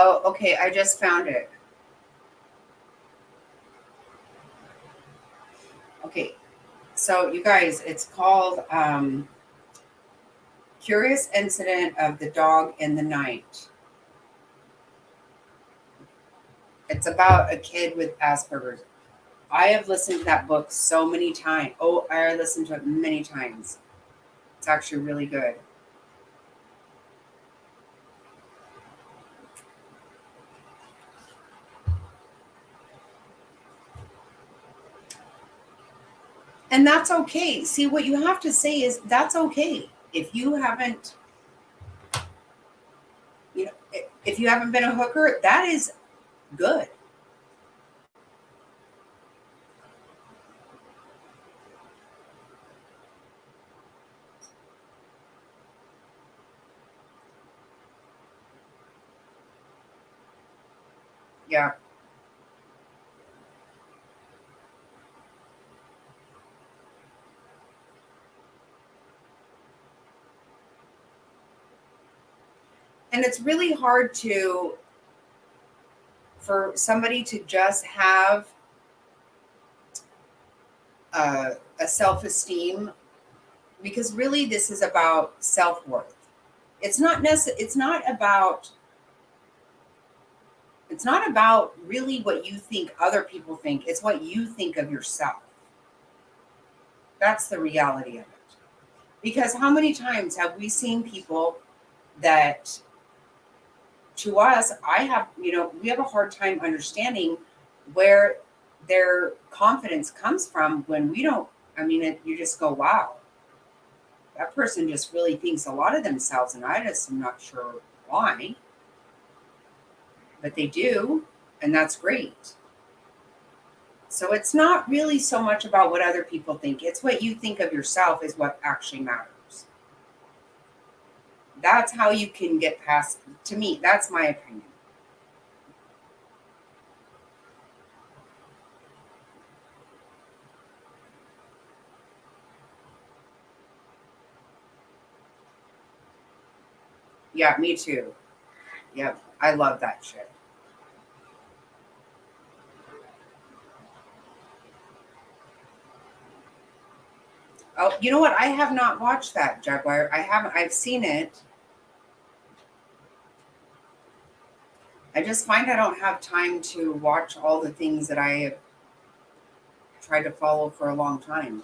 Oh, okay. I just found it. Okay. So you guys, it's called Curious Incident of the Dog in the Night. It's about a kid with Asperger's. I have listened to that book so many times. Oh, I listened to it many times. It's actually really good. And that's okay. See, what you have to say is that's okay. If you haven't, if you haven't been a hooker, that is good. Yeah. And it's really hard for somebody to just have a self-esteem, because really this is about self-worth. It's not it's not about really what you think other people think. It's what you think of yourself. That's the reality of it. Because how many times have we seen people that, to us, we have a hard time understanding where their confidence comes from when we don't. You just go, wow, that person just really thinks a lot of themselves, and I just am not sure why, but they do, and that's great. So it's not really so much about what other people think. It's what you think of yourself is what actually matters. That's how you can get past, to me, that's my opinion. Yeah, me too. Yep, I love that shit. Oh, you know what? I have not watched that, Jaguar. I haven't. I've seen it. I just find I don't have time to watch all the things that I have tried to follow for a long time.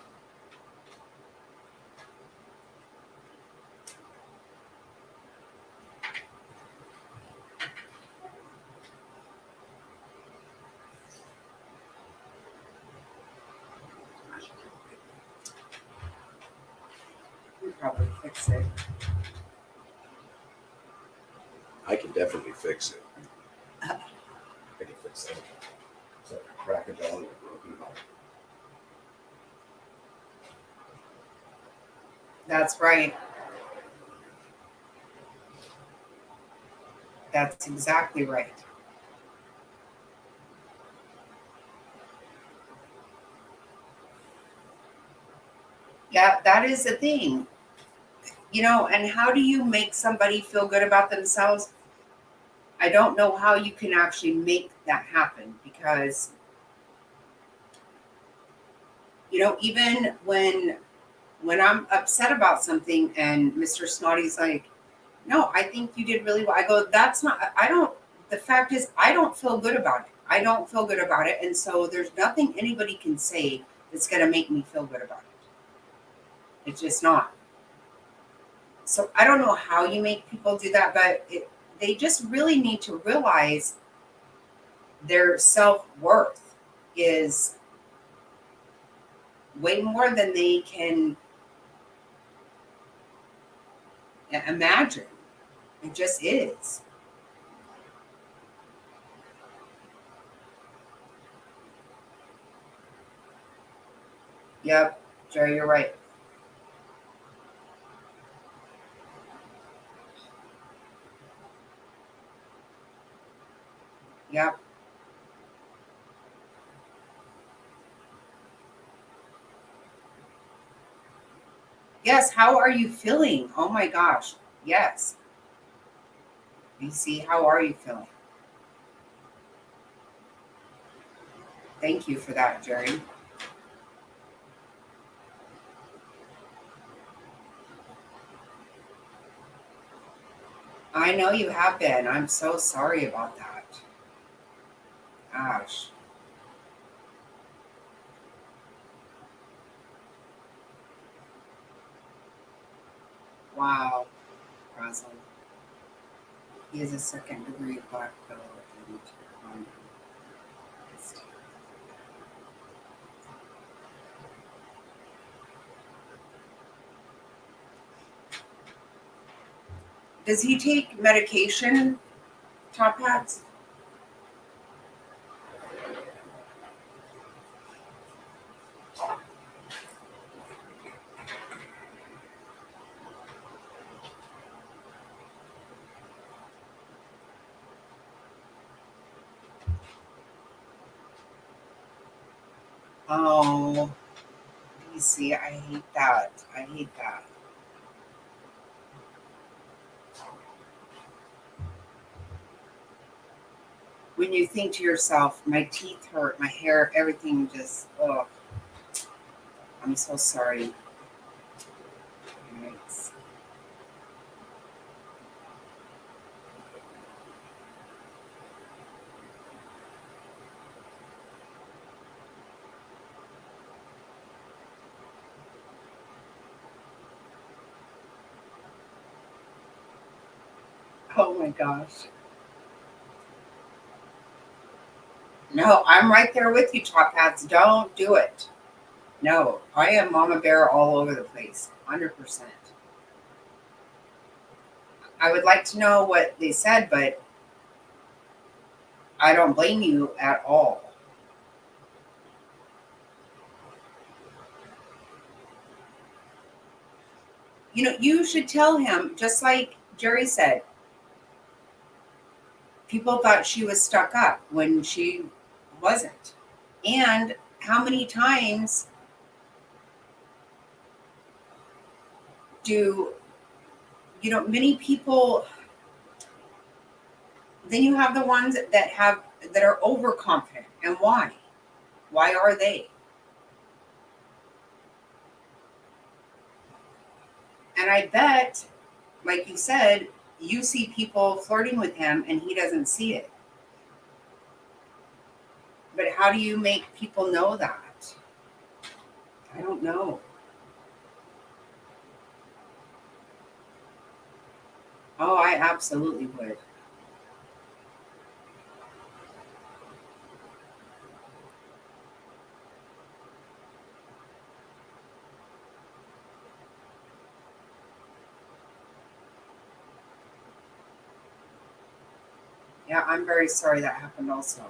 We'll probably fix it. I can definitely fix it. I can fix it. It's like a crack a dog with a broken bone. That's right. That's exactly right. Yeah, that is the thing. And how do you make somebody feel good about themselves? I don't know how you can actually make that happen, because, even when I'm upset about something and Mr. Snotty's like, no, I think you did really well. I go, that's not, I don't, the fact is, I don't feel good about it. I don't feel good about it. And so there's nothing anybody can say that's going to make me feel good about it. It's just not. So I don't know how you make people do that, but they just really need to realize their self-worth is way more than they can imagine. It just is. Yep, Jerry, you're right. Yep. Yes, how are you feeling? Oh my gosh. Yes. You see, how are you feeling? Thank you for that, Jerry. I know you have been. I'm so sorry about that. Gosh. Wow. Rosalind. He is a second degree black belt. And, does he take medication, Top Hats? Oh, you see, I hate that. I hate that. When you think to yourself, my teeth hurt, my hair, everything just, oh, I'm so sorry. Yikes. Oh my gosh. No, I'm right there with you, Top Hats. Don't do it. No, I am Mama Bear all over the place, 100%. I would like to know what they said, but I don't blame you at all. You know, you should tell him, just like Jerry said, people thought she was stuck up when she wasn't. And how many times do, you know, many people, then you have the ones that are overconfident. And why? Why are they? And I bet, like you said, you see people flirting with him and he doesn't see it. But how do you make people know that? I don't know. Oh, I absolutely would. Yeah, I'm very sorry that happened also.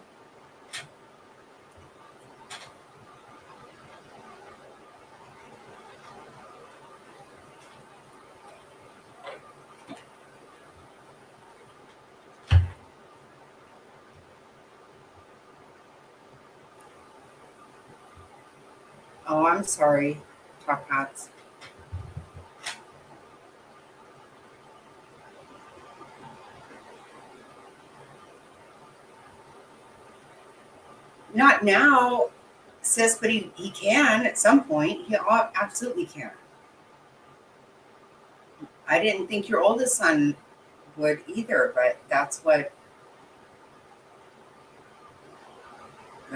Oh, I'm sorry, Top Hats. Not now, sis, but he can at some point. He absolutely can. I didn't think your oldest son would either, but that's what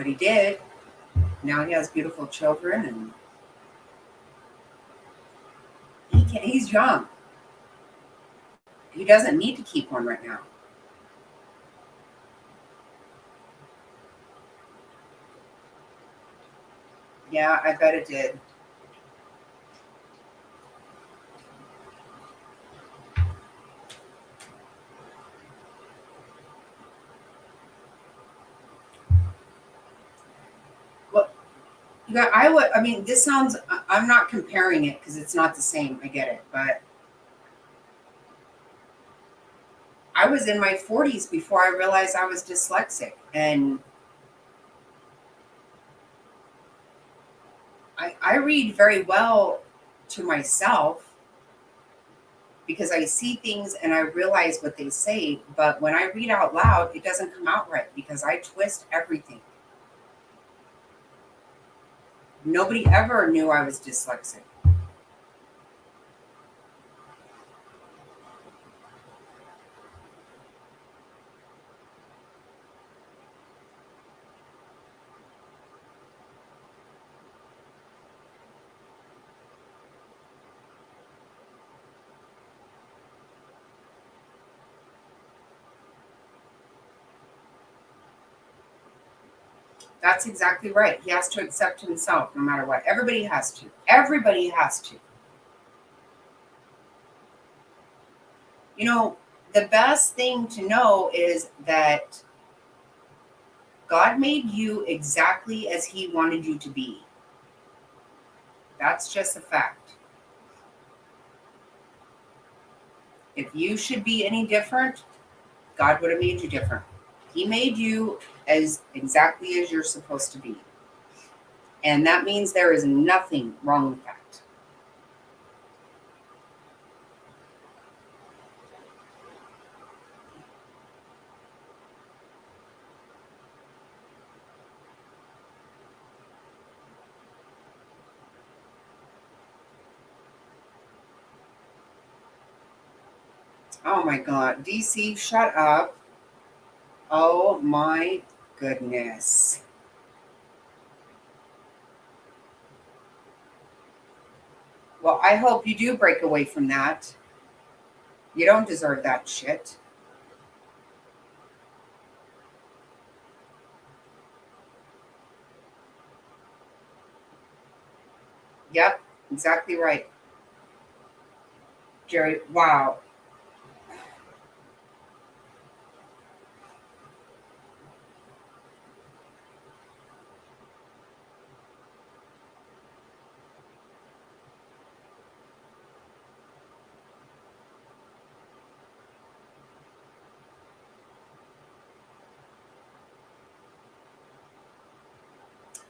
he did. Now he has beautiful children and he's young. He doesn't need to keep one right now. Yeah, I bet it did. Well, yeah, I mean, this sounds, I'm not comparing it because it's not the same. I get it. But I was in my 40s before I realized I was dyslexic. And I read very well to myself because I see things and I realize what they say. But when I read out loud, it doesn't come out right because I twist everything. Nobody ever knew I was dyslexic. That's exactly right. He has to accept himself no matter what. Everybody has to. Everybody has to. You know, the best thing to know is that God made you exactly as He wanted you to be. That's just a fact. If you should be any different, God would have made you different. He made you as exactly as you're supposed to be. And that means there is nothing wrong with that. Oh my God. DC, shut up. Oh my goodness. Well, I hope you do break away from that. You don't deserve that shit. Yep, exactly right. Jerry, wow.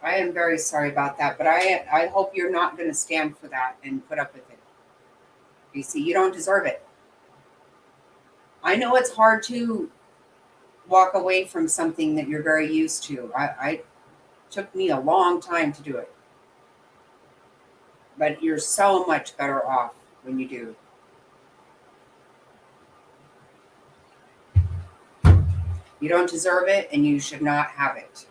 I am very sorry about that, but I hope you're not going to stand for that and put up with it. DC, you don't deserve it. I know it's hard to walk away from something that you're very used to. I took me a long time to do it. But you're so much better off when you do. You don't deserve it and you should not have it.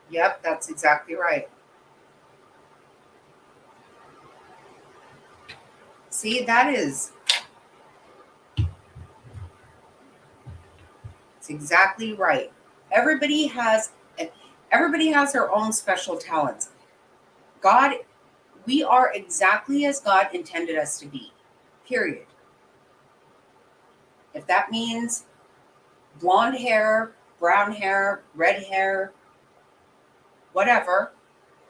Yep, that's exactly right. See, it's exactly right. Everybody has everybody has their own special talents. God, we are exactly as God intended us to be. Period. If that means blonde hair, brown hair, red hair, whatever,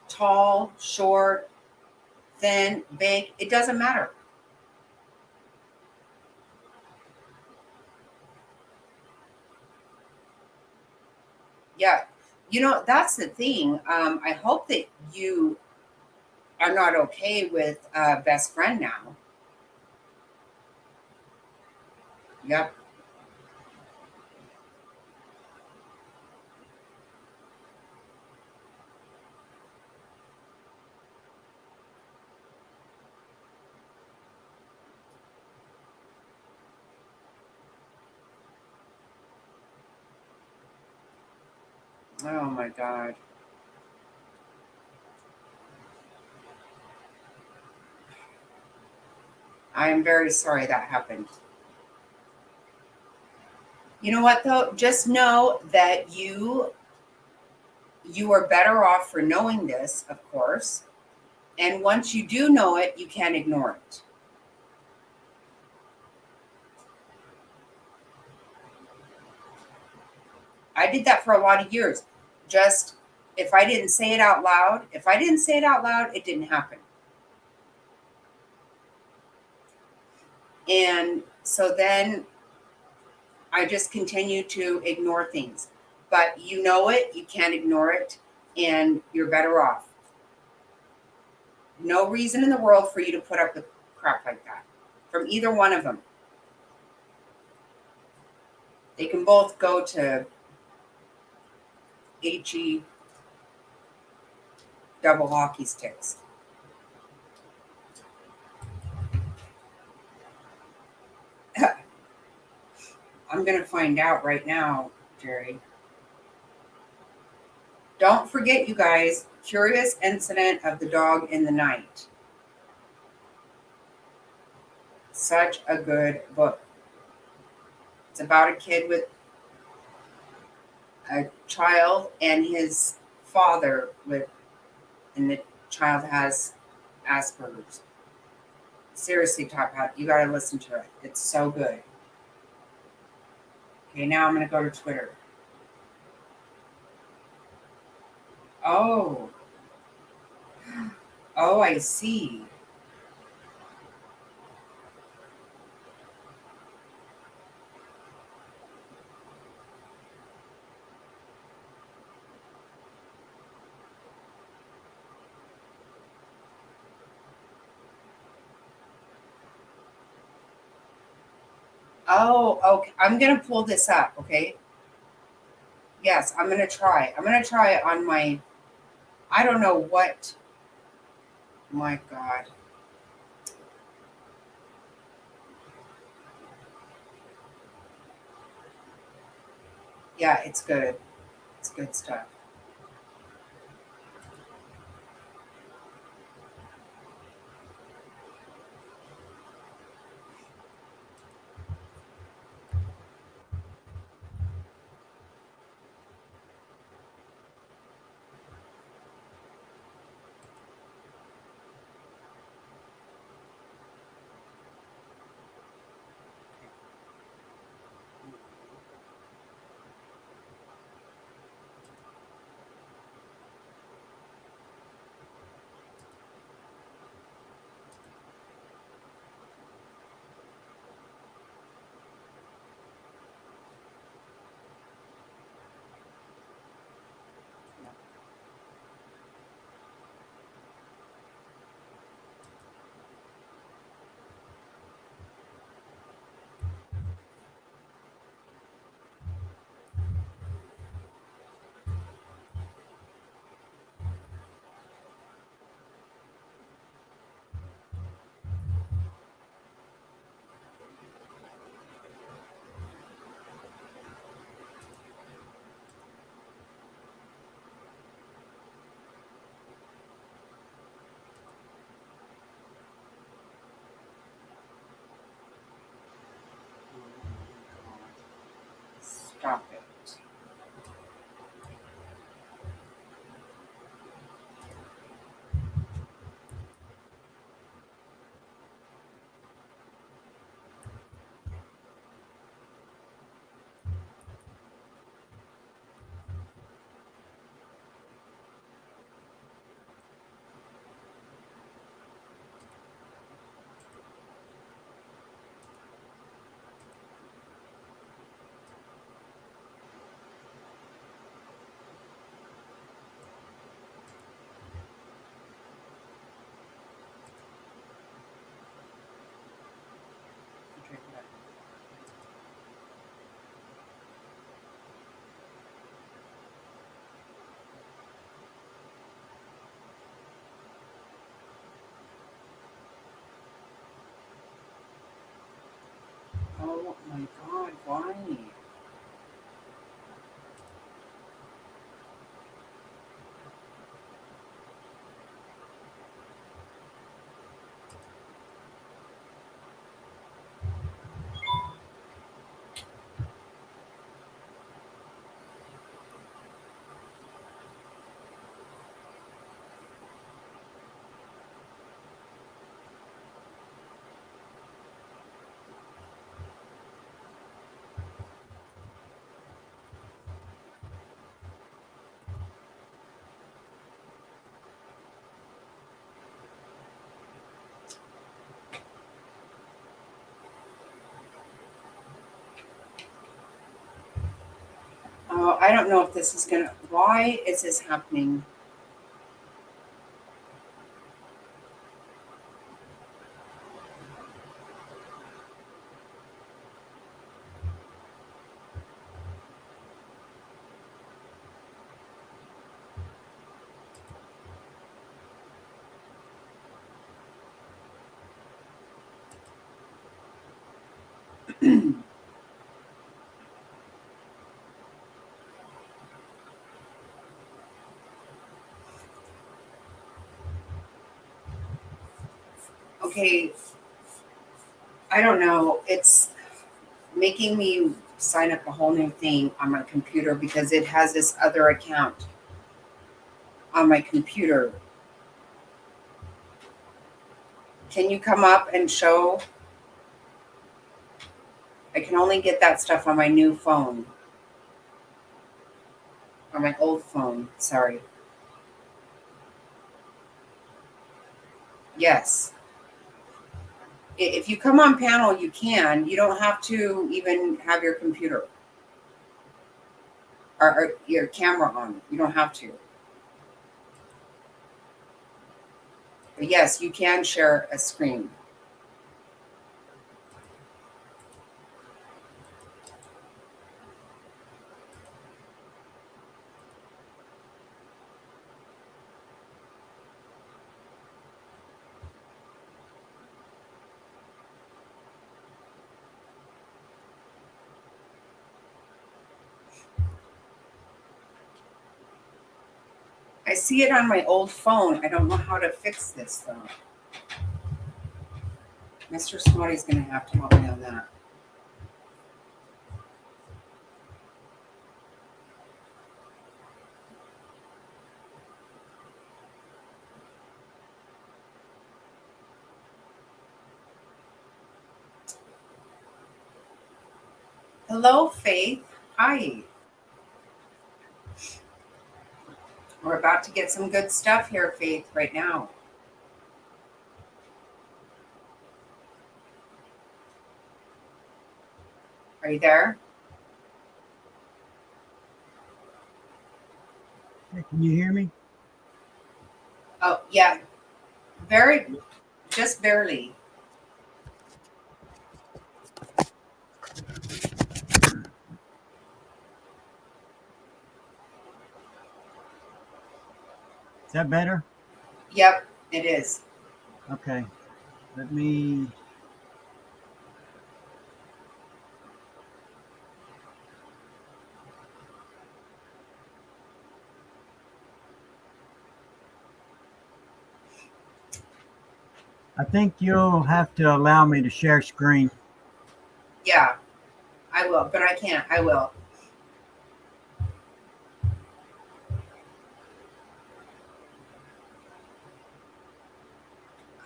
tall, short, thin, big, it doesn't matter. Yeah. You know, that's the thing. I hope that you are not okay with best friend now. Yep. Oh my God. I am very sorry that happened. You know what though? Just know that you are better off for knowing this, of course. And once you do know it, you can't ignore it. I did that for a lot of years. Just if I didn't say it out loud, it didn't happen. And so then I just continue to ignore things. But you know it, you can't ignore it, and you're better off. No reason in the world for you to put up with crap like that from either one of them. They can both go to HE double hockey sticks. I'm going to find out right now, Jerry. Don't forget, you guys, Curious Incident of the Dog in the Night. Such a good book. It's about a kid with a child and his father and the child has Asperger's. Seriously, Top Hat, you got to listen to it. It's so good. Okay, now I'm going to go to Twitter. Oh, I see. Oh, okay. I'm going to pull this up, okay? Yes, I'm going to try. I'm going to try it on my, I don't know what. My God. Yeah, it's good. It's good stuff. Stop it. Oh my God, why? Oh, I don't know if this is gonna. Why is this happening? Okay, I don't know. It's making me sign up a whole new thing on my computer because it has this other account on my computer. Can you come up and show? I can only get that stuff on my new phone. On my old phone, sorry. Yes. If you come on panel, you can. You don't have to even have your computer or your camera on. You don't have to. But yes, you can share a screen. I see it on my old phone. I don't know how to fix this though. Mr. Snotty's gonna have to help me on that. Hello, Faith. Hi. We're about to get some good stuff here, Faith, right now. Are you there? Can you hear me? Oh, yeah. Very, just barely. Is that better? Yep, it is. Okay. Let me. I think you'll have to allow me to share screen. Yeah, I will, but I can't. I will.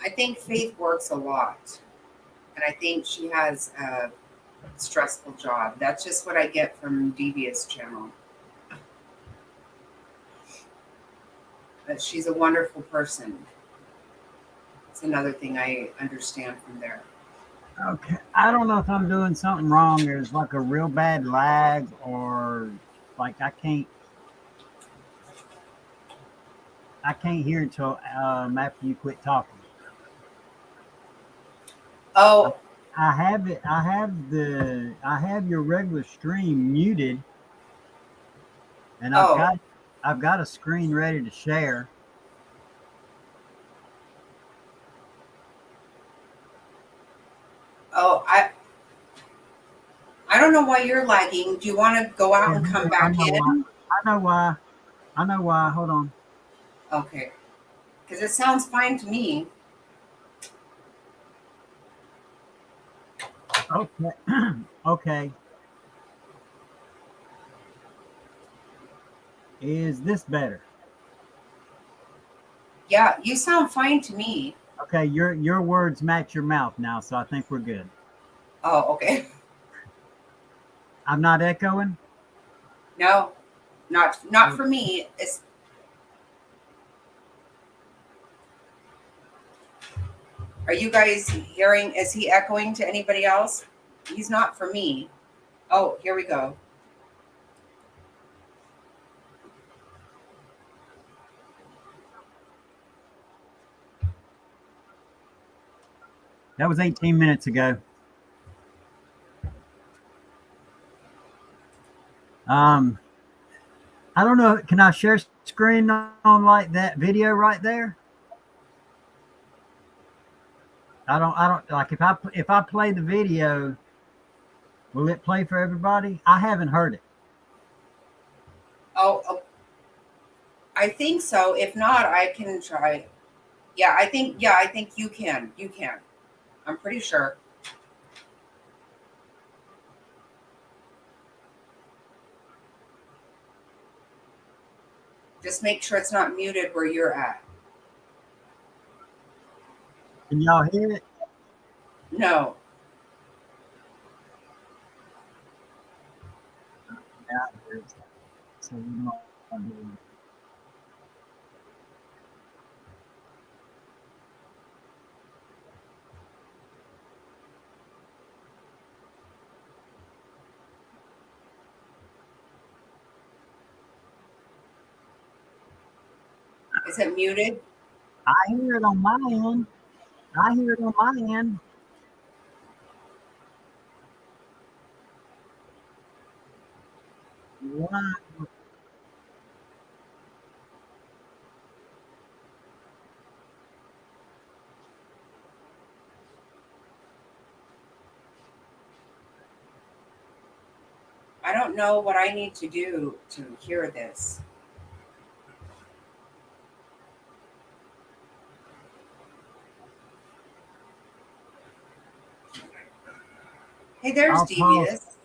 I think Faith works a lot, and I think she has a stressful job. That's just what I get from Devious Channel. But she's a wonderful person. It's another thing I understand from there. Okay. I don't know if I'm doing something wrong. There's like a real bad lag, or like I can't hear until after you quit talking. Oh, I have it. I have your regular stream muted, and I've got a screen ready to share. oh, I don't know why you're lagging. Do you want to go out and come back in? I know why. I know why. Hold on. Okay. Because it sounds fine to me. Okay. Okay. Is this better? Yeah, you sound fine to me. Okay, your words match your mouth now, so I think we're good. Oh, okay. I'm not echoing? No, not for me. Are you guys hearing? Is he echoing to anybody else? He's not for me. Oh, here we go. That was 18 minutes ago. I don't know. Can I share screen on like that video right there? I don't like if I play the video, will it play for everybody? I haven't heard it. Oh, I think so. If not, I can try. Yeah, I think you can. You can. I'm pretty sure. Just make sure it's not muted where you're at. Can y'all hear it? No. Yeah, I hear it. So we don't want to do it. Is it muted? I hear it on my end. I hear it on my end. Why? I don't know what I need to do to hear this. Hey, there's Devious.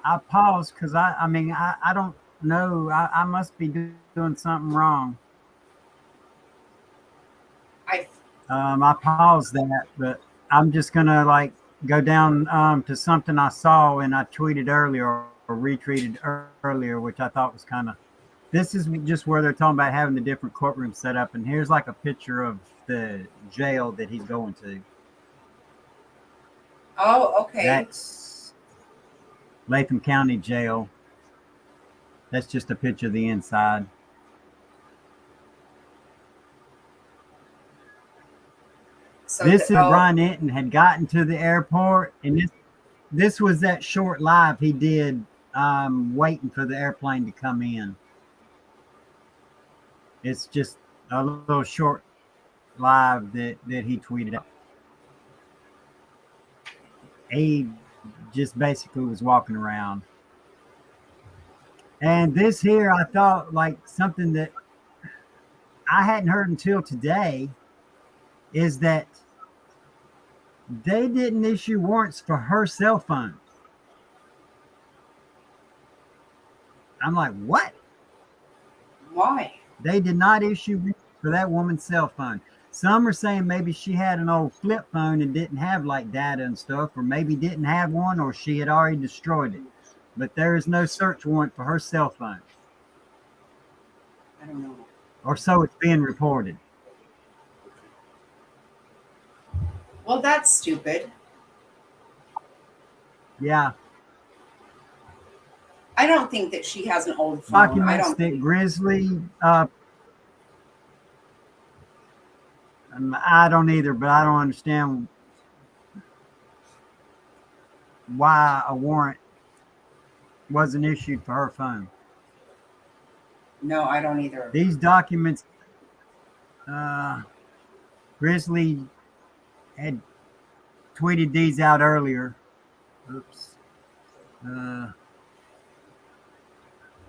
I paused because I mean, I don't know. I must be doing something wrong. I paused that, but I'm just gonna like go down to something I saw and I tweeted earlier or retweeted earlier, which I thought was kind of. This is just where they're talking about having the different courtrooms set up, and here's like a picture of the jail that he's going to. Oh, okay. That's Latham County Jail. That's just a picture of the inside. So this is Brian Enton had gotten to the airport, and this was that short live he did waiting for the airplane to come in. It's just a little short live that he tweeted out. He just basically was walking around. And this here, I thought like something that I hadn't heard until today is that they didn't issue warrants for her cell phone. I'm like, what? Why? They did not issue warrants for that woman's cell phone. Some are saying maybe she had an old flip phone and didn't have like data and stuff, or maybe didn't have one, or she had already destroyed it. But there is no search warrant for her cell phone. I don't know. Or so it's being reported. Well, that's stupid. Yeah. I don't think that she has an old phone. Documents that Grizzly, I don't either, but I don't understand why a warrant wasn't issued for her phone. No, I don't either. These documents, Grizzly had tweeted these out earlier. Oops.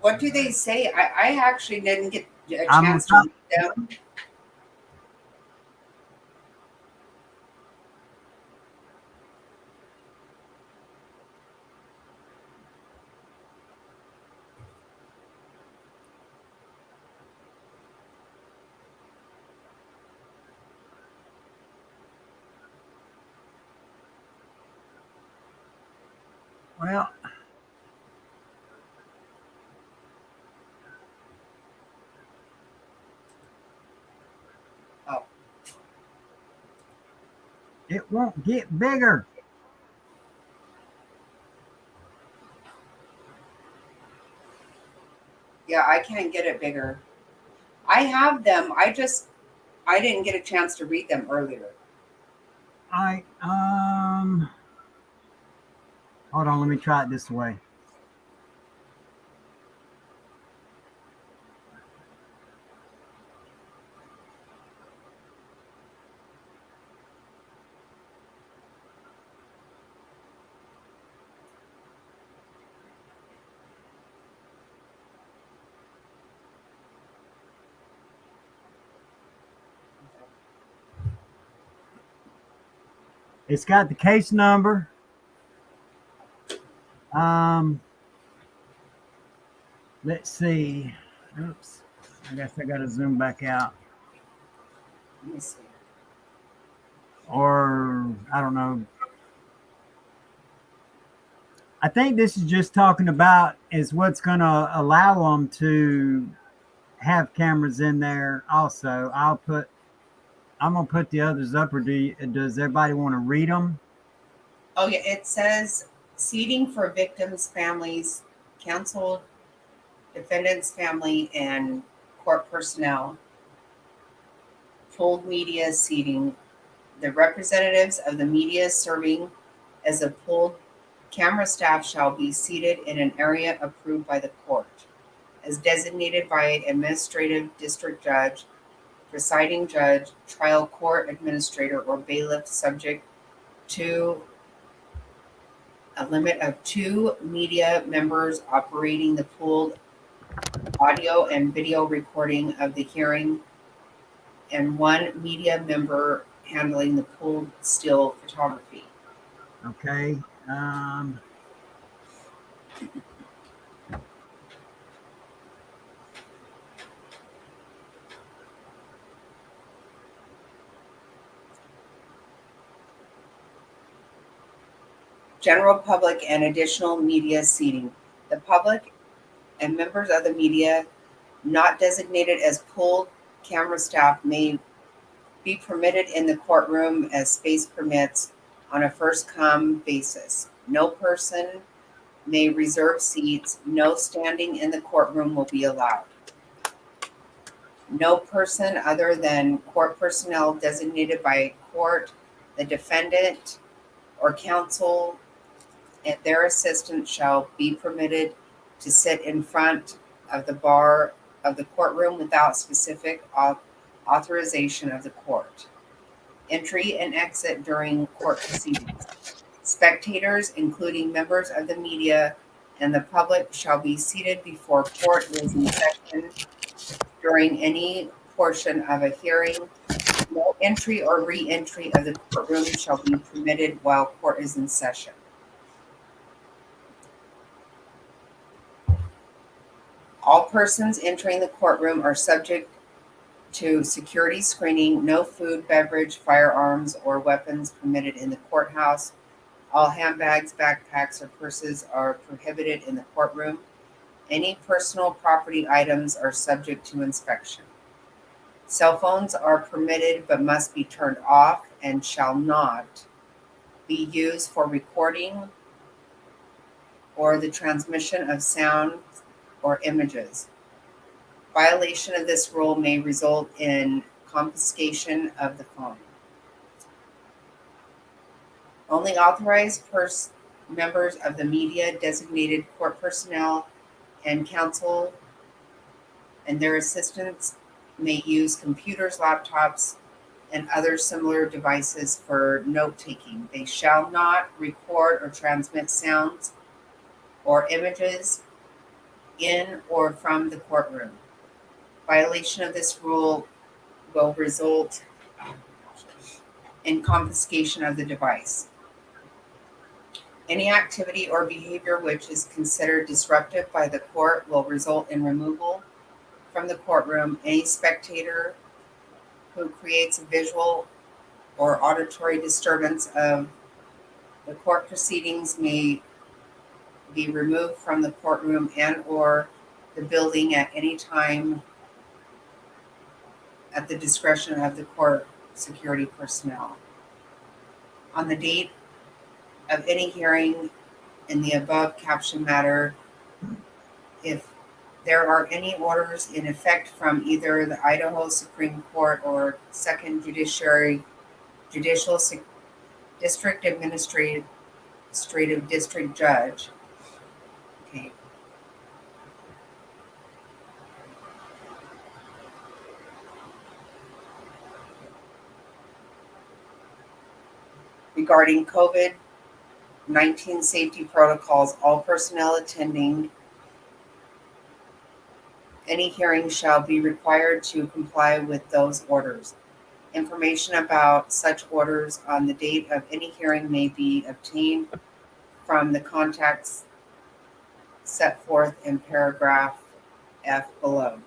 What do they say? I actually didn't get a chance to read them. Well, oh, it won't get bigger. Yeah, I can't get it bigger. I have them. I didn't get a chance to read them earlier. All right. Hold on. Let me try it this way. It's got the case number. Let's see. Oops. I guess I got to zoom back out. Let me see. Or I don't know. I think this is just talking about is what's going to allow them to have cameras in there. Also, I'm gonna put the others up. Or does everybody want to read them? Oh yeah, it says seating for victims' families, counsel, defendants' family, and court personnel. Pooled media seating. The representatives of the media serving as a pooled camera staff shall be seated in an area approved by the court, as designated by administrative district judge, presiding judge, trial court administrator, or bailiff, subject to a limit of 2 media members operating the pooled audio and video recording of the hearing and 1 media member handling the pooled still photography. Okay. General public and additional media seating. The public and members of the media not designated as pooled camera staff may be permitted in the courtroom as space permits on a first-come basis. No person may reserve seats. No standing in the courtroom will be allowed. No person other than court personnel designated by court, the defendant, or counsel and their assistant shall be permitted to sit in front of the bar of the courtroom without specific authorization of the court. Entry and exit during court proceedings. Spectators, including members of the media and the public, shall be seated before court is in session during any portion of a hearing. No entry or re-entry of the courtroom shall be permitted while court is in session. All persons entering the courtroom are subject to security screening. No food, beverage, firearms, or weapons permitted in the courthouse. All handbags, backpacks, or purses are prohibited in the courtroom. Any personal property items are subject to inspection. Cell phones are permitted but must be turned off and shall not be used for recording or the transmission of sound or images. Violation of this rule may result in confiscation of the phone. Only authorized members of the media, designated court personnel, and counsel and their assistants may use computers, laptops, and other similar devices for note-taking. They shall not record or transmit sounds or images in or from the courtroom. Violation of this rule will result in confiscation of the device. Any activity or behavior which is considered disruptive by the court will result in removal from the courtroom. Any spectator who creates a visual or auditory disturbance of the court proceedings may be removed from the courtroom and or the building at any time at the discretion of the court security personnel. On the date of any hearing in the above captioned matter, if there are any orders in effect from either the Idaho Supreme Court or Second Judicial District Administrative District Judge. Okay. Regarding COVID-19 safety protocols, all personnel attending any hearing shall be required to comply with those orders. Information about such orders on the date of any hearing may be obtained from the contacts set forth in paragraph F below.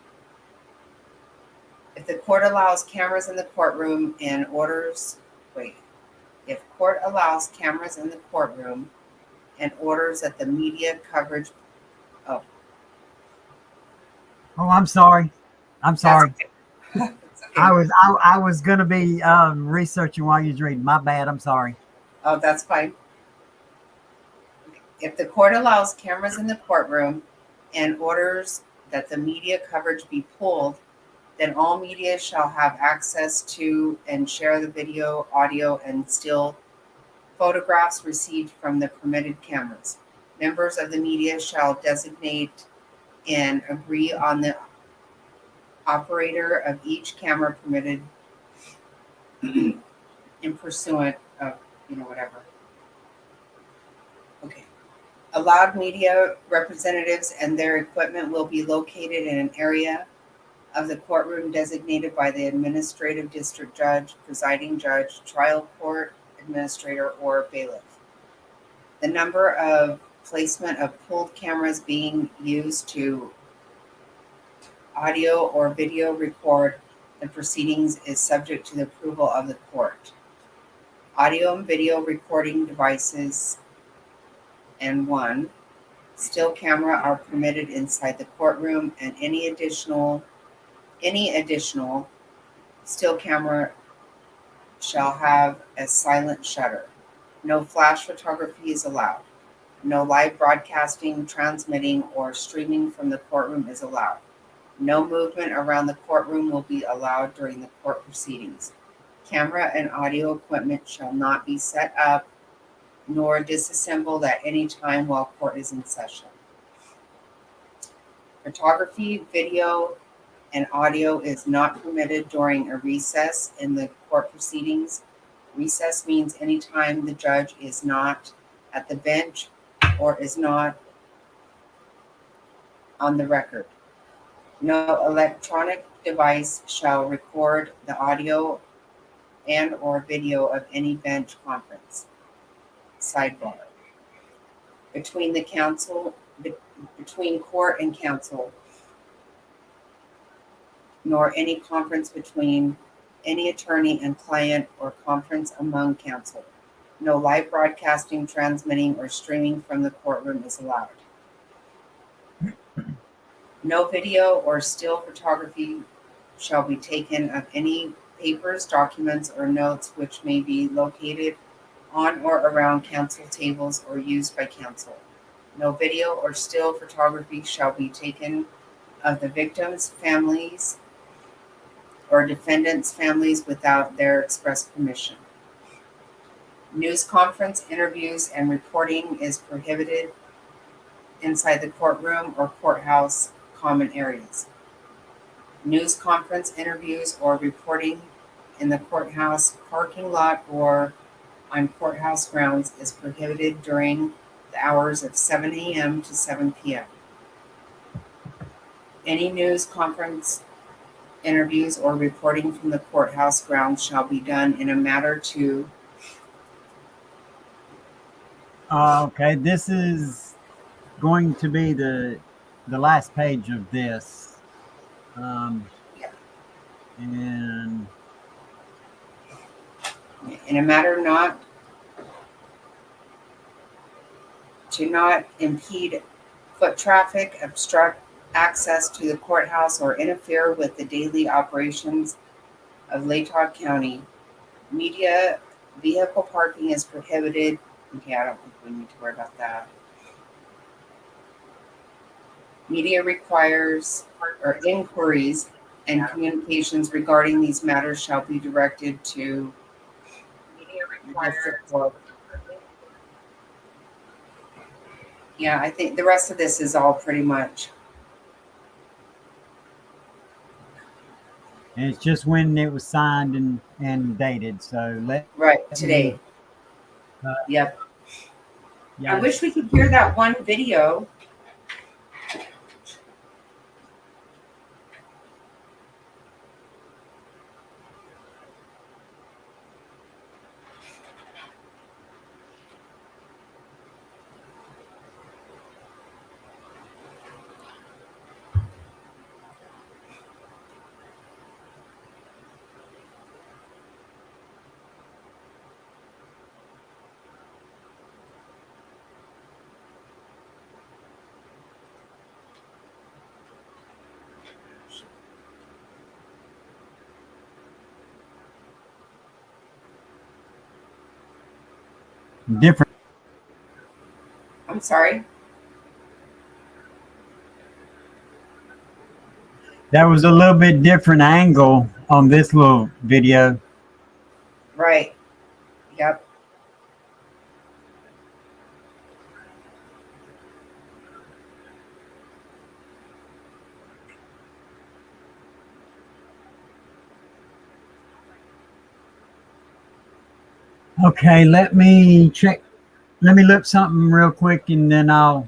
If the court allows cameras in the courtroom and if court allows cameras in the courtroom and orders that the media coverage, Oh, I'm sorry. I'm sorry. It's okay. I was gonna be researching while you was reading. My bad. I'm sorry. Oh, that's fine. If the court allows cameras in the courtroom and orders that the media coverage be pulled, then all media shall have access to and share the video, audio, and still photographs received from the permitted cameras. Members of the media shall designate and agree on the operator of each camera permitted in pursuant of, whatever. Okay. Allowed media representatives and their equipment will be located in an area of the courtroom designated by the administrative district judge, presiding judge, trial court administrator, or bailiff. The number of placement of pulled cameras being used to audio or video record the proceedings is subject to the approval of the court. Audio and video recording devices and one still camera are permitted inside the courtroom, and any additional still camera shall have a silent shutter. No flash photography is allowed. No live broadcasting, transmitting, or streaming from the courtroom is allowed. No movement around the courtroom will be allowed during the court proceedings. Camera and audio equipment shall not be set up nor disassembled at any time while court is in session. Photography, video, and audio is not permitted during a recess in the court proceedings. Recess means any time the judge is not at the bench or is not on the record. No electronic device shall record the audio and or video of any bench conference. Sidebar. Between court and counsel, nor any conference between any attorney and client or conference among counsel. No live broadcasting, transmitting, or streaming from the courtroom is allowed. No video or still photography shall be taken of any papers, documents, or notes which may be located on or around counsel tables or used by counsel. No video or still photography shall be taken of the victims' families or defendants' families without their express permission. News conference, interviews, and reporting is prohibited inside the courtroom or courthouse common areas. News conference, interviews, or reporting in the courthouse parking lot or on courthouse grounds is prohibited during the hours of 7 a.m. to 7 p.m. Any news conference, interviews, or reporting from the courthouse grounds shall be done in a manner to. Okay, this is going to be the last page of this. And in a matter not impede foot traffic, obstruct access to the courthouse, or interfere with the daily operations of Latah County. Media vehicle parking is prohibited. Okay, I don't think we need to worry about that. Media requires or inquiries and communications regarding these matters shall be directed to Yeah, I think the rest of this is all pretty much. And it's just when it was signed and dated. So Right, today. Yep. I wish we could hear that one video. different. I'm sorry. That was a little bit different angle on this little video. Right. Yep. Okay, let me check. Let me look something real quick, and then I'll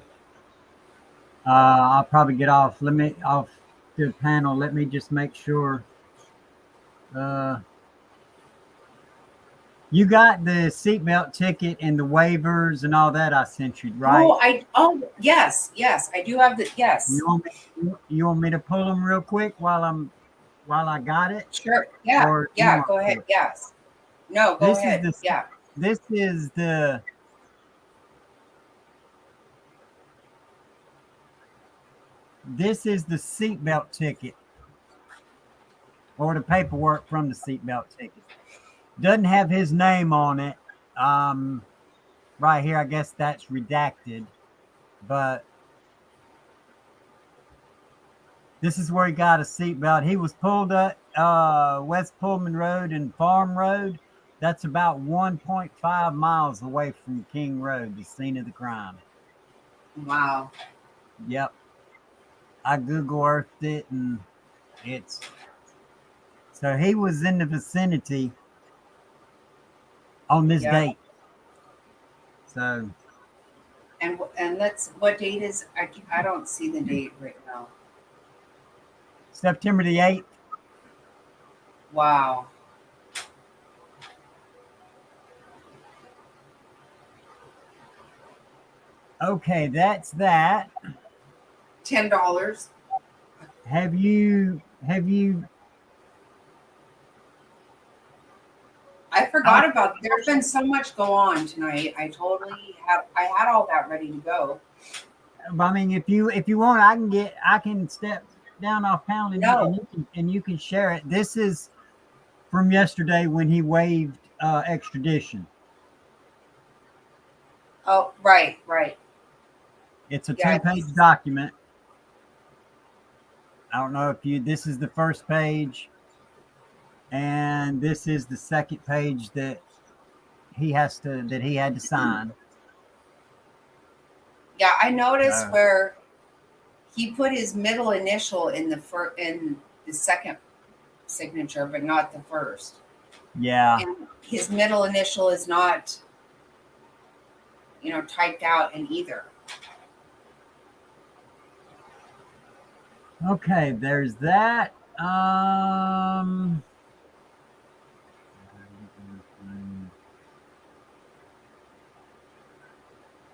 probably get off. Let me off the panel. Let me just make sure. You got the seatbelt ticket and the waivers and all that I sent you, right? Yes, I do have the yes. You want me to pull them real quick while I got it? Sure. Yeah. Or Yeah. Go ahead. Yes. No. Go ahead. Yeah. This is the seatbelt ticket or the paperwork from the seatbelt ticket. Doesn't have his name on it. Right here, I guess that's redacted, but this is where he got a seatbelt. He was pulled up West Pullman Road and Farm Road. That's about 1.5 miles away from King Road, the scene of the crime. Wow. Yep. I Google Earthed it, and so he was in the vicinity on this date. So. And what date is, I don't see the date right now. September the 8th. Wow. Okay, that's that. $10. Have you I forgot about, there's been so much go on tonight. I had all that ready to go. I mean, if you want, I can step down off panel and you can share it. This is from yesterday when he waived extradition. Oh, right. It's a 2-page document. I don't know if this is the first page, and this is the second page that he had to sign. Yeah, I noticed where he put his middle initial in the second signature, but not the first. Yeah. And his middle initial is not, typed out in either. Okay, there's that.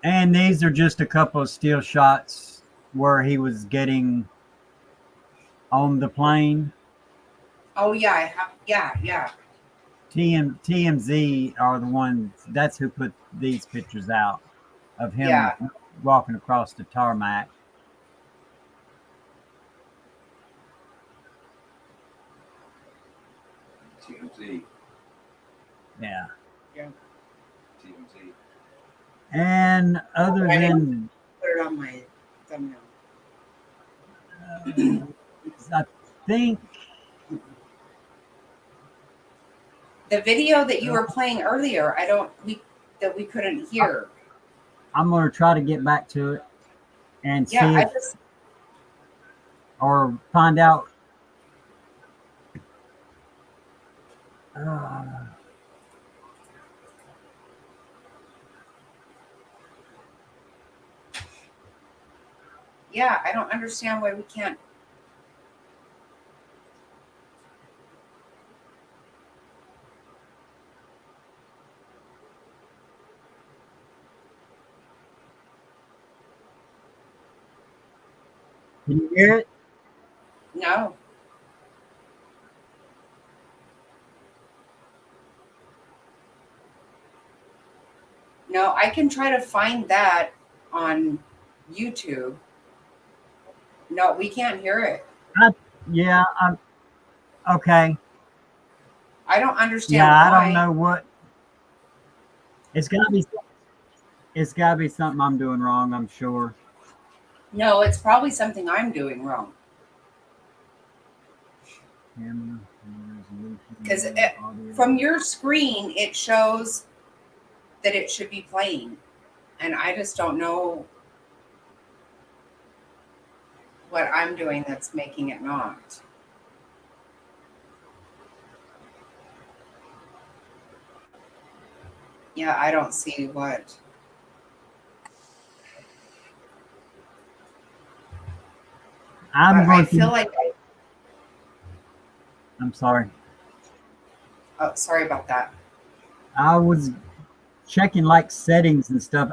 And these are just a couple of still shots where he was getting on the plane. Oh yeah, yeah. TMZ are the ones. That's who put these pictures out of him walking across the tarmac. TMZ. Yeah. TMZ. And other than put it on my thumbnail. I think The video that you were playing earlier, that we couldn't hear. I'm going to try to get back to it and see Yeah, or find out. Yeah, I don't understand why we can't. Can you hear it? No. No, I can try to find that on YouTube. No, we can't hear it. Yeah, okay. I don't understand Yeah, why. I don't know what. It's got to be something I'm doing wrong, I'm sure. No, it's probably something I'm doing wrong. Because from your screen, it shows that it should be playing. And I just don't know what I'm doing that's making it not. Yeah, I don't see what. I feel like I'm sorry. Oh, sorry about that. I was checking like settings and stuff.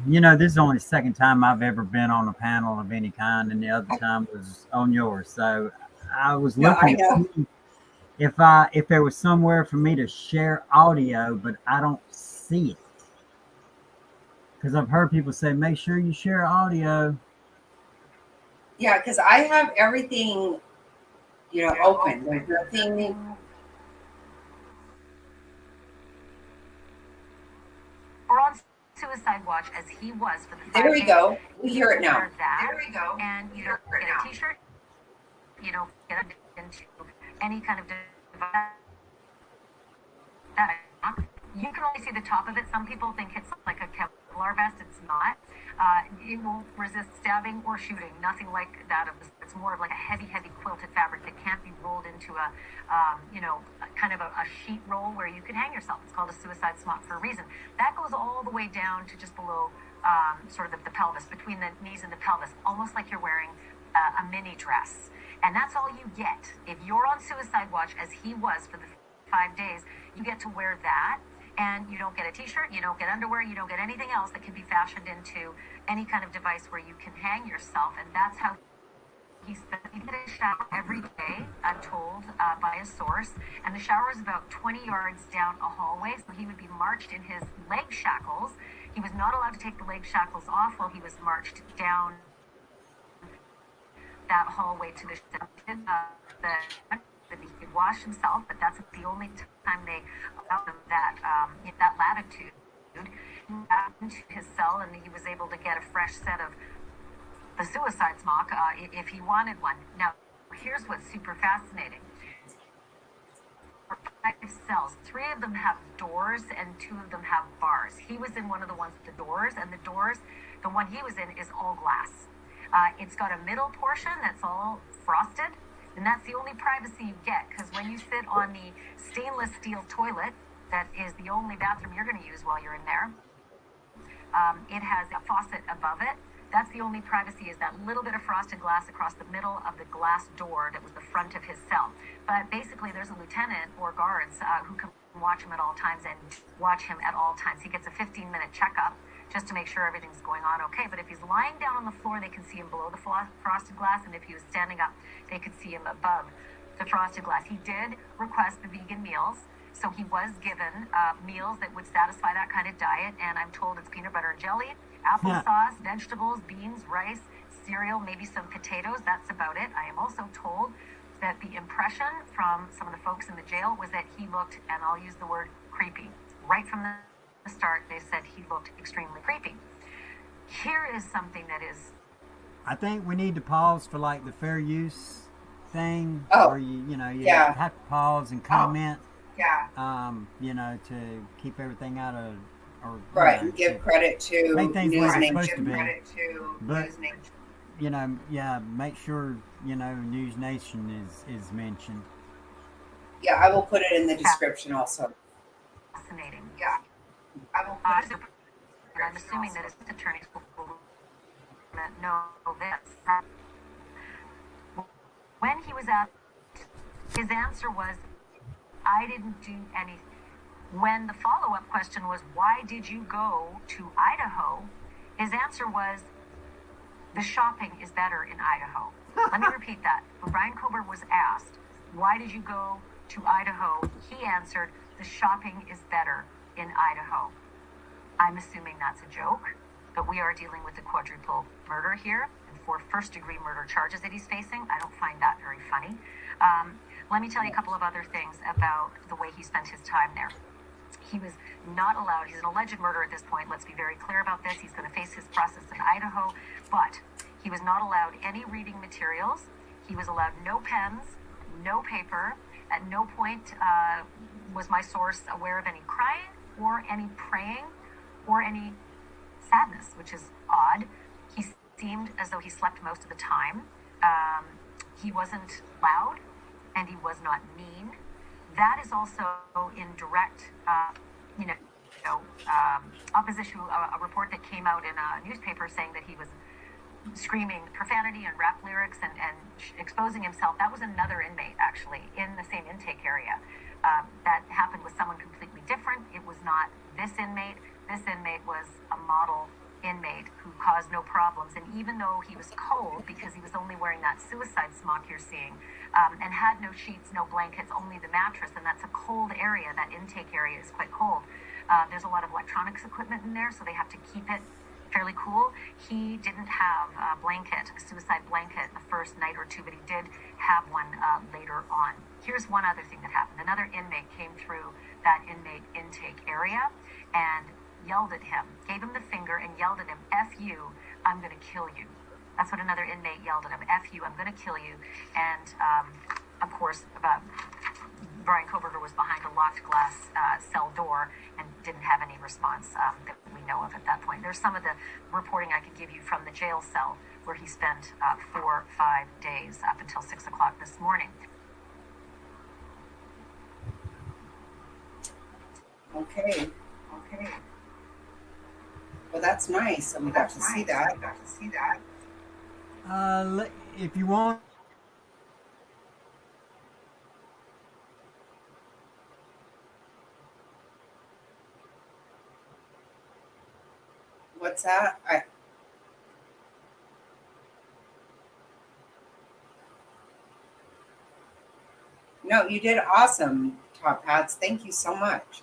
This is only the second time I've ever been on a panel of any kind, and the other time was on yours. So I was looking to see if there was somewhere for me to share audio, but I don't see it. Because I've heard people say, make sure you share audio. Yeah, because I have everything, open. There's nothing. We're on suicide watch as he was for the 5 There we days. go. We hear it now. There we go. And you don't get a t-shirt. You don't get into any kind of device. You can only see the top of it. Some people think it's like a Kevlar vest. It's not. It won't resist stabbing or shooting. Nothing like that. It's more of like a heavy quilted fabric that can't be rolled into a kind of a sheet roll where you can hang yourself. It's called a suicide smock for a reason. That goes all the way down to just below sort of the pelvis, between the knees and the pelvis, almost like you're wearing a mini dress. And that's all you get. If you're on suicide watch, as he was for the 5 days, you get to wear that. And you don't get a t-shirt, you don't get underwear, you don't get anything else that can be fashioned into any kind of device where you can hang yourself. And that's how he did a shower every day, I'm told by a source. And the shower is about 20 yards down a hallway. So he would be marched in his leg shackles. He was not allowed to take the leg shackles off while he was marched down that hallway to the that he could wash himself, but that's the only time they allowed him that latitude. He got into his cell, and he was able to get a fresh set of the suicide smock if he wanted one. Now, here's what's super fascinating. 5 cells, 3 of them have doors and 2 of them have bars. He was in one of the ones with the doors, and the one he was in is all glass. It's got a middle portion that's all frosted. And that's the only privacy you get, because when you sit on the stainless steel toilet, that is the only bathroom you're going to use while you're in there, it has a faucet above it. That's the only privacy, is that little bit of frosted glass across the middle of the glass door that was the front of his cell. But basically, there's a lieutenant or guards who can watch him at all times and watch him at all times. He gets a 15-minute checkup just to make sure everything's going on okay. But if he's lying down on the floor, they can see him below the frosted glass. And if he was standing up, they could see him above the frosted glass. He did request the vegan meals. So he was given meals that would satisfy that kind of diet. And I'm told it's peanut butter and jelly, applesauce, vegetables, beans, rice, cereal, maybe some potatoes. That's about it. I am also told that the impression from some of the folks in the jail was that he looked, and I'll use the word creepy, right from the start. They said he looked extremely creepy. Here is something that is, I think we need to pause for like the fair use thing, Oh, where you yeah. have to pause and comment. to keep everything out of, or Right, and give credit to make things News what it's Nation. supposed to be. But make sure News Nation is mentioned. Yeah, I will put it in the description also. Fascinating. Yeah, I will put it in the And I'm assuming that his attorneys will know this. When he was asked, his answer was, I didn't do anything. When the follow-up question was, why did you go to Idaho? His answer was, the shopping is better in Idaho. Let me repeat that. When Brian Kober was asked, why did you go to Idaho? He answered, the shopping is better in Idaho. I'm assuming that's a joke, but we are dealing with a quadruple murder here and 4 first-degree murder charges that he's facing. I don't find that very funny. Let me tell you a couple of other things about the way he spent his time there. He was not allowed, he's an alleged murderer at this point, let's be very clear about this. He's going to face his process in Idaho, but he was not allowed any reading materials. He was allowed no pens, no paper. At no point was my source aware of any crying or any praying or any sadness, which is odd. He seemed as though he slept most of the time. He wasn't loud and he was not mean. That is also in direct, opposition to a report that came out in a newspaper saying that he was screaming profanity and rap lyrics and exposing himself. That was another inmate, actually, in the same intake area. That happened with someone completely different. It was not this inmate. This inmate was a model inmate who caused no problems. And even though he was cold, because he was only wearing that suicide smock you're seeing, and had no sheets, no blankets, only the mattress, and that's a cold area, that intake area is quite cold. There's a lot of electronics equipment in there, so they have to keep it fairly cool. He didn't have a blanket, a suicide blanket, the first night or two, but he did have one later on. Here's one other thing that happened. Another inmate came through that inmate intake area and yelled at him, gave him the finger and yelled at him, F you, I'm going to kill you. That's what another inmate yelled at him, F you, I'm going to kill you. And, of course, Brian Koberger was behind a locked glass cell door and didn't have any response that we know of at that point. There's some of the reporting I could give you from the jail cell where he spent 4 or 5 days up until 6 o'clock this morning. Okay. Well, that's nice. We got to see that. If you want. What's that? No, you did awesome, Top Hats. Thank you so much.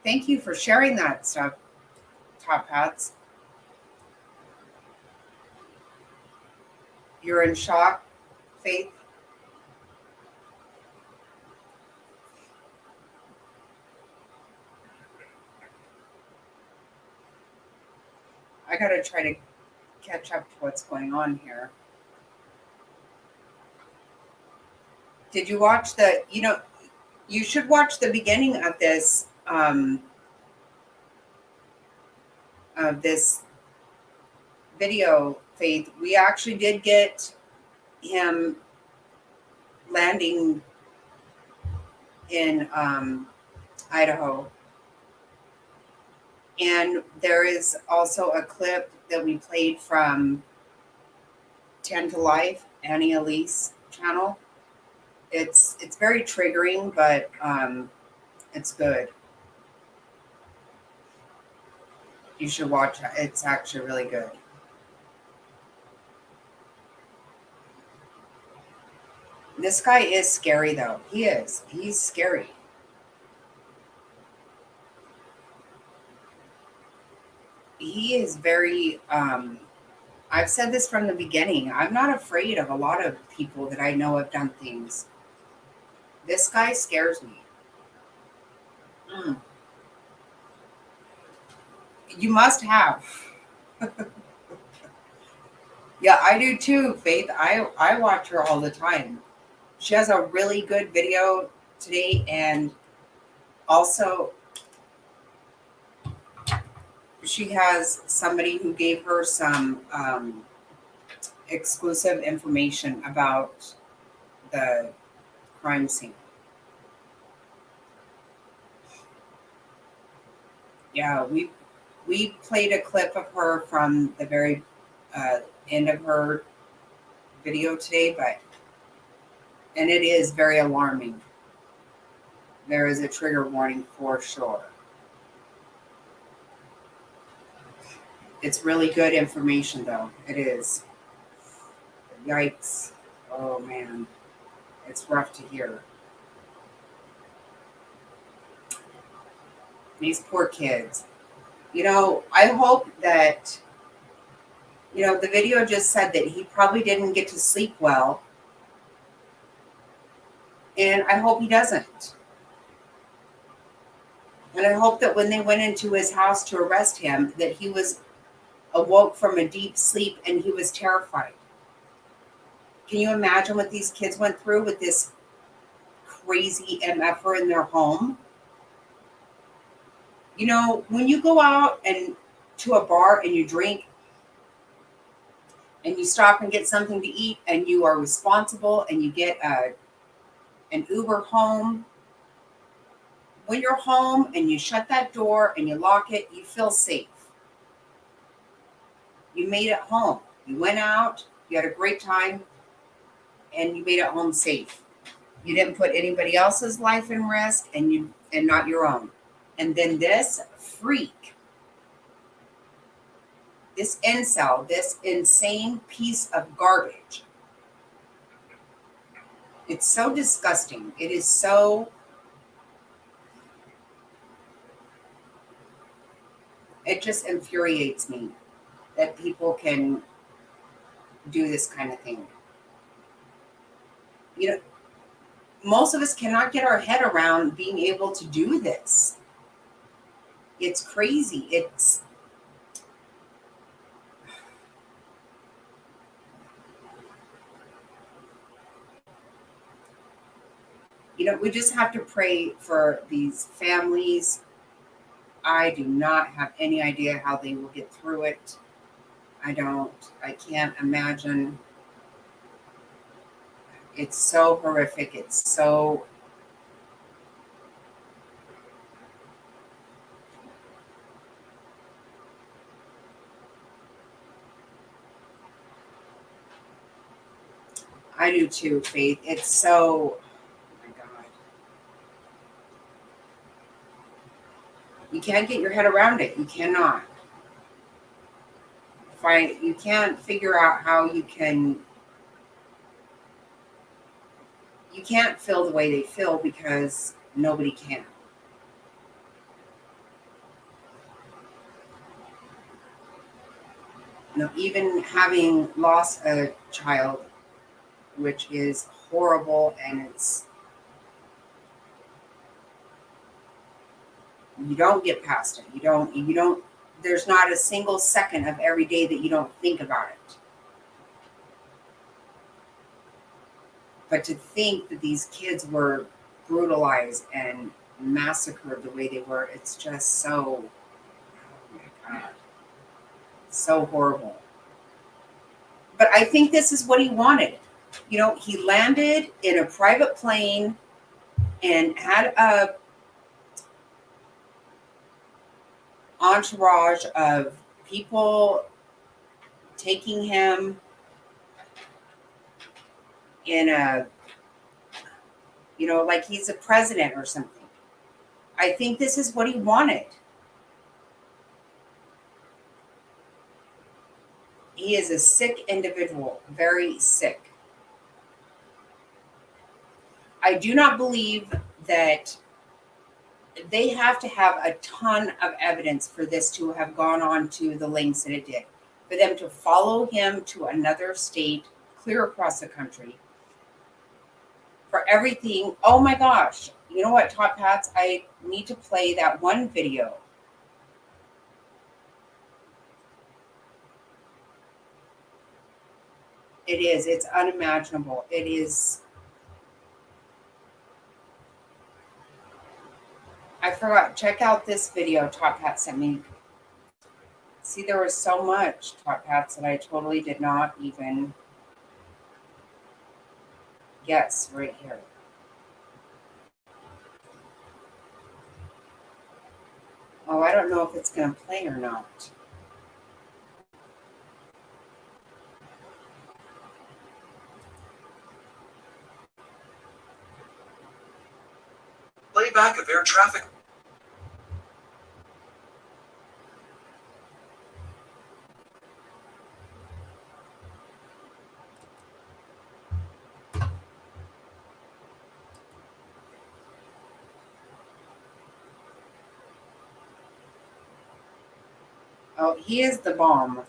Thank you for sharing that stuff, Top Hats. You're in shock, Faith? I gotta try to catch up to what's going on here. Did you watch you should watch the beginning of this video, Faith. We actually did get him landing in Idaho. And there is also a clip that we played from 10 to Life, Annie Elise channel. It's very triggering, but it's good. You should watch it. It's actually really good. This guy is scary, though. He is. He's scary. He is very, I've said this from the beginning. I'm not afraid of a lot of people that I know have done things. This guy scares me. You must have. Yeah, I do too, Faith. I watch her all the time. She has a really good video today, and also she has somebody who gave her some exclusive information about the crime scene. Yeah, we played a clip of her from the very end of her video today, and it is very alarming. There is a trigger warning for sure. It's really good information, though. It is. Yikes. Oh, man. It's rough to hear. These poor kids. I hope that, the video just said that he probably didn't get to sleep well. And I hope he doesn't. And I hope that when they went into his house to arrest him, that he was awoke from a deep sleep and he was terrified. Can you imagine what these kids went through with this crazy MFer in their home? When you go out and to a bar and you drink and you stop and get something to eat and you are responsible and you get an Uber home, when you're home and you shut that door and you lock it, you feel safe. You made it home. You went out, you had a great time, and you made it home safe. You didn't put anybody else's life in risk and not your own. And then this freak, this incel, this insane piece of garbage. It's so disgusting. It is so. It just infuriates me that people can do this kind of thing. Most of us cannot get our head around being able to do this. It's crazy. We just have to pray for these families. I do not have any idea how they will get through it. I can't imagine. It's so horrific. It's so. I do too, Faith. It's so. Oh my God. You can't get your head around it. You cannot. You can't figure out how you can. You can't feel the way they feel because nobody can. Even having lost a child, which is horrible, and you don't get past it. You don't, there's not a single second of every day that you don't think about it. But to think that these kids were brutalized and massacred the way they were, it's just so, oh my God, so horrible. But I think this is what he wanted. He landed in a private plane and had a entourage of people taking him in a, like he's a president or something. I think this is what he wanted. He is a sick individual, very sick. I do not believe that they have to have a ton of evidence for this to have gone on to the lengths that it did. For them to follow him to another state, clear across the country, for everything. Oh my gosh. You know what, Top Hats? I need to play that one video. It is. It's unimaginable. It is. I forgot. Check out this video Top Hat sent me. See, there was so much Top Hats that I totally did not even guess right here. Oh, I don't know if it's going to play or not. Playback of air traffic. Oh, he is the bomb.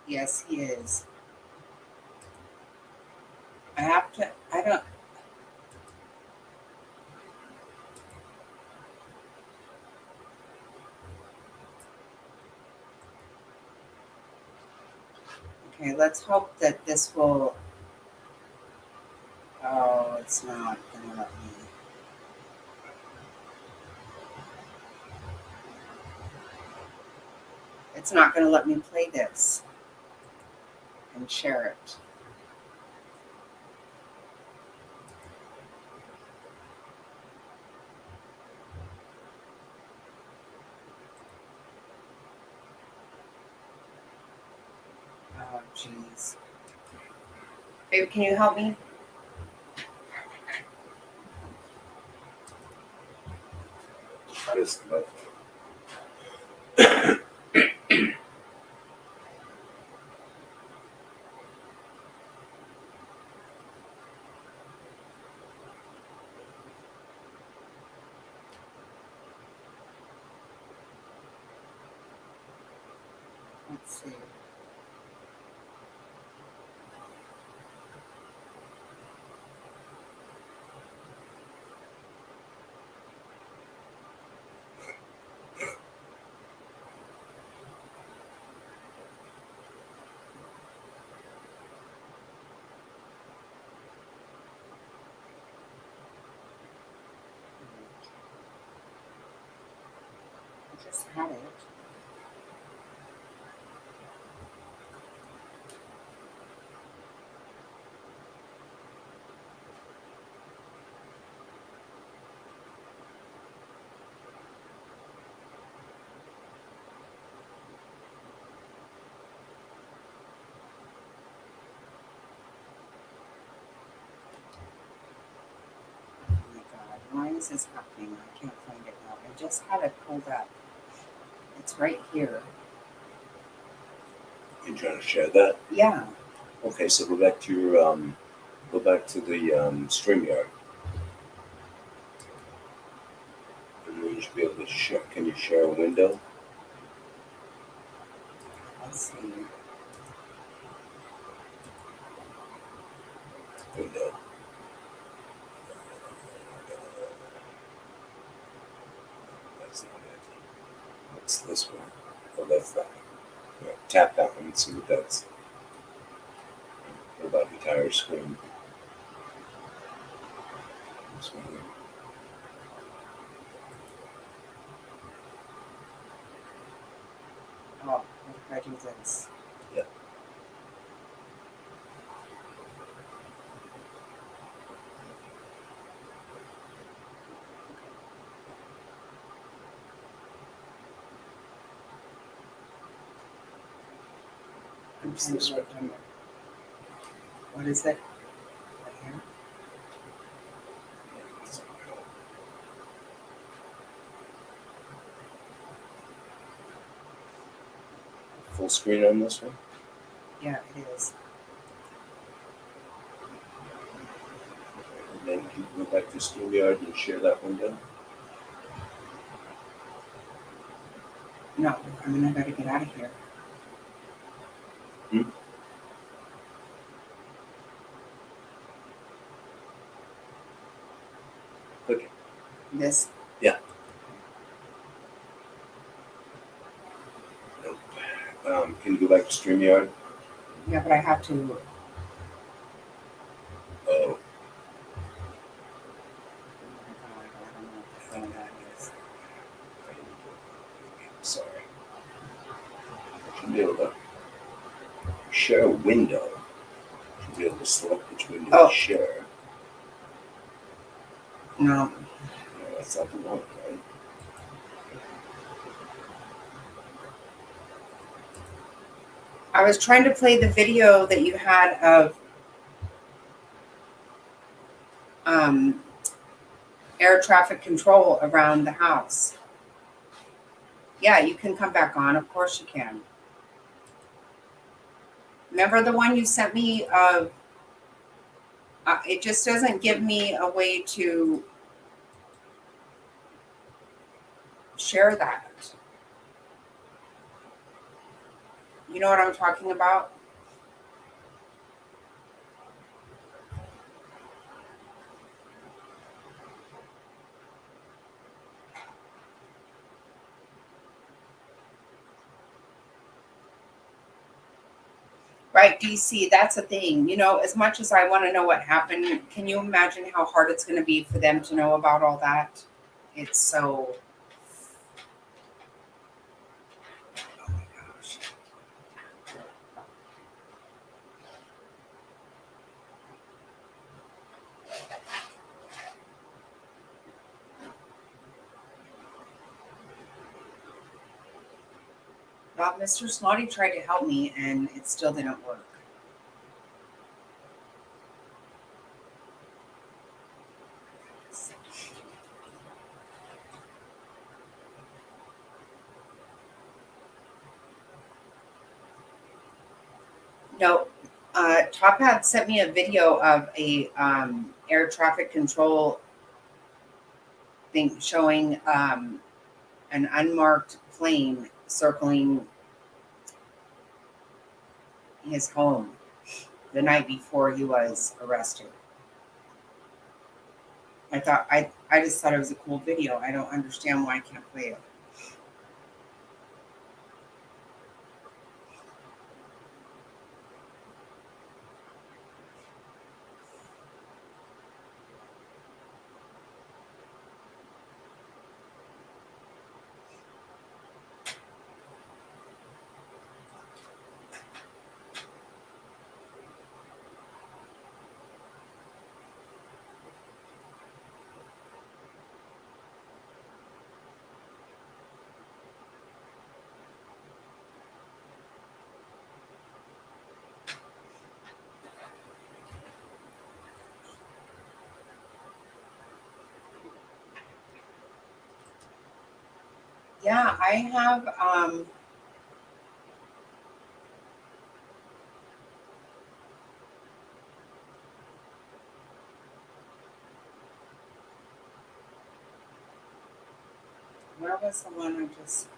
Yes, he is. I have to, I don't. Okay, let's hope that this will. Oh, it's not going to let me. It's not going to let me play this and share it. Oh, jeez. Babe, can you help me? Just about. Let's see. I just had it. Oh my God, why is this happening? I can't find it now. I just had it pulled up. It's right here. You trying to share that? Yeah. Okay, so go back to your go back to the StreamYard. And then you should be able to share. Can you share a window? Let's see. Window. That's not it. What's this one? Oh, that's that one. Yeah, tap that one and see what that's. What about the entire screen? This one here. Oh, what if I do this? Yeah. I'm It's trying this to one. look under. What is it? Right here? Full screen on this one? Yeah, it is. And then you go back to StreamYard and share that window. No, I mean, I gotta get out of here. Hmm? Okay. This. Yeah. Can you go back to StreamYard? Yeah, but I have to. Oh. Sorry. Should be able to share a window. Should be able to select which window to share. No. No, that's not the one, right? I was trying to play the video that you had of air traffic control around the house. Yeah, you can come back on. Of course you can. Remember the one you sent me of it just doesn't give me a way to share that. You know what I'm talking about? Right, DC, that's a thing. You know, as much as I want to know what happened, can you imagine how hard it's going to be for them to know about all that? It's so. Oh my gosh. Well, Mr. Snotty tried to help me and it still didn't work. No, Top Hat sent me a video of a air traffic control thing showing an unmarked plane circling his home the night before he was arrested. I just thought it was a cool video. I don't understand why I can't play it. Yeah, I have where was the one I just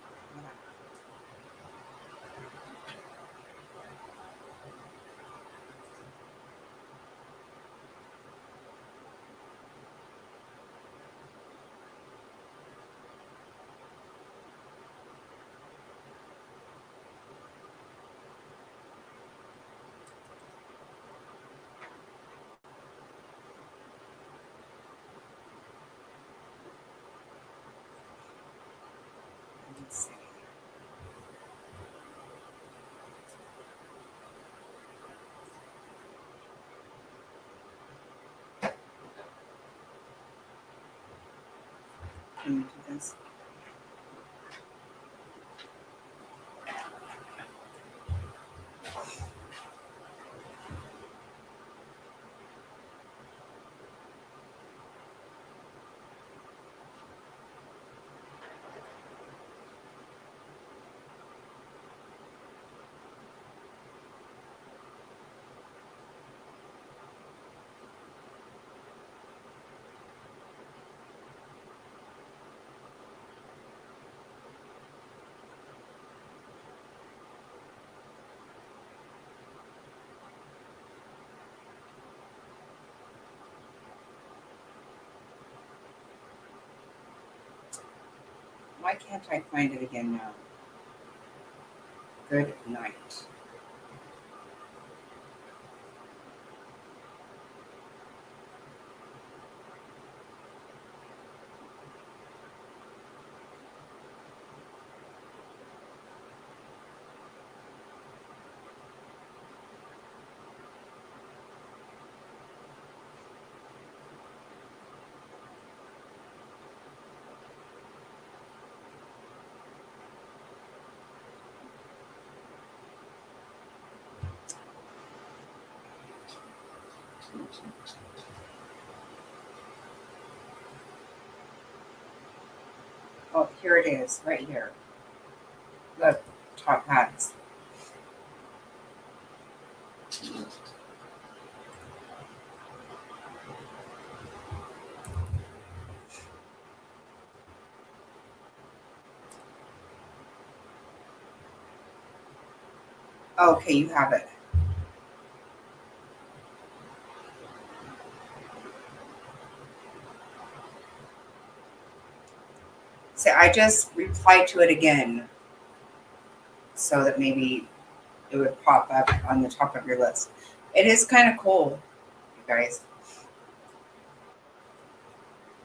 let's see. Can you do this? Why can't I find it again now? Good night. Oh, here it is, right here. The top hats. Okay, you have it. So I just replied to it again so that maybe it would pop up on the top of your list. It is kind of cool, you guys.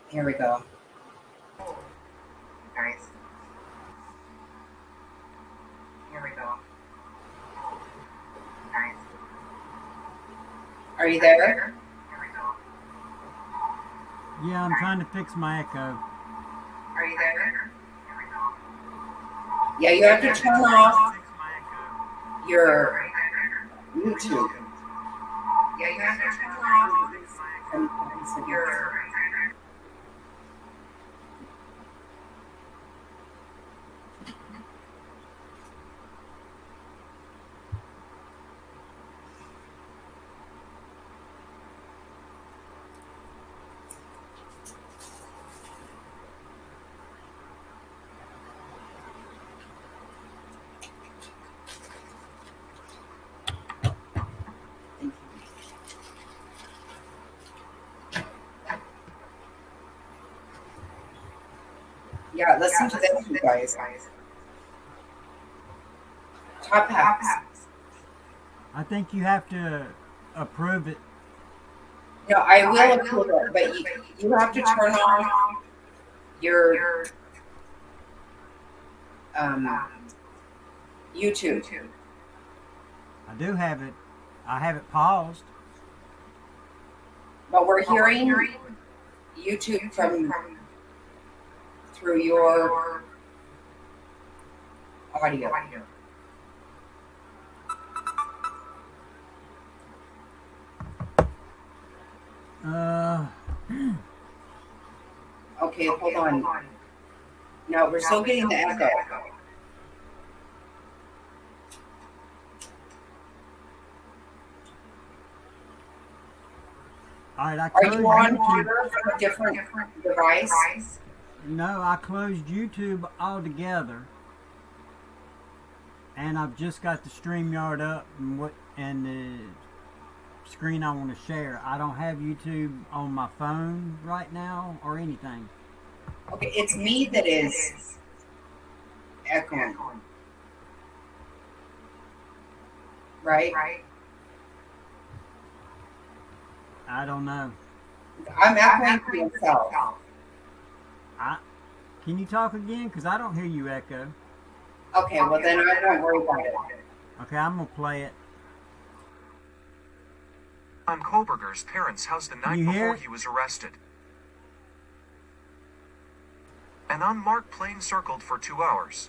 Here we go. Guys. Here we go. Guys. Are you there? Here we go. Yeah, I'm trying to fix my echo. Are you there? Here we go. Yeah, you have to turn off your YouTube. Yeah, you have to turn off your. Yeah, listen to this, you guys. Top hats. I think you have to approve it. No, I will approve it, but you have to turn off your YouTube. I do have it. I have it paused. But we're hearing YouTube from through your audio. Okay, hold on. No, we're still getting the echo. All right, I Are closed you on YouTube. here from a different device? No, I closed YouTube altogether, and I've just got the StreamYard up and the screen I want to share. I don't have YouTube on my phone right now or anything. Okay, it's me that is echoing. Right? I don't know. I'm echoing to myself. Can you talk again? Because I don't hear you echo. Okay, well then I won't worry about it. Okay, I'm going to play it. On Kohlberger's parents' house the night before he was arrested. An unmarked plane circled for 2 hours.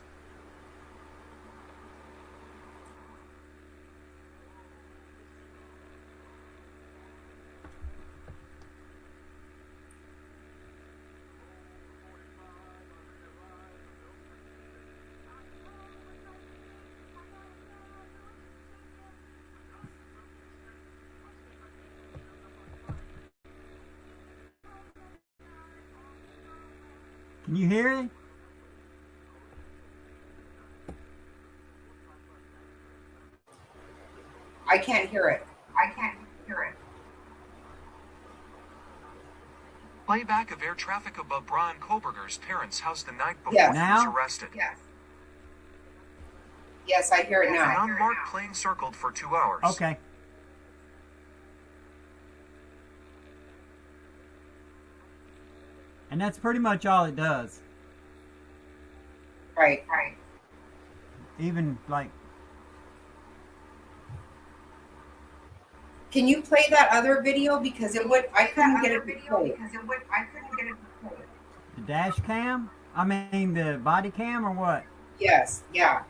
Can you hear it? I can't hear it. Playback of air traffic above Brian Kohlberger's parents' house the night before Yes. he was Now? arrested. Yes, I hear it An now. unmarked plane circled for 2 hours. Okay. And that's pretty much all it does. Right. Even like, Can you play that other video because I couldn't get it to play. the dash cam? I mean, the body cam or what? Yes. Yeah.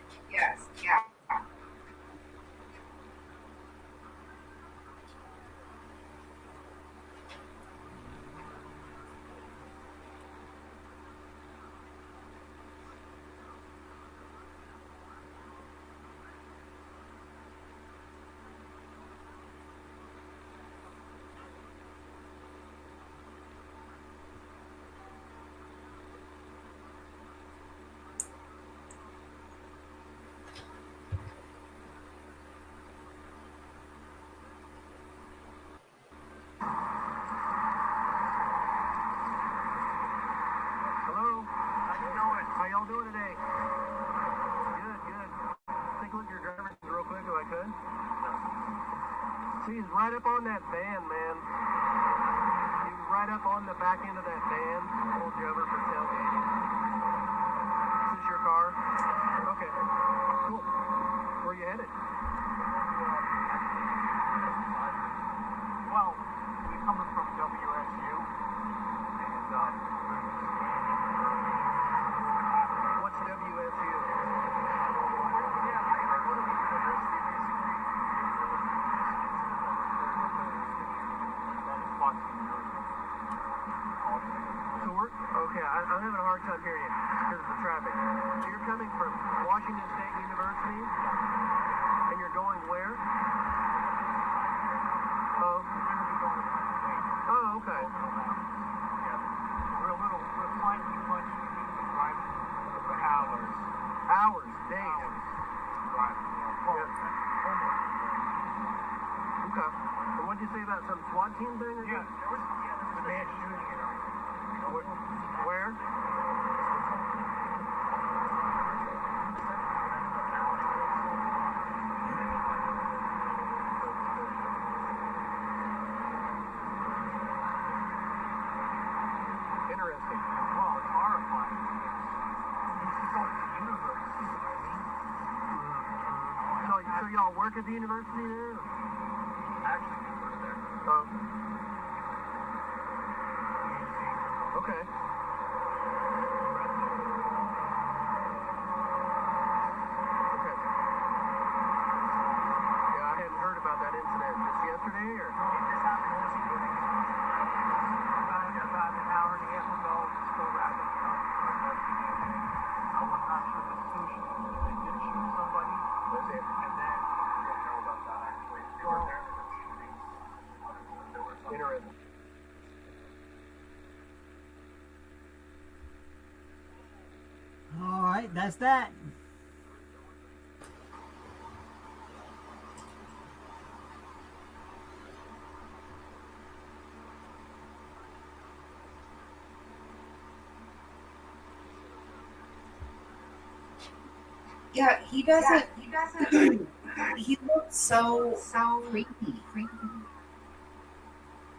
Hello? How y'all doing today? Good. Take a look at your driver's license real quick if I could. See, he's right up on that van, man. He was right up on the back end of that van. Pulled you over for tailgating. Is this your car? Okay. Cool. Where are you headed? Well, we're coming from WSU. And, what's WSU? So I'm having a hard time hearing you because of the traffic. So you're coming from Washington State University, and you're going where? Oh, okay. We're slightly much driving for hours. Hours, days. Driving. Okay. And what'd you say about some SWAT team thing? Yeah, there was a man shooting at us. Where? Interesting. Well, it's horrifying. He's going to the university, you know what I mean? So y'all work at the university there? Actually, we work there. Okay. Yeah, I hadn't heard about that incident. Just yesterday, or? It just happened last evening. About an hour and a half ago, still wrapping it up. I'm not sure the sushi. They did shoot somebody. Was it? And then, I don't know about that actually. They were there for shooting. Interesting. all right, that's that. Yeah, he doesn't. He looks so creepy.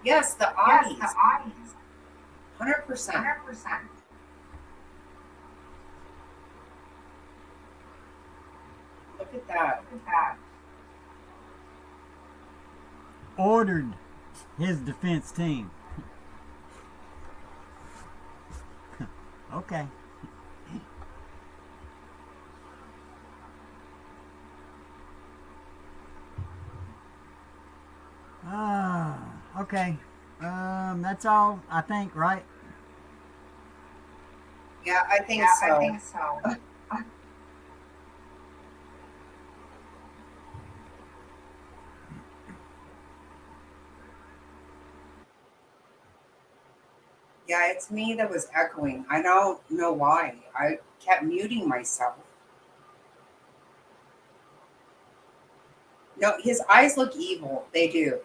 Yes, the eyes. 100%. Look at that. Ordered his defense team. Okay. Okay. That's all, I think, right? Yeah, I think so. Yeah, it's me that was echoing. I don't know why. I kept muting myself. No, his eyes look evil. They do.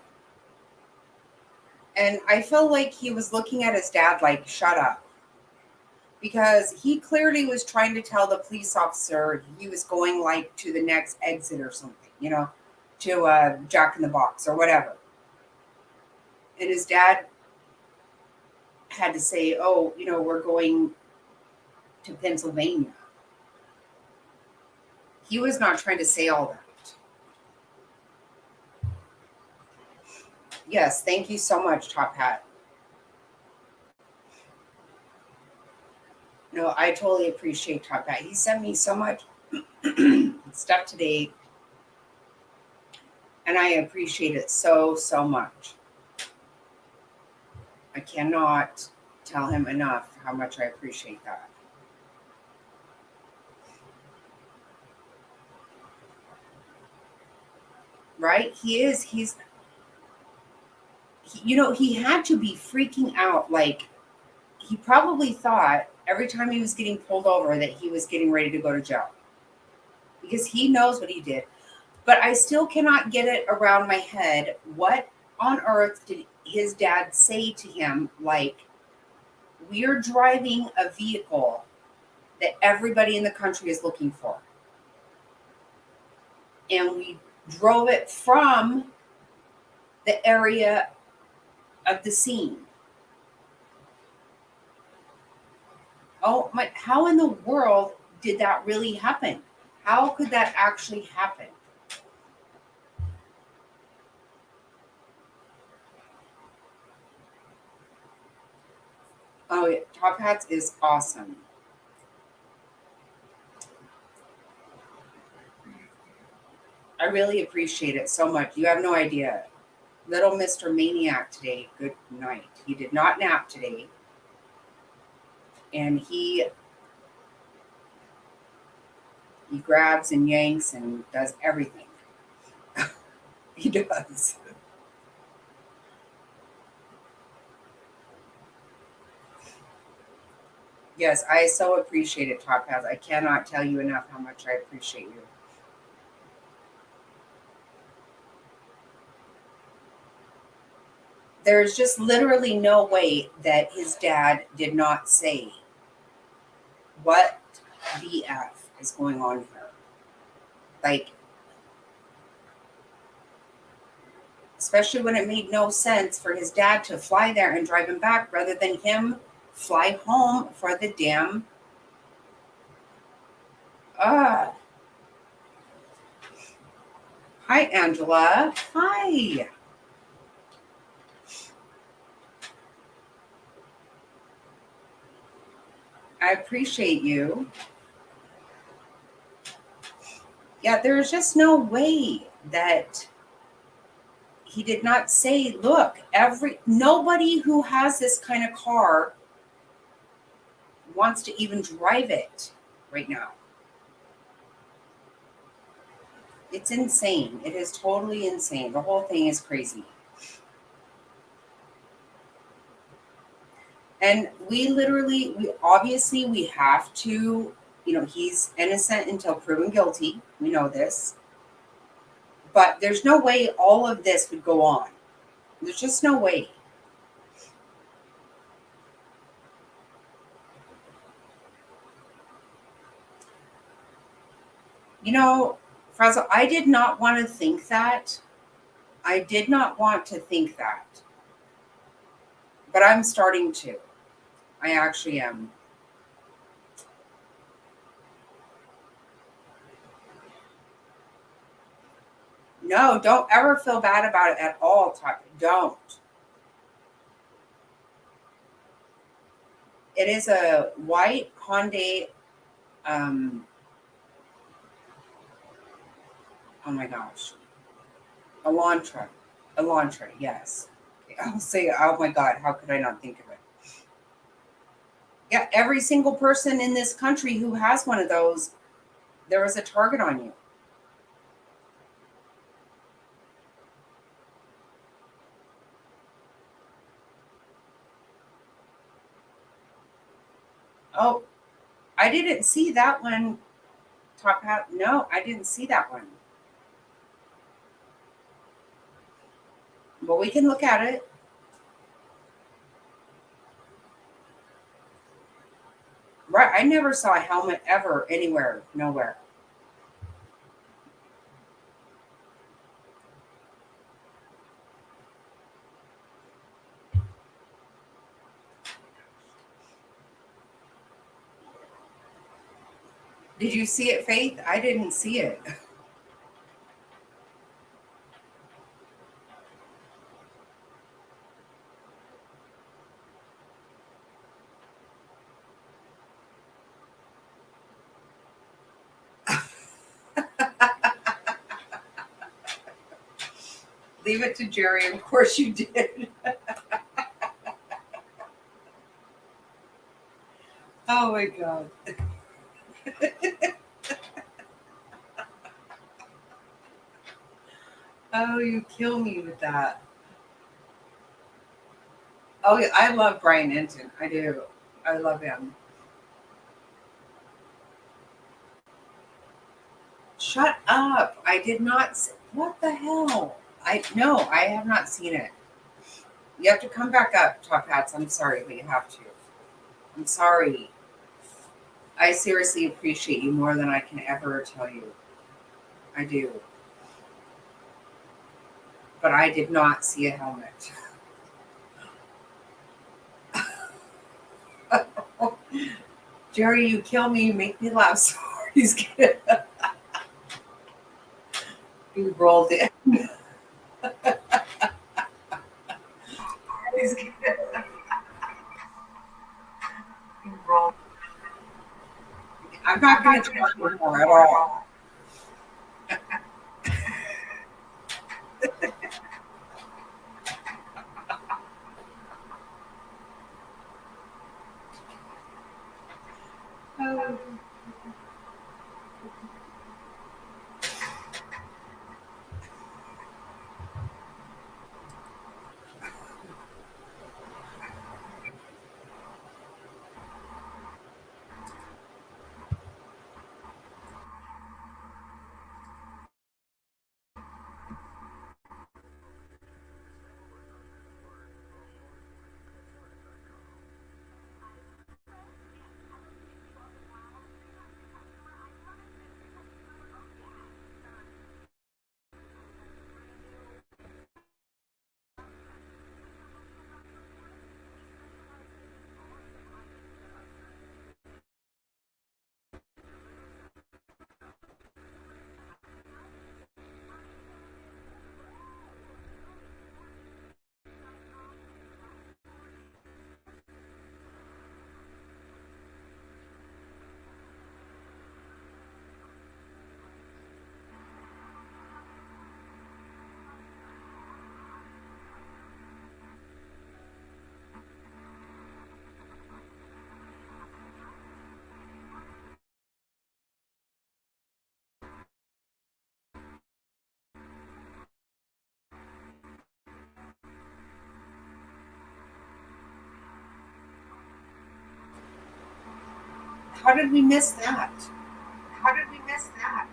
And I feel like he was looking at his dad like, shut up. Because he clearly was trying to tell the police officer he was going like to the next exit or something, to Jack in the Box or whatever. And his dad had to say, oh, we're going to Pennsylvania. He was not trying to say all that. Yes, thank you so much, Top Hat. No, I totally appreciate Top Hat. He sent me so much stuff today, and I appreciate it so, so much. I cannot tell him enough how much I appreciate that. Right? He had to be freaking out. Like, he probably thought every time he was getting pulled over that he was getting ready to go to jail. Because he knows what he did. But I still cannot get it around my head. What on earth did his dad say to him? Like, we're driving a vehicle that everybody in the country is looking for. And we drove it from the area of the scene. Oh my, how in the world did that really happen? How could that actually happen? Oh yeah, Top Hats is awesome. I really appreciate it so much. You have no idea. Little Mr. Maniac today, good night. He did not nap today. And he grabs and yanks and does everything. He does. Yes, I so appreciate it, Top Hats. I cannot tell you enough how much I appreciate you. There's just literally no way that his dad did not say, what the F is going on here? Like, especially when it made no sense for his dad to fly there and drive him back rather than him fly home for the damn. Hi, Angela. Hi. I appreciate you. Yeah, there's just no way that he did not say, look, nobody who has this kind of car wants to even drive it right now. It's insane. It is totally insane. The whole thing is crazy. And we have to, he's innocent until proven guilty. We know this. But there's no way all of this would go on. There's just no way. Frazzle, I did not want to think that. I did not want to think that. But I'm starting to. I actually am. No, don't ever feel bad about it at all, Tuck. Don't. It is a white Hyundai. Oh my gosh. Elantra, yes. I'll say, oh my God, how could I not think of it? Yeah, every single person in this country who has one of those, there is a target on you. Oh, I didn't see that one, Top Hat. No, I didn't see that one. But we can look at it. I never saw a helmet ever anywhere, nowhere. Did you see it, Faith? I didn't see it. Leave it to Jerry. Of course you did. Oh my God. Oh, you kill me with that. Oh, yeah, I love Brian Enton. I do. I love him. Shut up. I did not. What the hell? No, I have not seen it. You have to come back up, Top Hats. I'm sorry, but you have to. I'm sorry. I seriously appreciate you more than I can ever tell you. I do. But I did not see a helmet. Jerry, you kill me. You make me laugh so hard. He's gonna. He rolled it. He's gonna. He rolled. I'm not going to talk anymore at all. Oh. How did we miss that? How did we miss that?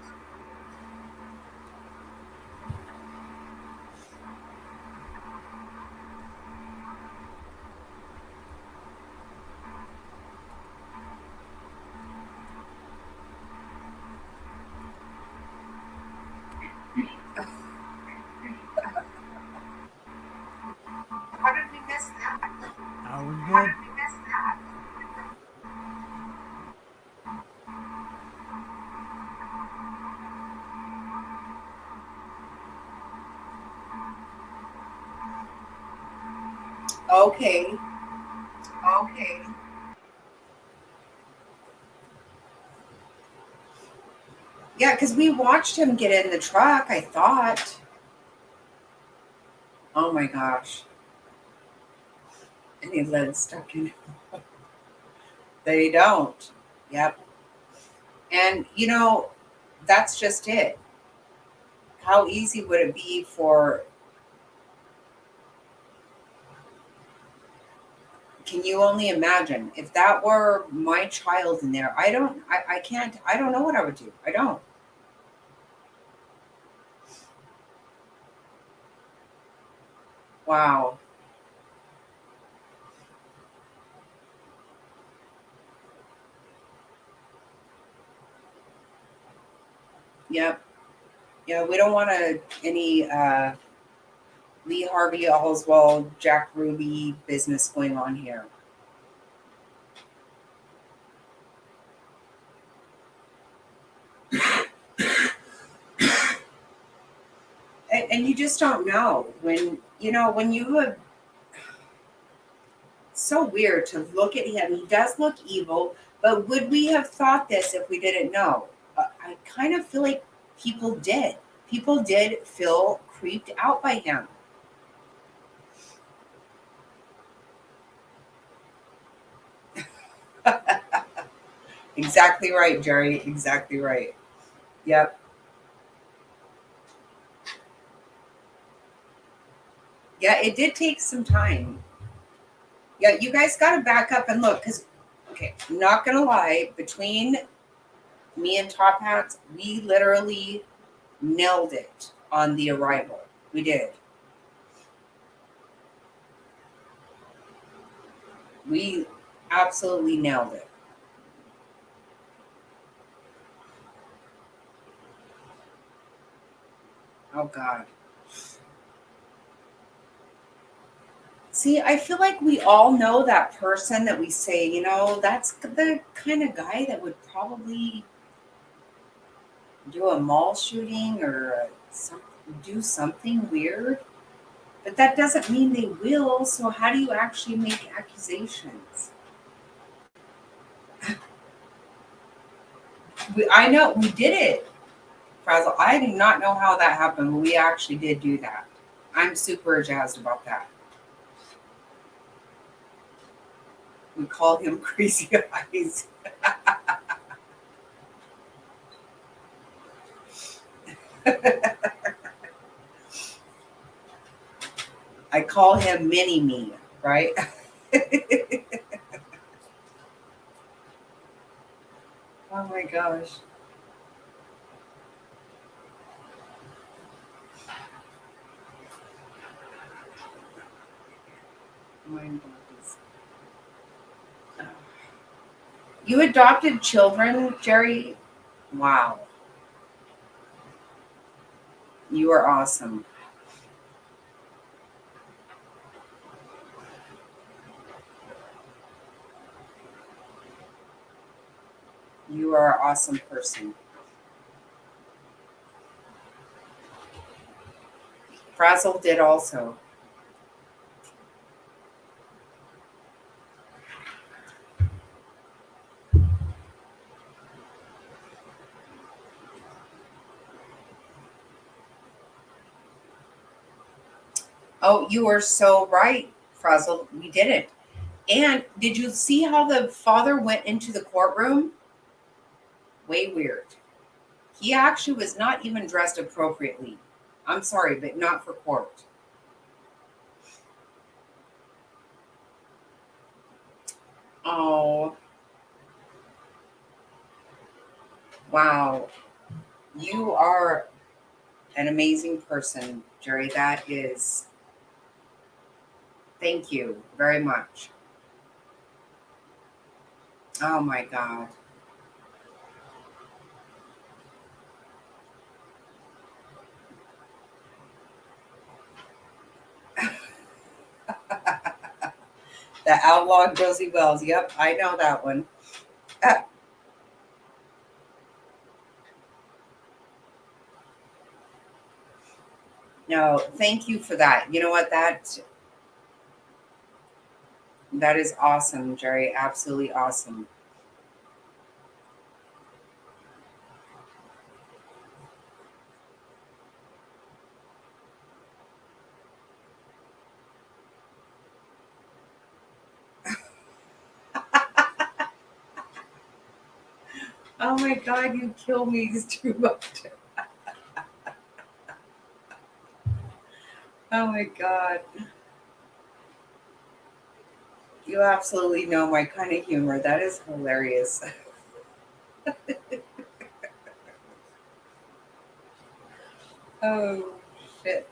How did we miss that? Are we How good? did we miss that? Okay. Okay. Yeah, because we watched him get in the truck, I thought. Oh my gosh. Any lead stuck in it. They don't. Yep. And, that's just it. How easy would it be for. Can you only imagine if that were my child in there? I can't, I don't know what I would do. I don't. Wow. Yep. Yeah, we don't want any Lee Harvey Oswald, Jack Ruby business going on here. And you just don't know when you have. So weird to look at him. He does look evil, but would we have thought this if we didn't know? I kind of feel like people did. People did feel creeped out by him. Exactly right, Jerry. Exactly right. Yep. Yeah, it did take some time. Yeah, you guys got to back up and look because, okay, I'm not going to lie, between me and Top Hats, we literally nailed it on the arrival. We did. We absolutely nailed it. Oh, God. See, I feel like we all know that person that we say, that's the kind of guy that would probably do a mall shooting or do something weird. But that doesn't mean they will. So how do you actually make accusations? I know we did it, Frazzle. I do not know how that happened, but we actually did do that. I'm super jazzed about that. We call him Crazy Eyes. I call him Mini Me, right? Oh my gosh. Mind blows. You adopted children, Jerry? Wow. You are awesome. You are an awesome person. Frazzle did also. Oh, you are so right, Frazzle. We did it. And did you see how the father went into the courtroom? Way weird. He actually was not even dressed appropriately. I'm sorry, but not for court. Oh, wow. You are an amazing person, Jerry. That is, thank you very much. Oh my God. The outlawed Rosie Wells. Yep, I know that one. No, thank you for that. You know what? That is awesome, Jerry. Absolutely awesome. Oh my God, you kill me too much. Oh my God. You absolutely know my kind of humor. That is hilarious. Oh, shit.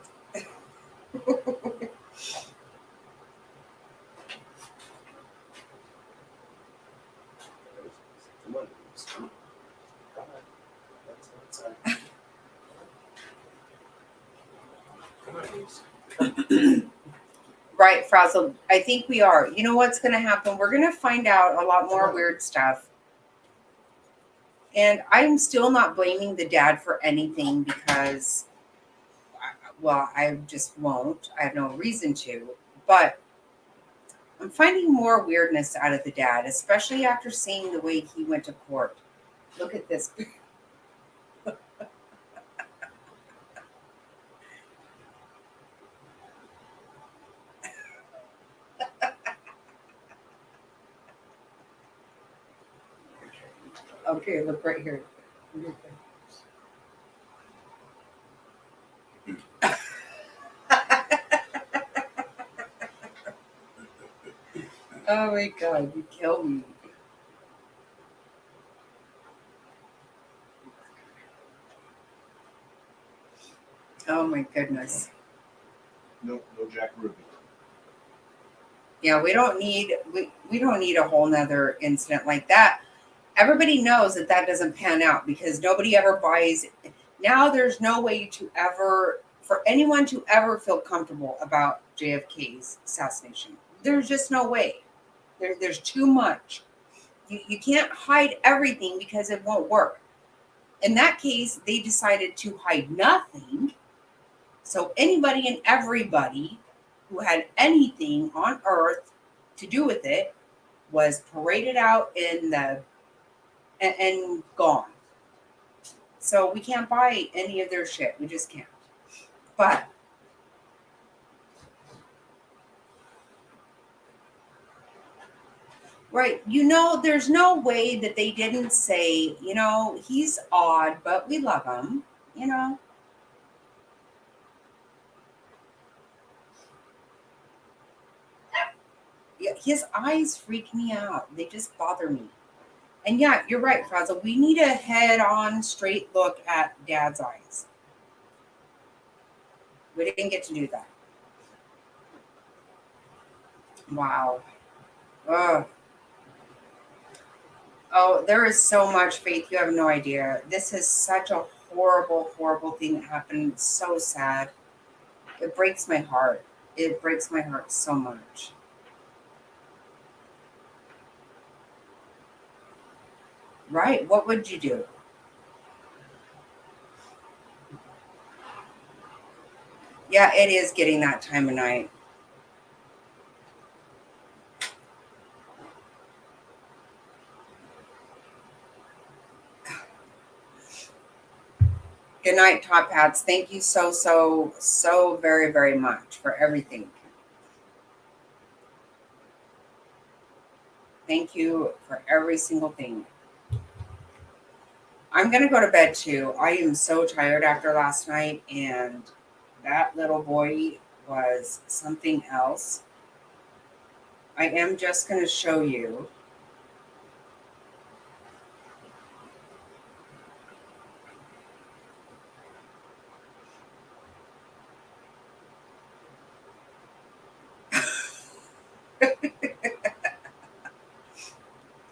Right, Frazzle. I think we are. You know what's going to happen? We're going to find out a lot more weird stuff. And I'm still not blaming the dad for anything because, well, I just won't. I have no reason to. But I'm finding more weirdness out of the dad, especially after seeing the way he went to court. Look at this. Okay, look right here. Oh my God, you kill me. Oh my goodness. No Jack Ruby. Yeah, we don't need a whole nother incident like that. Everybody knows that doesn't pan out because nobody ever buys. Now there's no way to ever, for anyone to ever feel comfortable about JFK's assassination. There's just no way. There's too much. You can't hide everything because it won't work. In that case, they decided to hide nothing. So anybody and everybody who had anything on earth to do with it was paraded out in the and gone. So we can't buy any of their shit. We just can't. But right, there's no way that they didn't say, he's odd, but we love him, Yeah, his eyes freak me out. They just bother me. And yeah, you're right, Frazzle. We need a head-on, straight look at Dad's eyes. We didn't get to do that. Wow. Ugh. Oh, there is so much, Faith. You have no idea. This is such a horrible, horrible thing that happened. It's so sad. It breaks my heart. It breaks my heart so much. Right. What would you do? Yeah, it is getting that time of night. Good night, Top Hats. Thank you so very, very much for everything. Thank you for every single thing. I'm going to go to bed too. I am so tired after last night, and that little boy was something else. I am just going to show you.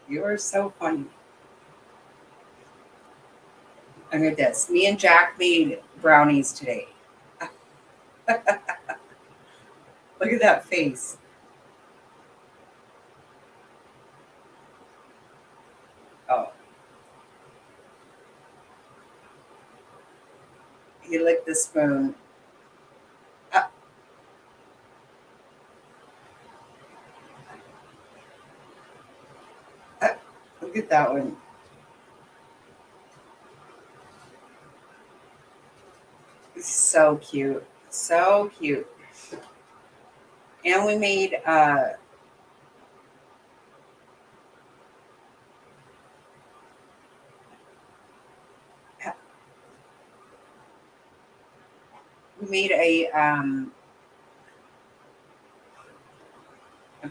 You are so funny. Look at this. Me and Jack made brownies today. Look at that face. Oh. He licked the spoon. Look at that one. So cute. So cute. And we made a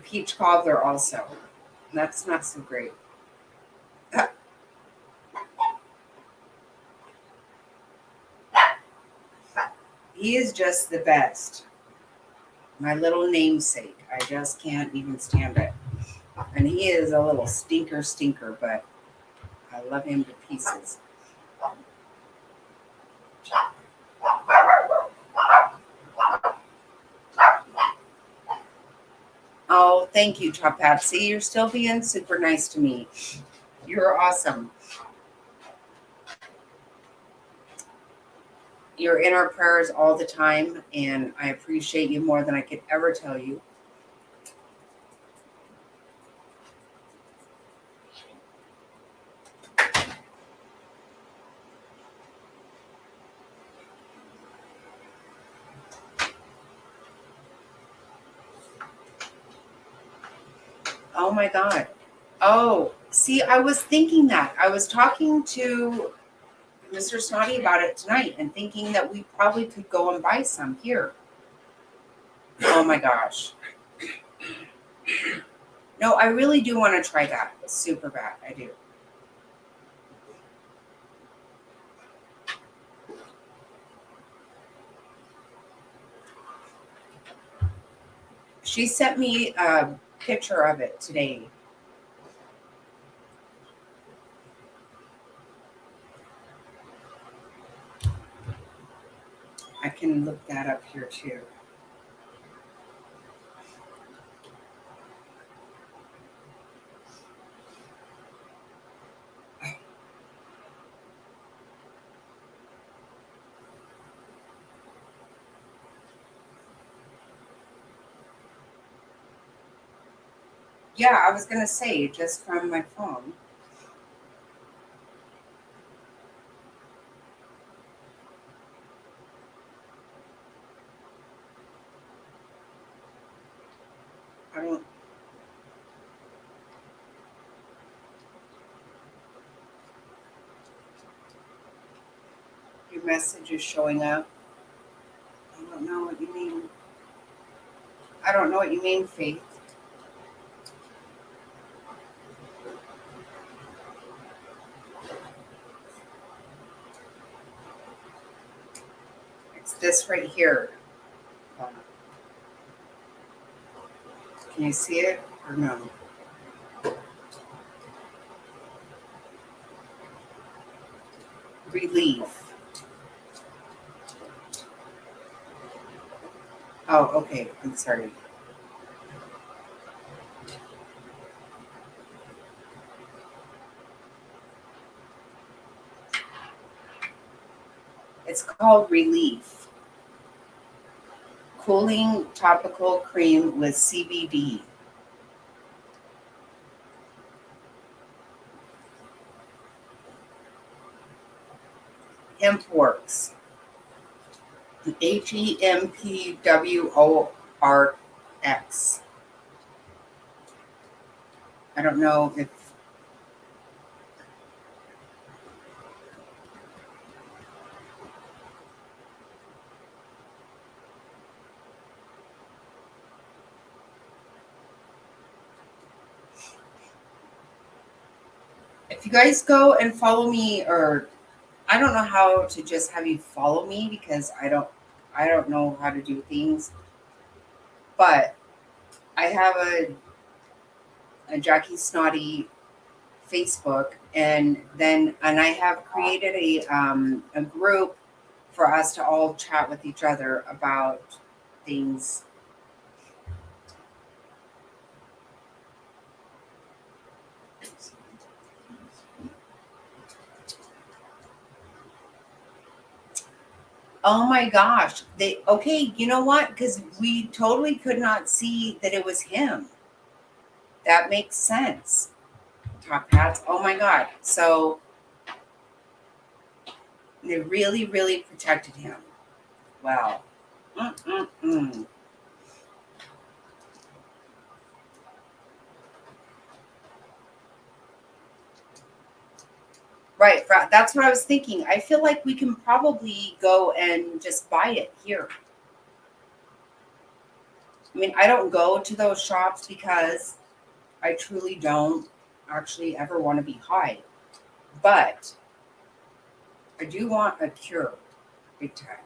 peach cobbler also. That's not so great. He is just the best. My little namesake. I just can't even stand it. And he is a little stinker, but I love him to pieces. Oh, thank you, Top Hat. See, you're still being super nice to me. You're awesome. You're in our prayers all the time, and I appreciate you more than I could ever tell you. Oh my God. Oh, see, I was thinking that. I was talking to Mr. Snotty about it tonight and thinking that we probably could go and buy some here. Oh my gosh. No, I really do want to try that. Super bad. I do. She sent me a picture of it today. I can look that up here too. Yeah, I was going to say just from my phone. I don't. Your message is showing up. I don't know what you mean. I don't know what you mean, Faith. It's this right here. Can you see it or no? Relief. Oh, okay. I'm sorry. It's called Relief. Cooling topical cream with CBD. HempWorks. HEMPWORX. I don't know if you guys go and follow me, or I don't know how to just have you follow me because I don't know how to do things. But I have a Jackie Snotty Facebook, and I have created a group for us to all chat with each other about things. Oh my gosh. You know what? Because we totally could not see that it was him. That makes sense. Top hats. Oh my God. So they really, really protected him. Wow. Mm-mm-mm. Right. That's what I was thinking. I feel like we can probably go and just buy it here. I mean, I don't go to those shops because I truly don't actually ever want to be high. But I do want a cure, big time.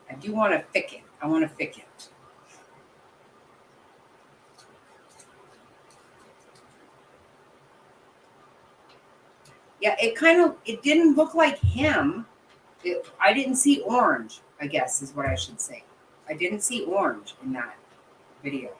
I do want to fick it. I want to fick it. Yeah, it didn't look like him. I didn't see orange, I guess is what I should say. I didn't see orange in that video.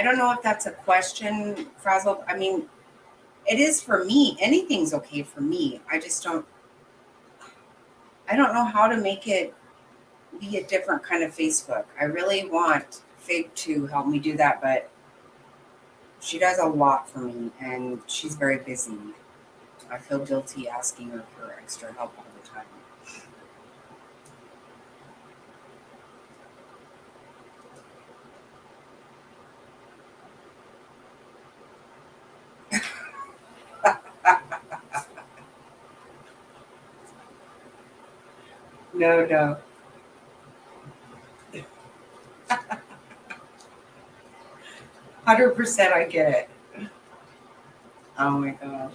don't know if that's a question, Frazzled. I mean, it is for me. Anything's okay for me. I don't know how to make it be a different kind of Facebook. I really want Fig to help me do that, but she does a lot for me and she's very busy. I feel guilty asking her for extra help all the time. No. 100% I get it. Oh my gosh.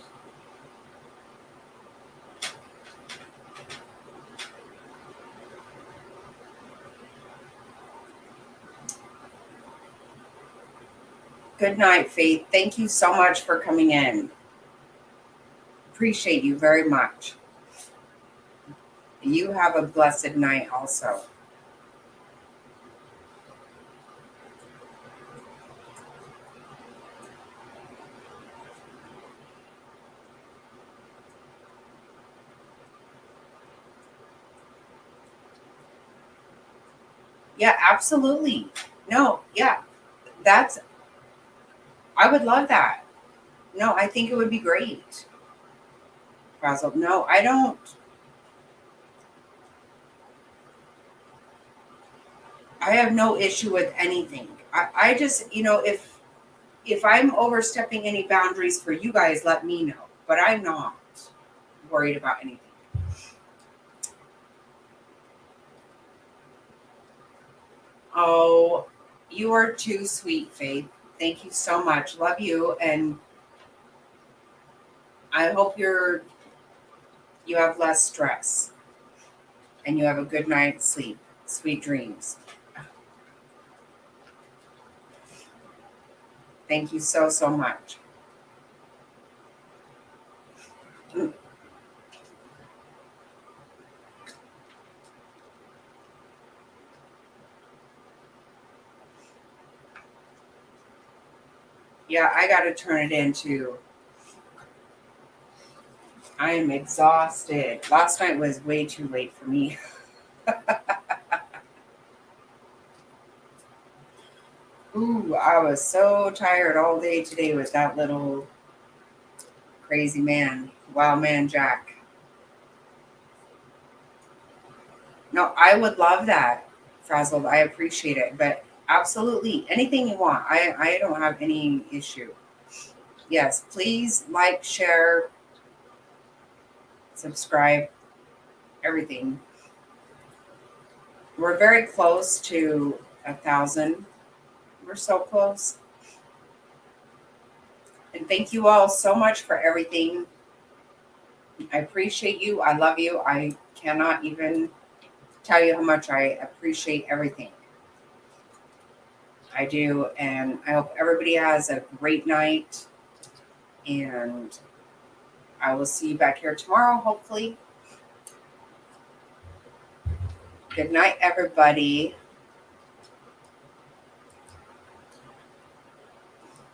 Good night, Faith. Thank you so much for coming in. Appreciate you very much. You have a blessed night also. Yeah, absolutely. No, yeah. I would love that. No, I think it would be great. Frazzled. No, I don't. I have no issue with anything. I just, if I'm overstepping any boundaries for you guys, let me know. But I'm not worried about anything. Oh, you are too sweet, Faith. Thank you so much. Love you, and I hope you have less stress and you have a good night's sleep. Sweet dreams. Thank you so, so much. Yeah, I got to turn it into. I am exhausted. Last night was way too late for me. Ooh, I was so tired all day today with that little crazy man, wild man Jack. No, I would love that, Frazzled. I appreciate it, but absolutely anything you want. I don't have any issue. Yes, please like, share, subscribe, everything. We're very close to 1,000. We're so close. And thank you all so much for everything. I appreciate you. I love you. I cannot even tell you how much I appreciate everything. I do. And I hope everybody has a great night. And I will see you back here tomorrow, hopefully. Good night, everybody.